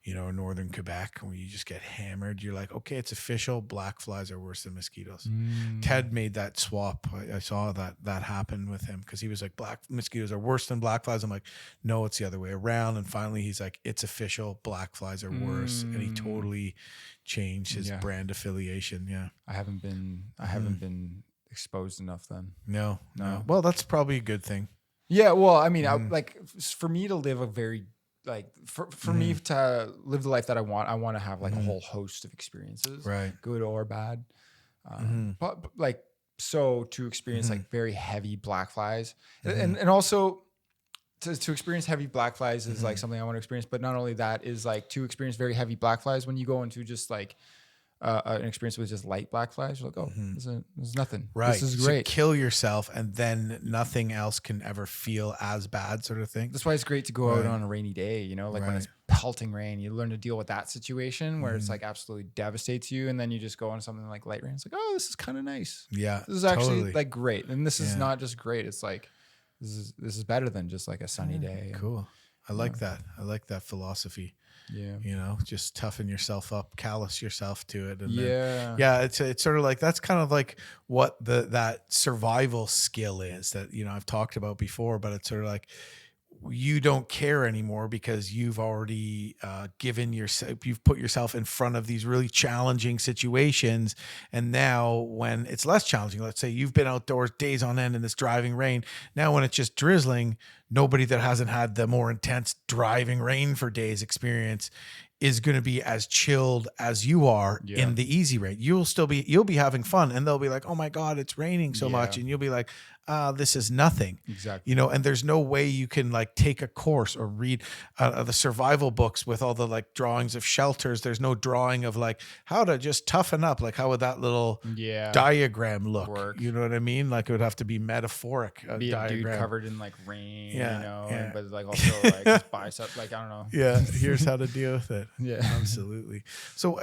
northern Quebec, where you just get hammered, you're like, okay, it's official. Black flies are worse than mosquitoes. Ted made that swap. I saw that happen with him because he was like, black mosquitoes are worse than black flies. I'm like, no, it's the other way around. And finally, he's like, it's official. Black flies are worse, and he totally changed his brand affiliation. Yeah, I haven't been exposed enough then. No. Well, that's probably a good thing. Yeah. Well, I mean, for me to live a very for me to live the life that I want to have like a whole host of experiences, right? Good or bad. But like, so to experience like very heavy black flies and also to experience heavy black flies is like something I want to experience. But not only that is like to experience very heavy black flies when you go into just like an experience with just light black flies, you're like, oh, this is nothing. Right. This is So great. kill yourself, and then nothing else can ever feel as bad, sort of thing. That's why it's great to go out on a rainy day, you know, like when it's pelting rain, you learn to deal with that situation where it's like absolutely devastates you. And then you just go on something like light rain. It's like, oh, this is kind of nice. Yeah. This is actually like great. And this is not just great. It's like, this is better than just like a sunny day. Cool. I like that. I like that philosophy. Yeah. You know, just toughen yourself up, callous yourself to it. And it's sort of like, that's kind of like what that survival skill is that, you know, I've talked about before, but it's sort of like, you don't care anymore because you've already you've put yourself in front of these really challenging situations. And now when it's less challenging, let's say you've been outdoors days on end in this driving rain. Now, when it's just drizzling, nobody that hasn't had the more intense driving rain for days experience is going to be as chilled as you are in the easy rain. You'll be having fun, and they'll be like, oh my God, it's raining so much. And you'll be like, this is nothing. Exactly. You know, and there's no way you can like take a course or read the survival books with all the like drawings of shelters. There's no drawing of like how to just toughen up. Like, how would that little diagram look? You know what I mean? Like, it would have to be metaphoric. Be a diagram. dude covered in like rain, you know, yeah. but like also like his bicep, like, I don't know. Yeah. Here's how to deal with it. Yeah, absolutely. So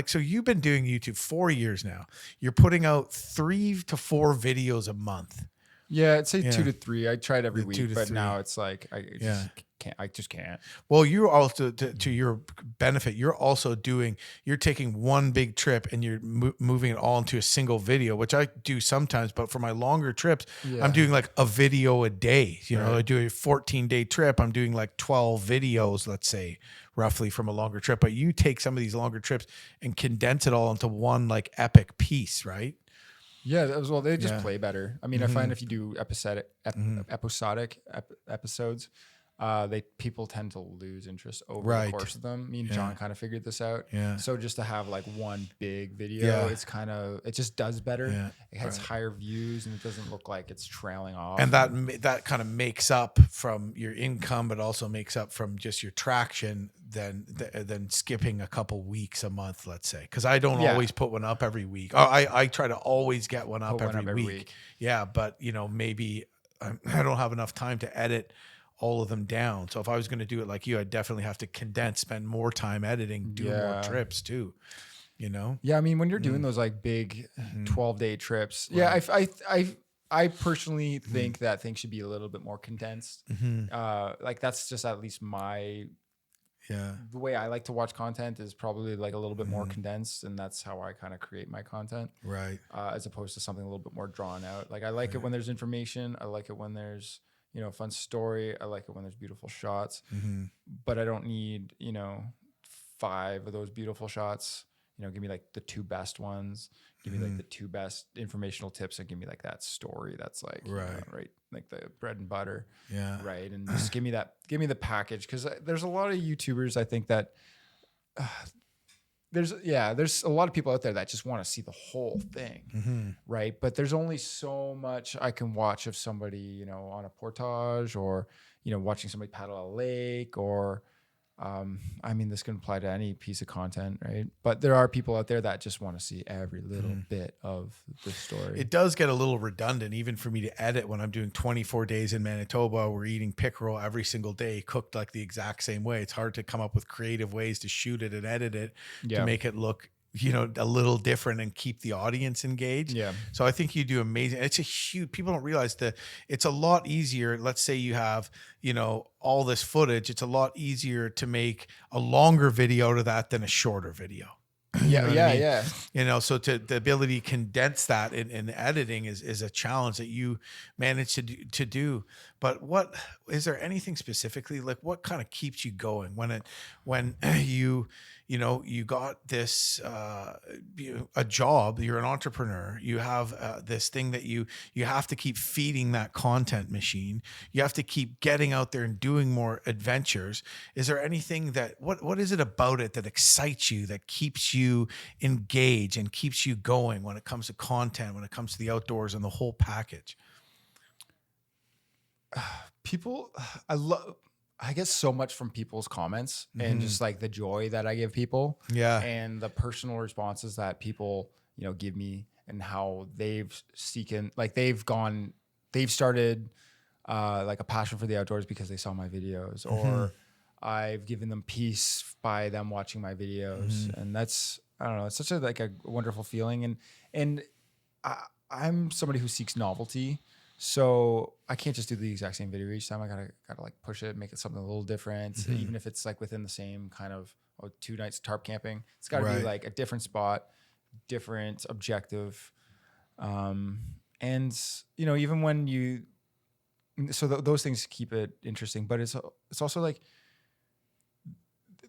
so you've been doing YouTube 4 years now. You're putting out 3 to 4 videos a month. Yeah, I'd say 2 to 3. I tried every week, but 3. now it's like I just can't. Well, you're also to your benefit. You're taking one big trip and you're moving it all into a single video, which I do sometimes. But for my longer trips, I'm doing like a video a day. You know, I do a 14-day trip. I'm doing like 12 videos, let's say, roughly, from a longer trip. But you take some of these longer trips and condense it all into one like epic piece, right? Yeah, they just play better. I mean, I find if you do episodic episodes, people tend to lose interest over the course of them. Me and John kind of figured this out. Yeah. So just to have like one big video, it just does better. Yeah. It has higher views and it doesn't look like it's trailing off. And that kind of makes up from your income, but also makes up from just your traction than skipping a couple weeks a month, let's say. Because I don't always put one up every week. I try to always get one up every week. Yeah, but you know, maybe I don't have enough time to edit all of them down. So if I was going to do it like you, I'd definitely have to condense, spend more time editing, do more trips too, you know? Yeah. I mean, when you're doing those like big 12-day trips, I personally think that things should be a little bit more condensed. Like that's just at least the way I like to watch content is probably like a little bit more condensed, and that's how I kind of create my content. Right. As opposed to something a little bit more drawn out. Like I like it when there's information. I like it when there's, you know, a fun story. I like it when there's beautiful shots, but I don't need, you know, 5 of those beautiful shots. You know, give me like the 2 best ones. Give me like the 2 best informational tips, and give me like that story that's like like the bread and butter. Yeah. Right. And just give me the package, because there's a lot of YouTubers, I think, that there's a lot of people out there that just want to see the whole thing. Right. But there's only so much I can watch of somebody, you know, on a portage, or, you know, watching somebody paddle a lake, or, I mean, this can apply to any piece of content, right? But there are people out there that just want to see every little bit of the story. It does get a little redundant, even for me to edit when I'm doing 24 days in Manitoba. We're eating pickerel every single day, cooked like the exact same way. It's hard to come up with creative ways to shoot it and edit it to make it look, you know, a little different and keep the audience engaged. Yeah. So I think you do amazing. It's a huge, people don't realize that it's a lot easier. Let's say you have, you know, all this footage. It's a lot easier to make a longer video out of that than a shorter video. Yeah. You know, so the ability to condense that in editing is a challenge that you manage to do. But what is there anything specifically, like what kind of keeps you going when you know, you got this, a job, you're an entrepreneur, you have this thing that you have to keep feeding that content machine. You have to keep getting out there and doing more adventures. Is there anything what is it about it that excites you, that keeps you engaged and keeps you going when it comes to content, when it comes to the outdoors and the whole package? I get so much from people's comments and just like the joy that I give people, Yeah. and the personal responses that people, give me, and how they've they've started like a passion for the outdoors because they saw my videos, or I've given them peace by them watching my videos. And that's, I don't know, it's such a wonderful feeling. And I'm somebody who seeks novelty. So I can't just do the exact same video each time. I gotta like push it, make it something a little different, even if it's like within the same kind of 2 nights tarp camping. It's got to be like a different spot, different objective, and even when you, so those things keep it interesting. But it's also like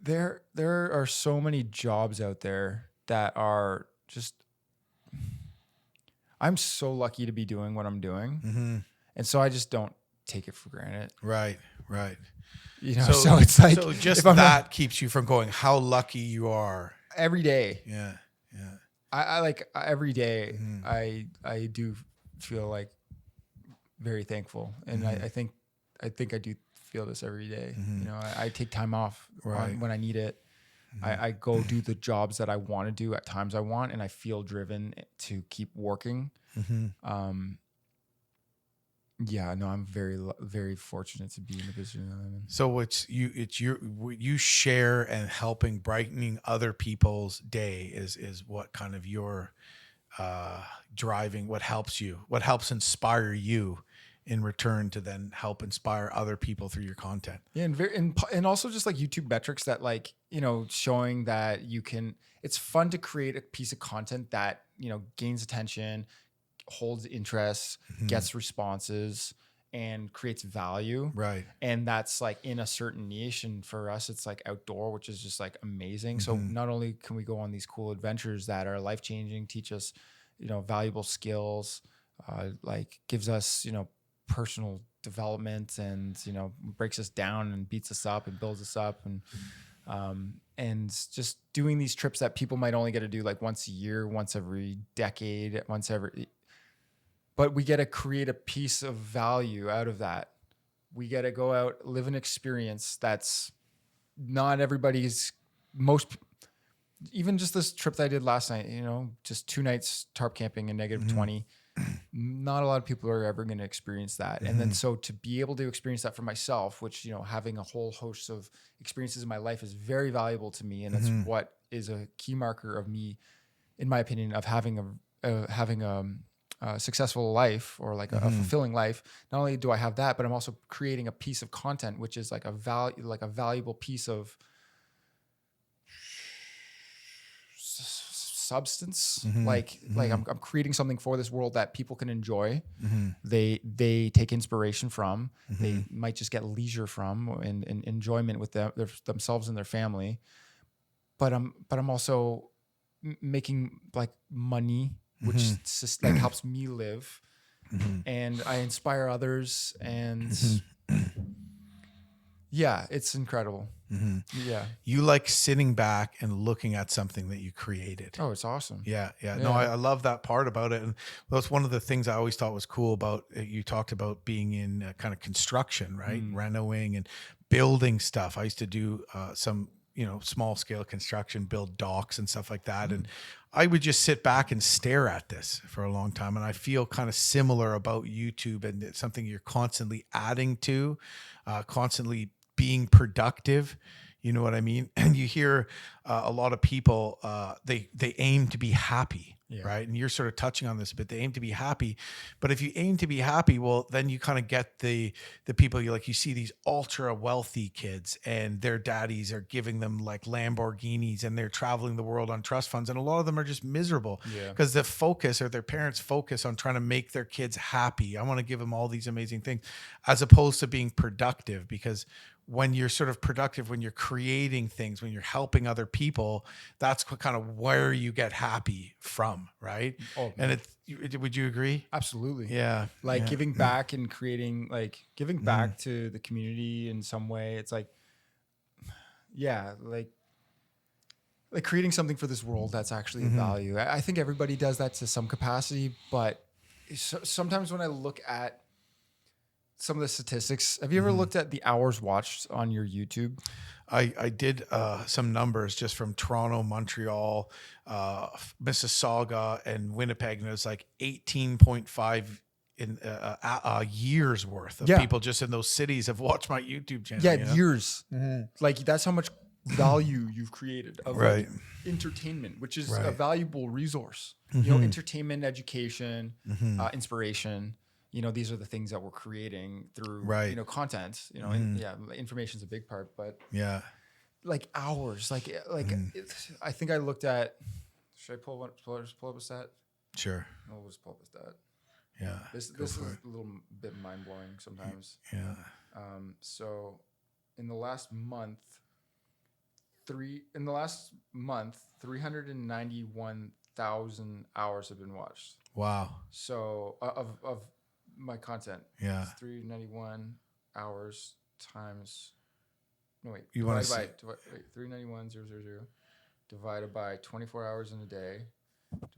there are so many jobs out there that are just. I'm so lucky to be doing what I'm doing. And so I just don't take it for granted. Right. So it's like, so just that keeps you from going, how lucky you are. Every day. Yeah. I like every day. I do feel like very thankful. And I think I do feel this every day. I take time off when I need it. I go do the jobs that I want to do at times I want, and I feel driven to keep working. I'm very, very fortunate to be in the position that I'm in. So you share and helping brightening other people's day is what kind of your driving, what helps inspire you in return to then help inspire other people through your content. Yeah, and also just like YouTube metrics that showing that it's fun to create a piece of content that, gains attention, holds interest, gets responses, and creates value. Right. And that's like in a certain niche. And for us, it's like outdoor, which is just like amazing. So not only can we go on these cool adventures that are life-changing, teach us, valuable skills, like gives us, personal development, and breaks us down and beats us up and builds us up, and just doing these trips that people might only get to do like once a year, once every decade, but we get to create a piece of value out of that. We get to go out, live an experience that's not everybody's. Even just this trip that I did last night, just 2 nights tarp camping in -20. Not a lot of people are ever going to experience that. And then so to be able to experience that for myself, which, having a whole host of experiences in my life is very valuable to me. And that's what is a key marker of me, in my opinion, of having a successful life, or like a fulfilling life. Not only do I have that, but I'm also creating a piece of content, which is like a valuable piece of substance. Like I'm creating something for this world that people can enjoy. They take inspiration from. They might just get leisure from, and enjoyment with themselves and their family. But I'm also making like money, which just like helps me live, and I inspire others, and yeah, it's incredible. Yeah. You like sitting back and looking at something that you created. Oh, it's awesome. Yeah. No, I love that part about it. And that's one of the things I always thought was cool about you talked about being in kind of construction, right? Renoing and building stuff. I used to do some, small scale construction, build docks and stuff like that. And I would just sit back and stare at this for a long time. And I feel kind of similar about YouTube, and it's something you're constantly adding to, constantly being productive. You know what I mean? And you hear a lot of people, they aim to be happy, right? And you're sort of touching on this a bit. They aim to be happy, but if you aim to be happy, well, then you kind of get the people you see these ultra wealthy kids, and their daddies are giving them like Lamborghinis, and they're traveling the world on trust funds. And a lot of them are just miserable because the focus, or their parents focus on trying to make their kids happy. I want to give them all these amazing things, as opposed to being productive. Because when you're sort of productive, when you're creating things, when you're helping other people, that's kind of where you get happy from, right? Oh, and would you agree? Absolutely. Yeah. Like giving back and creating, like giving back to the community in some way. It's like, like creating something for this world that's actually of value. I think everybody does that to some capacity, but sometimes when I look at some of the statistics. Have you ever looked at the hours watched on your YouTube? I did some numbers just from Toronto, Montreal, Mississauga, and Winnipeg, and it was like 18.5 in years worth of people just in those cities have watched my YouTube channel. Yeah, years. Like that's how much value you've created of like entertainment, which is a valuable resource. You know, entertainment, education, inspiration. You know, these are the things that we're creating through you know, content. You know, and information is a big part, but like hours, like I think I looked at. Should I pull up a stat? Sure. No, we'll just pull up a stat. Yeah. This is a little bit mind blowing sometimes. Yeah. So in the last month, 391,000 hours have been watched. Wow. So of my content. Yeah. It's 391 hours times. No wait. You want to wait 391,000 divided by 24 hours in a day.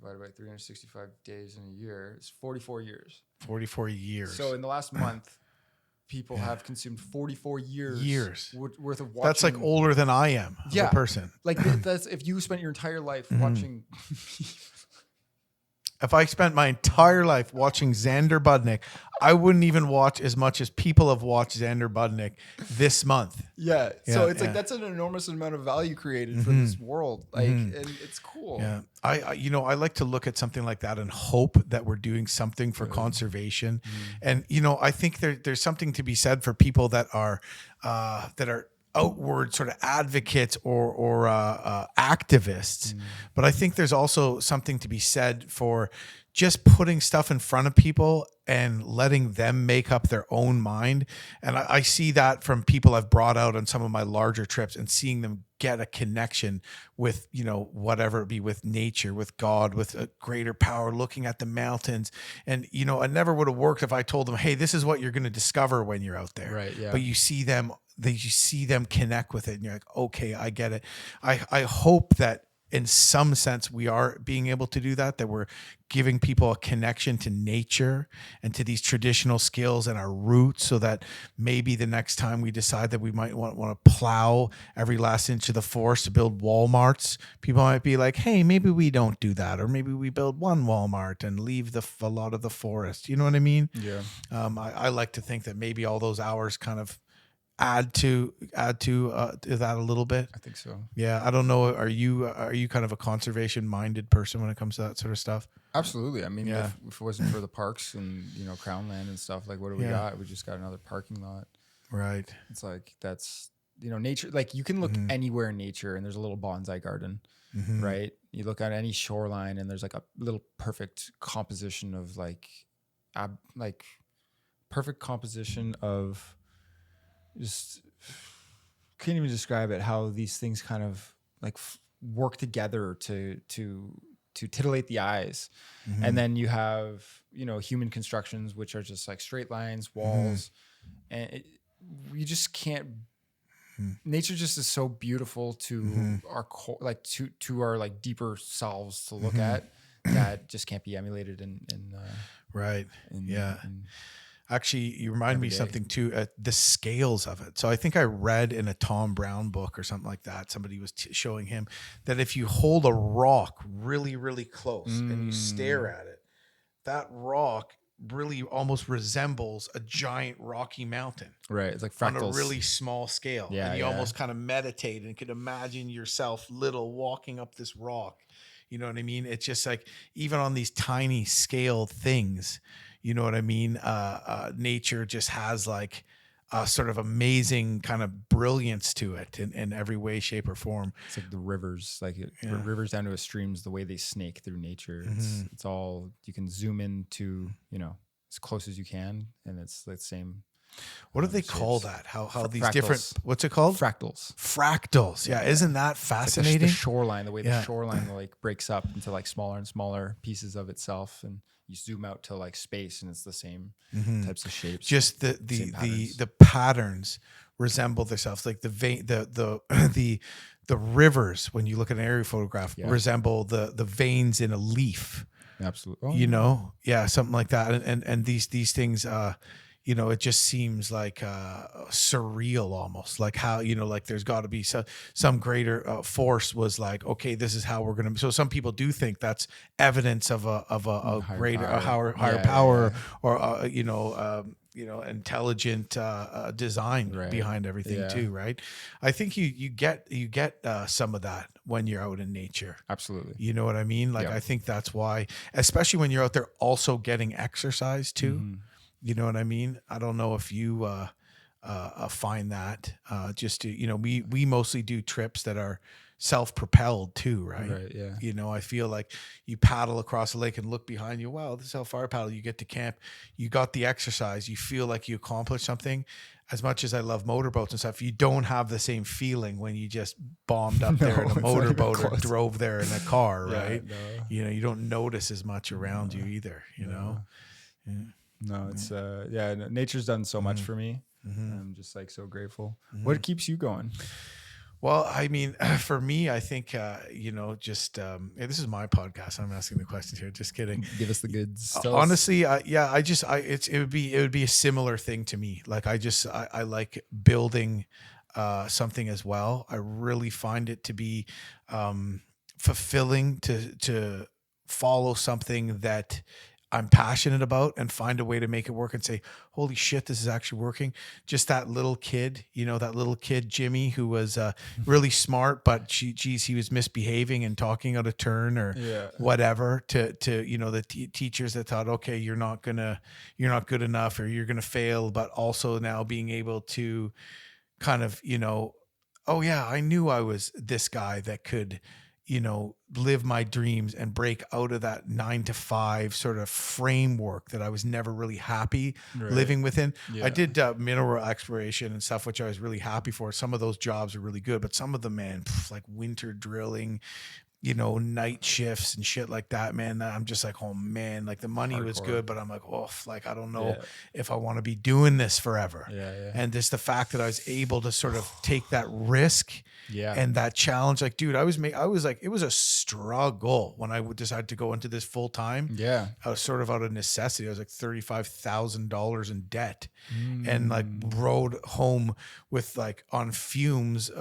Divided by 365 days in a year, it's 44 years. 44 years. So in the last month, people have consumed 44 years worth of watching. That's like older than I am as a person. Like that's if you spent your entire life watching. If I spent my entire life watching Xander Budnick, I wouldn't even watch as much as people have watched Xander Budnick this month. Yeah. So it's like that's an enormous amount of value created for this world. Like, and it's cool. Yeah. I I like to look at something like that and hope that we're doing something for conservation. And, you know, I think there's something to be said for people that are outward sort of advocates or activists. But I think there's also something to be said for just putting stuff in front of people and letting them make up their own mind. And I see that from people I've brought out on some of my larger trips and seeing them get a connection with, you know, whatever it be, with nature, with God, with a greater power, looking at the mountains. And, you know, it never would have worked if I told them, hey, this is what you're going to discover when you're out there. Right. Yeah. But you see them connect with it and you're like, okay, I get it. I hope that in some sense we are being able to do that we're giving people a connection to nature and to these traditional skills and our roots, so that maybe the next time we decide that we might want to plow every last inch of the forest to build Walmarts, people might be like, hey, maybe we don't do that, or maybe we build one Walmart and leave a lot of the forest. You know what I mean? Yeah. I like to think that maybe all those hours kind of add to that a little bit. I think so. Yeah. I don't know. Are you kind of a conservation minded person when it comes to that sort of stuff? Absolutely. I mean, if it wasn't for the parks and, you know, Crown Land and stuff, like what do we got? We just got another parking lot. Right. It's like, that's, you know, nature, like you can look anywhere in nature and there's a little bonsai garden, right? You look at any shoreline and there's like a little perfect composition of perfect composition of, just can't even describe it, how these things kind of like work together to titillate the eyes. And then you have, you know, human constructions, which are just like straight lines, walls, and you just can't. Nature just is so beautiful to our core, like to our like deeper selves to look at, that just can't be emulated in right. in Actually, you remind me of something too, the scales of it. So I think I read in a Tom Brown book or something like that, somebody was showing him that if you hold a rock really, really close and you stare at it, that rock really almost resembles a giant rocky mountain. Right. It's like fractals. On a really small scale. Yeah, and you almost kind of meditate and could imagine yourself little walking up this rock. You know what I mean? It's just like, even on these tiny scale things, you know what I mean? Nature just has like a sort of amazing kind of brilliance to it in every way, shape, or form. It's like the rivers, rivers down to streams, the way they snake through nature. It's all, you can zoom in to, you know, as close as you can, and it's the same. What do they call that? How these fractals. different, what's it called? Fractals. Yeah. Isn't that fascinating? Like the shoreline, the way the shoreline like breaks up into like smaller and smaller pieces of itself, and you zoom out to like space and it's the same types of shapes. Just the patterns resemble themselves. Like the vein, the rivers, when you look at an aerial photograph, resemble the veins in a leaf. Absolutely. You know? Yeah, something like that. And these things it just seems like surreal almost, like how, like there's got to be some greater force was like, okay, this is how we're going to. So some people do think that's evidence of a greater, higher power, or, intelligent design behind everything too. Right. I think you get some of that when you're out in nature. Absolutely. You know what I mean? Like, I think that's why, especially when you're out there also getting exercise too. You know what I mean? I don't know if you find that just to, we mostly do trips that are self-propelled too, right? Right, yeah. I feel like you paddle across the lake and look behind you. Wow, this is how far I paddle. You get to camp. You got the exercise. You feel like you accomplished something. As much as I love motorboats and stuff, you don't have the same feeling when you just bombed up there in a motorboat or drove there in a car, right? No. You don't notice as much around you either, know? Yeah. No, it's nature's done so much for me. I'm just like so grateful. What keeps you going? Well, I mean, for me, I think, just this is my podcast. I'm asking the questions here. Just kidding. Give us the goods. Honestly, it would be a similar thing to me. Like I like building something as well. I really find it to be fulfilling to follow something that I'm passionate about and find a way to make it work and say, holy shit, this is actually working. Just that little kid, Jimmy, who was really smart, but he was misbehaving and talking out of turn or whatever to the teachers that thought, okay, you're not good enough or you're going to fail. But also now being able to kind of, oh yeah, I knew I was this guy that could, live my dreams and break out of that 9-to-5 sort of framework that I was never really happy living within. Yeah. I did mineral exploration and stuff, which I was really happy for. Some of those jobs are really good, but some of them, man, like winter drilling, night shifts and shit like that, man, I'm just like, oh man, like the money was good, but I'm like, oh, like, I don't know if I want to be doing this forever. And just the fact that I was able to sort of take that risk and that challenge, like, dude, I was like, it was a struggle when I decided to go into this full time. I was sort of out of necessity. I was like $35,000 in debt and like rode home with like on fumes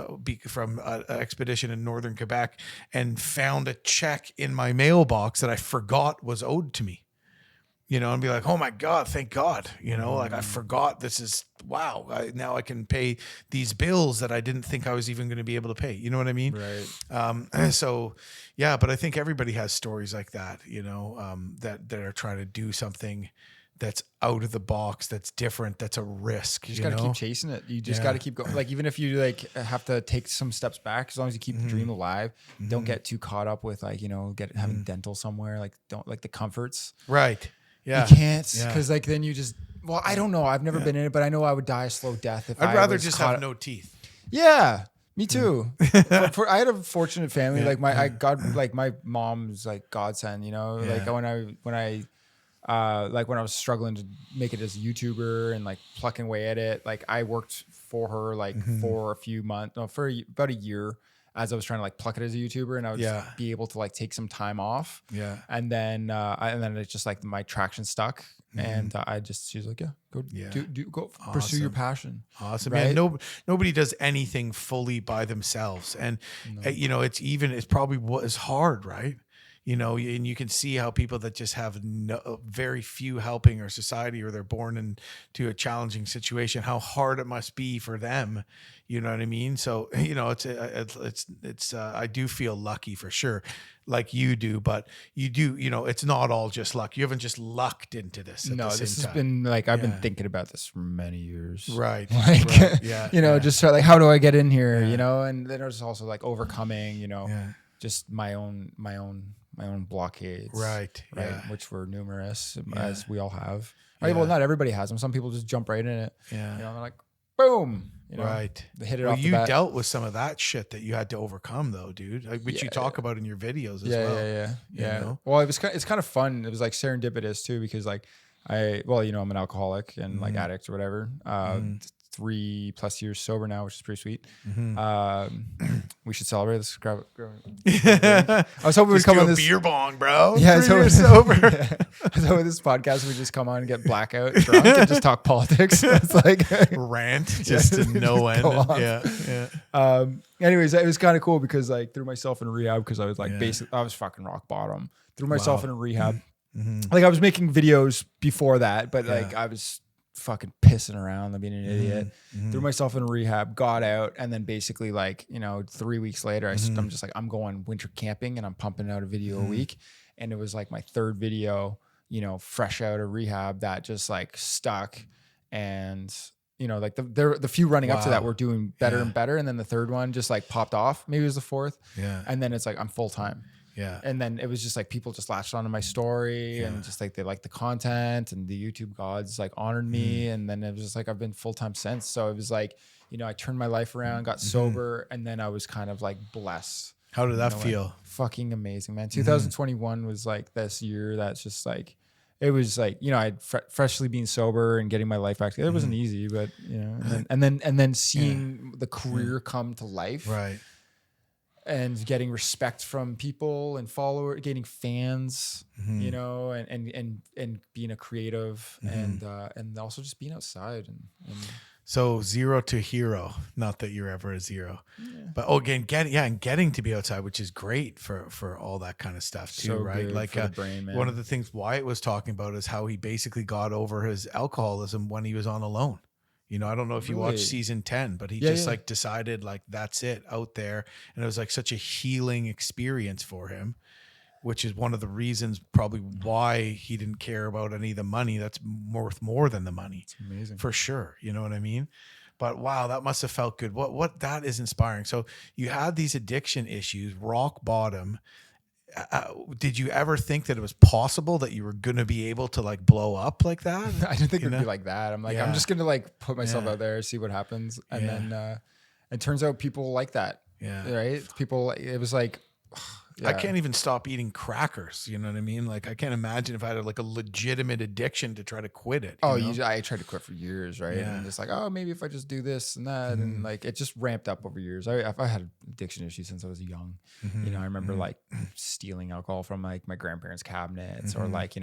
from an expedition in northern Quebec and found a check in my mailbox that I forgot was owed to me, and be like, oh my God, thank God, like I forgot this is, wow. Now I can pay these bills that I didn't think I was even going to be able to pay. You know what I mean? Right. So yeah, but I think everybody has stories like that, that are trying to do something that's out of the box, that's different, that's a risk. You just got to keep chasing it. You just got to keep going. Like, even if you like have to take some steps back, as long as you keep the dream alive, don't get too caught up with like, having dental somewhere. Like, don't like the comforts. Right. Yeah. You can't, because like then you just, well, I don't know. I've never been in it, but I know I would die a slow death if I'd rather just have no teeth. Yeah. Me too. I had a fortunate family. Like my mom's like godsend, like when I was struggling to make it as a YouTuber and like plucking away at it, like I worked for her like for about a year as I was trying to like pluck it as a YouTuber, and I would just be able to like take some time off. Yeah. And then it's just like my traction stuck. And she's like, go pursue your passion. Awesome. Right? Man, nobody does anything fully by themselves. And it's probably what is hard, right? And you can see how people that just have very few helping or society, or they're born into a challenging situation, how hard it must be for them. You know what I mean? So, it's I do feel lucky for sure, like you do, but you do, it's not all just luck. You haven't just lucked into this. This has been like, I've been thinking about this for many years. Right. Like, just like, how do I get in here? And then there's also like overcoming, just my own blockades, right? Yeah. Which were numerous, as we all have. Right? Well, not everybody has them. Some people just jump right in it. Yeah, they're like, boom, right. They hit it off the bat. You dealt with some of that shit that you had to overcome, though, dude. Like, which you talk about in your videos as well. Yeah. Well, it's kind of fun. It was like serendipitous too, because like I'm an alcoholic and like addict or whatever. 3+ years sober now, which is pretty sweet. We should celebrate this. Grab I was hoping we'd come on this beer bong, bro. Yeah, 3 years sober. So with this podcast, we just come on and get blackout drunk and just talk politics. It's like rant just to no end. Yeah. Anyways, it was kind of cool because like threw myself in rehab because I was like basically I was fucking rock bottom. Threw myself in rehab. Like I was making videos before that, but like I was fucking pissing around and being an idiot. Threw myself in rehab, got out, and then basically like 3 weeks later, I'm just like I'm going winter camping and I'm pumping out a video a week, and it was like my third video, fresh out of rehab that just like stuck, and like the few running up to that were doing better and better, and then the third one just like popped off. Maybe it was the fourth, and then it's like I'm full time. Yeah. And then it was just like people just latched onto my story and just like they liked the content, and the YouTube gods like honored me. And then it was just like I've been full time since. So it was like, I turned my life around, got sober, and then I was kind of like blessed. How did that feel? Like, fucking amazing, man. 2021 was like this year that's just like, it was like, I'd freshly been sober and getting my life back together. It wasn't easy, but and then seeing the career come to life. Right. And getting respect from people and followers, getting fans, and being a creative and also just being outside and so 0 to hero. Not that you're ever a zero, but getting to be outside, which is great for all that kind of stuff too, so right? Like for the brain, man. One of the things Wyatt was talking about is how he basically got over his alcoholism when he was on Alone. I don't know if you watched season 10, but he like decided like that's it out there. And it was like such a healing experience for him, which is one of the reasons probably why he didn't care about any of the money. That's worth more than the money. It's amazing. For sure. You know what I mean? But wow, that must have felt good. What that is inspiring. So you had these addiction issues, rock bottom. Did you ever think that it was possible that you were going to be able to like blow up like that? I didn't think it would be like that. I'm like, I'm just going to like put myself out there, see what happens. And then it turns out people like that. Yeah. Right. People, it was like, I can't even stop eating crackers. You know what I mean? Like I can't imagine if I had like a legitimate addiction to try to quit it. I tried to quit for years. Right. And just like, maybe if I just do this and that. And like, it just ramped up over years. I had addiction issues since I was young. I remember like stealing alcohol from like my grandparents' cabinets or like,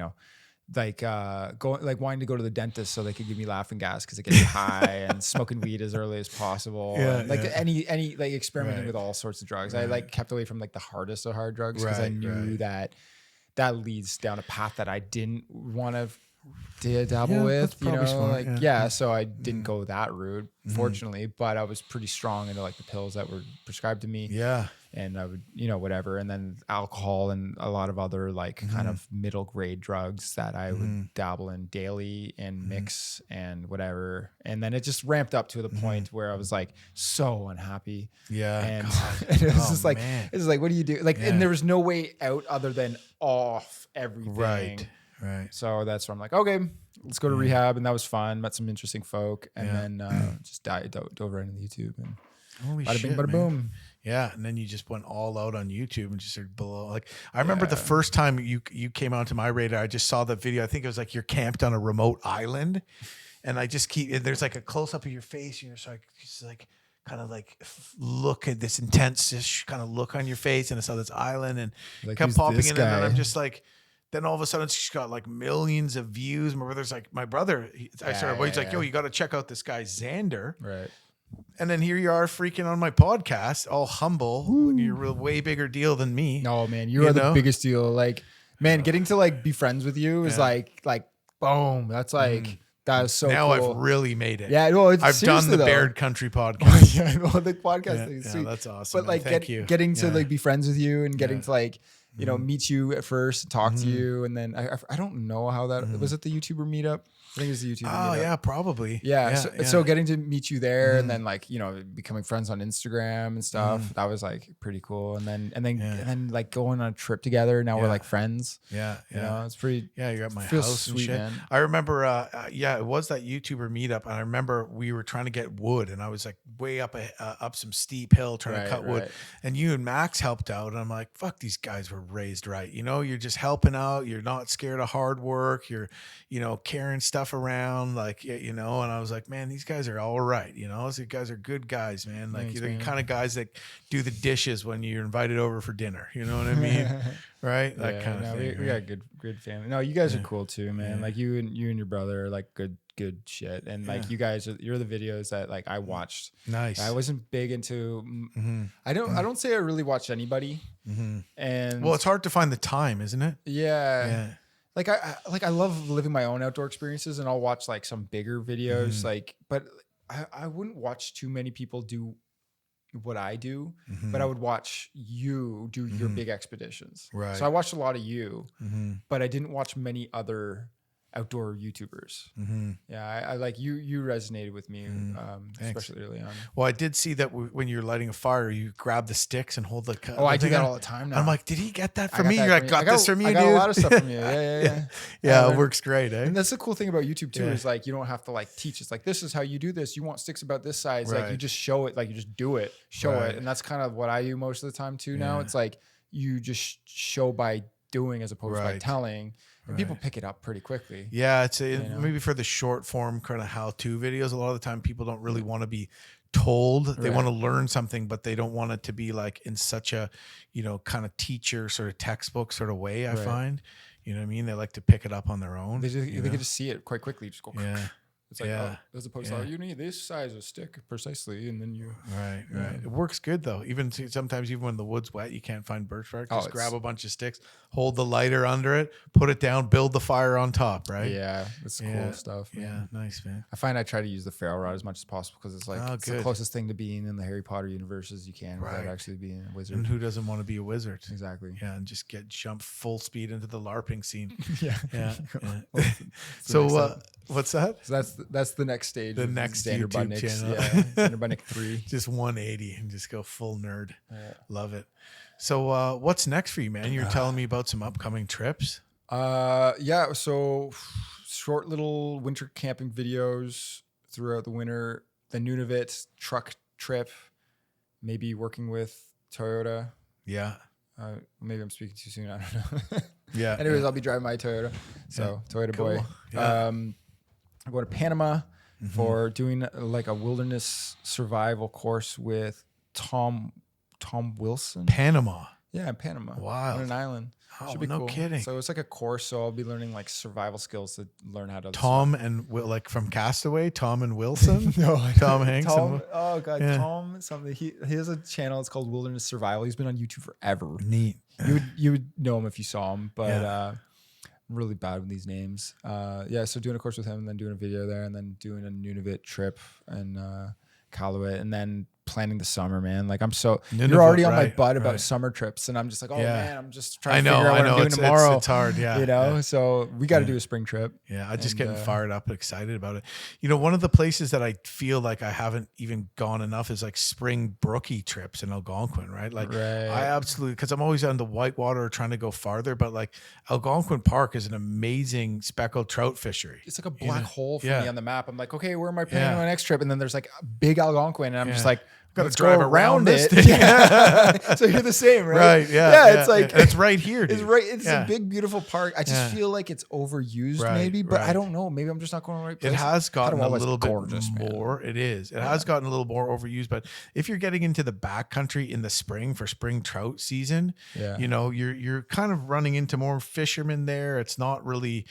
going like wanting to go to the dentist so they could give me laughing gas because it gets you high and smoking weed as early as possible. Any like experimenting with all sorts of drugs. I like kept away from like the hardest of hard drugs because I knew that leads down a path that I didn't want to dabble with, smart, so I didn't go that route, fortunately, but I was pretty strong into like the pills that were prescribed to me. And I would, whatever. And then alcohol and a lot of other like kind of middle grade drugs that I would dabble in daily and mix and whatever. And then it just ramped up to the point where I was like so unhappy. And it was just like, it's like, what do you do? Like, and there was no way out other than off everything. Right. So that's where I'm like, okay, let's go to rehab. And that was fun. Met some interesting folk. And then just dove right into YouTube and holy bada shit, bing, bada boom. Yeah, and then you just went all out on YouTube and just started below. Like I remember the first time you came onto my radar, I just saw the video. I think it was like you're camped on a remote island, and I just there's like a close up of your face, and you're just like kind of like look at this intense kind of look on your face, and I saw this island and like, kept popping in, and I'm just like. Then all of a sudden, she's got like millions of views. My brother, he's like, yo, you got to check out this guy Xander. Right. And then here you are freaking on my podcast, all humble. When you're a way bigger deal than me. No, man, you are the biggest deal. Like, man, getting to like be friends with you is like boom. That's like that is so now cool. I've really made it. Yeah, well, I've done the Baird Country podcast. The podcast thing is sweet. That's awesome. But like getting to like be friends with you and getting to like meet you at first, talk to you, and then I don't know how that was. It the YouTuber meetup? I think it was the YouTuber meetup. Yeah, probably. So getting to meet you there and then like becoming friends on Instagram and stuff, that was like pretty cool. And then like going on a trip together. Now we're like friends. It's pretty. Yeah, you're at my feels house sweet, and shit. Man. I remember. It was that YouTuber meetup, and I remember we were trying to get wood, and I was like way up some steep hill trying to cut wood, and you and Max helped out, and I'm like, fuck, these guys were raised right. You know, you're just helping out. You're not scared of hard work. You're, you know, carrying stuff around, like, you know, and I was like, man, these guys are all right. You know, these guys are good guys, man. Like, Thanks, they're the man. kind of guys that do the dishes when you're invited over for dinner. You know what I mean? Right? That kind of thing. We got good family. No, you guys are cool too, man. Yeah. Like you and your brother are like good shit. And like you guys you're the videos that like I watched. Nice. I wasn't big into I don't say I really watched anybody. And Well, it's hard to find the time, isn't it? yeah. Like I love living my own outdoor experiences, and I'll watch like some bigger videos, like, but I wouldn't watch too many people do what I do, but I would watch you do your big expeditions. Right. So I watched a lot of you, but I didn't watch many other outdoor YouTubers. Yeah, I like you resonated with me, especially early on. Well, I did see that when you're lighting a fire, you grab the sticks and hold the. Oh, I do that all the time now. I'm like, did he get that from got me? that You're from like, you. got this from you, I got dude? a lot of stuff from you. Yeah. Yeah, it works great, eh? And that's the cool thing about YouTube too, is like you don't have to like teach. It's like, this is how you do this. You want sticks about this size. Like you just show it, like you just do it, show it. And that's kind of what I do most of the time too now. It's like you just show by doing as opposed to by telling. And people pick it up pretty quickly. Yeah, it's maybe for the short form kind of how-to videos. A lot of the time people don't really want to be told. They want to learn something, but they don't want it to be like in such a, you know, kind of teacher sort of textbook sort of way, I find. You know what I mean? They like to pick it up on their own. They can just see it quite quickly. Just go. Yeah. It's like, as opposed to, you need this size of stick precisely, and then you. Right. It works good though. Sometimes even when the wood's wet, you can't find birch bark. Just grab a bunch of sticks, hold the lighter under it, put it down, build the fire on top. Right. Yeah, it's cool stuff. Man. Yeah, nice, man. I find I try to use the ferro rod as much as possible because it's like it's the closest thing to being in the Harry Potter universe as you can without actually being a wizard. And who doesn't want to be a wizard? Exactly. Yeah, and just jump full speed into the LARPing scene. yeah. So what's that? So that's the next stage. The next Xander YouTube Budnick's, channel. Yeah, Xander Budnick 3. Just 180 and just go full nerd. Love it. So what's next for you, man? You're telling me about some upcoming trips. So short little winter camping videos throughout the winter. The Nunavut truck trip. Maybe working with Toyota. Yeah. Maybe I'm speaking too soon. I don't know. Yeah. Anyways, I'll be driving my Toyota. So Toyota boy. Yeah. I'm going to Panama for doing like a wilderness survival course with Tom Wilson. Panama. Yeah, Panama. Wow. On an island. Oh, Should be no cool. kidding. So it's like a course. So I'll be learning like survival skills to learn how to. Tom and Will, like from Castaway, Tom and Wilson. No, Tom Hanks. Oh god, Tom something. He has a channel. It's called Wilderness Survival. He's been on YouTube forever. Neat. You would know him if you saw him, but I'm really bad with these names. So doing a course with him, and then doing a video there, and then doing a Nunavut trip and Iqaluit, and then planning the summer, man. Like Nunavut, you're already on my butt about summer trips, and I'm just like, man, I'm just trying to figure out what I'm doing tomorrow. It's hard, you know. So we got to do a spring trip. Yeah, I'm just getting fired up and excited about it. You know, one of the places that I feel like I haven't even gone enough is like spring brookie trips in Algonquin, right? Like I absolutely, because I'm always on the whitewater trying to go farther, but like Algonquin Park is an amazing speckled trout fishery. It's like a black hole for me on the map. I'm like, okay, where am I planning my next trip? And then there's like a big Algonquin, and I'm just like, gotta drive around it. So you're the same, right? Right. Yeah. It's like it's right here. Dude. It's right. It's a big, beautiful park. I just feel like it's overused, maybe, but I don't know. Maybe I'm just not going to the right place. It has gotten a little bit gorgeous, more. Man. It is. It has gotten a little more overused. But if you're getting into the backcountry in the spring for spring trout season, you know, you're kind of running into more fishermen there. It's not really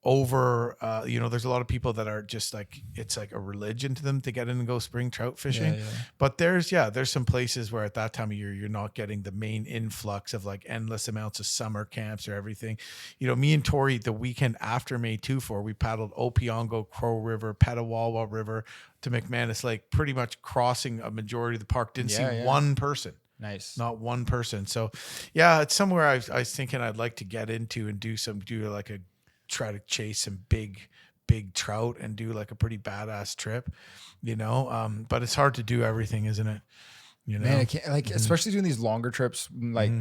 over, you know, there's a lot of people that are just like, it's like a religion to them to get in and go spring trout fishing. But there's some places where at that time of year, you're not getting the main influx of like endless amounts of summer camps or everything. You know, me and Tori, the weekend after May 2-4, we paddled Opiongo, Crow River, Petawawa River to McManus Lake, pretty much crossing a majority of the park. Didn't see one person. Nice. Not one person. So yeah, it's somewhere I was thinking I'd like to get into and do like a, try to chase some big trout and do like a pretty badass trip, you know. But it's hard to do everything, isn't it? You know, man, I can't, like especially doing these longer trips. Like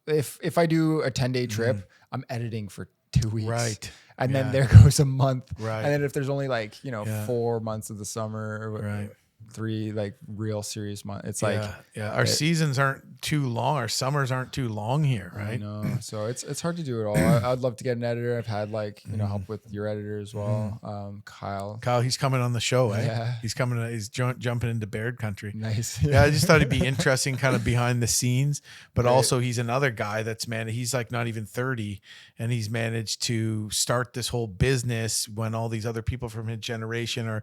if I do a 10-day trip, I'm editing for 2 weeks, right? And then there goes a month, right? And then if there's only like 4 months of the summer, 3 like real serious months. It's like Our seasons aren't too long. Our summers aren't too long here, right? I know. So it's hard to do it all. I'd love to get an editor. I've had like help with your editor as well, Kyle. Kyle, he's coming on the show, eh? Yeah. He's coming. He's jumping into Baird Country. Nice. Yeah, I just thought it'd be interesting, kind of behind the scenes. But also, he's another guy that's he's like not even 30, and he's managed to start this whole business when all these other people from his generation are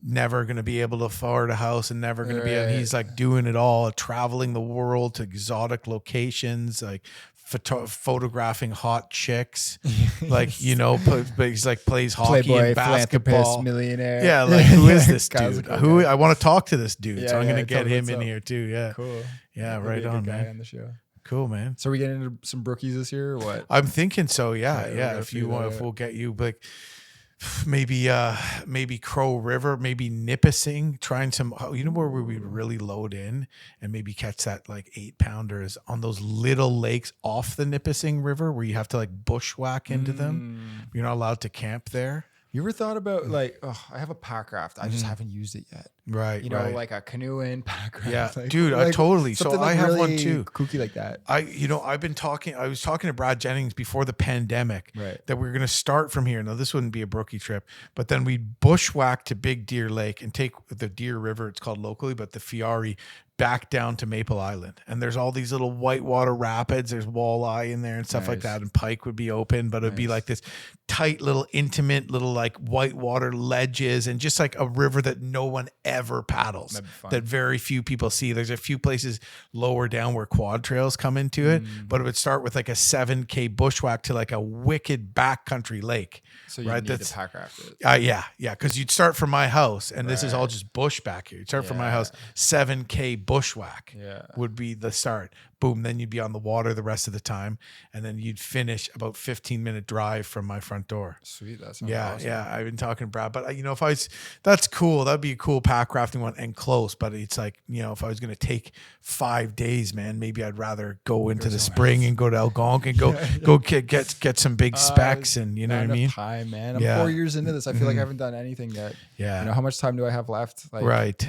never going to be able to afford a house and never going to be. And he's like doing it all, traveling the world to exotic locations, like photographing hot chicks, like but he's like plays hockey Playboy, and basketball, philanthropist, millionaire. Yeah, like who is this dude? Cool I want to talk to this dude, so I'm Yeah, going to get tell me him what's in up. here too. Yeah, Cool. Yeah, Maybe right a on, good guy man. on the show. Cool, man. So we getting into some brookies this year or what? I'm thinking so. Yeah. gotta If figure you want, that if we'll get you like maybe Crow River, maybe Nipissing, trying some, where we really load in and maybe catch that like 8-pounders on those little lakes off the Nipissing River where you have to like bushwhack into them. You're not allowed to camp there. You ever thought about like, I have a pack raft. I just haven't used it yet. Right. Right. Like a canoe in pack raft. Yeah, like, dude, I totally. So something I like have really one too. Kooky like that. I was talking to Brad Jennings before the pandemic that we were going to start from here. Now this wouldn't be a brookie trip, but then we'd bushwhack to Big Deer Lake and take the Deer River, it's called locally, but the Fiari, back down to Maple Island. And there's all these little whitewater rapids. There's walleye in there and stuff like that. And pike would be open, but it'd be like this tight little intimate little like whitewater ledges and just like a river that no one ever paddles, that very few people see. There's a few places lower down where quad trails come into it, but it would start with like a 7K bushwhack to like a wicked backcountry lake. So you need to pack raft it. Yeah. Because you'd start from my house, and this is all just bush back here. You'd start from my house, 7K bushwhack would be the start. Boom, then you'd be on the water the rest of the time, and then you'd finish about 15-minute drive from my front door. Sweet, that sounds awesome. Yeah. I've been talking to Brad, but that's cool. That'd be a cool pack rafting one and close. But it's like, if I was gonna take 5 days, man, maybe I'd rather go into the spring and go to Algonquin and go get some big specs, and you know what I mean. Time, man. I'm 4 years into this. I feel like I haven't done anything yet. Yeah. How much time do I have left? Like, right.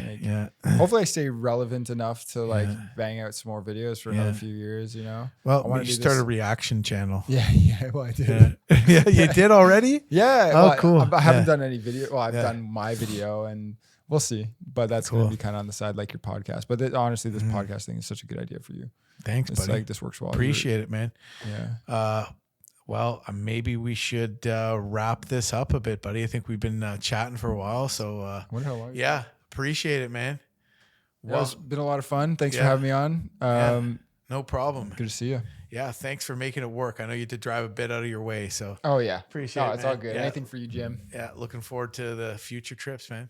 Hopefully, I stay relevant enough to like bang out some more videos for another few years. Well, you start a reaction channel. Yeah. Well, I did. Yeah, you did already? Yeah. Oh, cool. I haven't done any video. Well, I've done my video, and we'll see. But that's going to be kind of on the side, like your podcast. But honestly, this podcast thing is such a good idea for you. Thanks, it's buddy. Like this works well. Appreciate it, man. Yeah. Well, maybe we should wrap this up a bit, buddy. I think we've been chatting for a while, so wonder how long. Yeah, appreciate it, man. Well, it's been a lot of fun. Thanks for having me on. No problem. Good to see you. Yeah, thanks for making it work. I know you had to drive a bit out of your way, so oh yeah, appreciate it. It's all good. Anything for you, Jim. Yeah, looking forward to the future trips, man.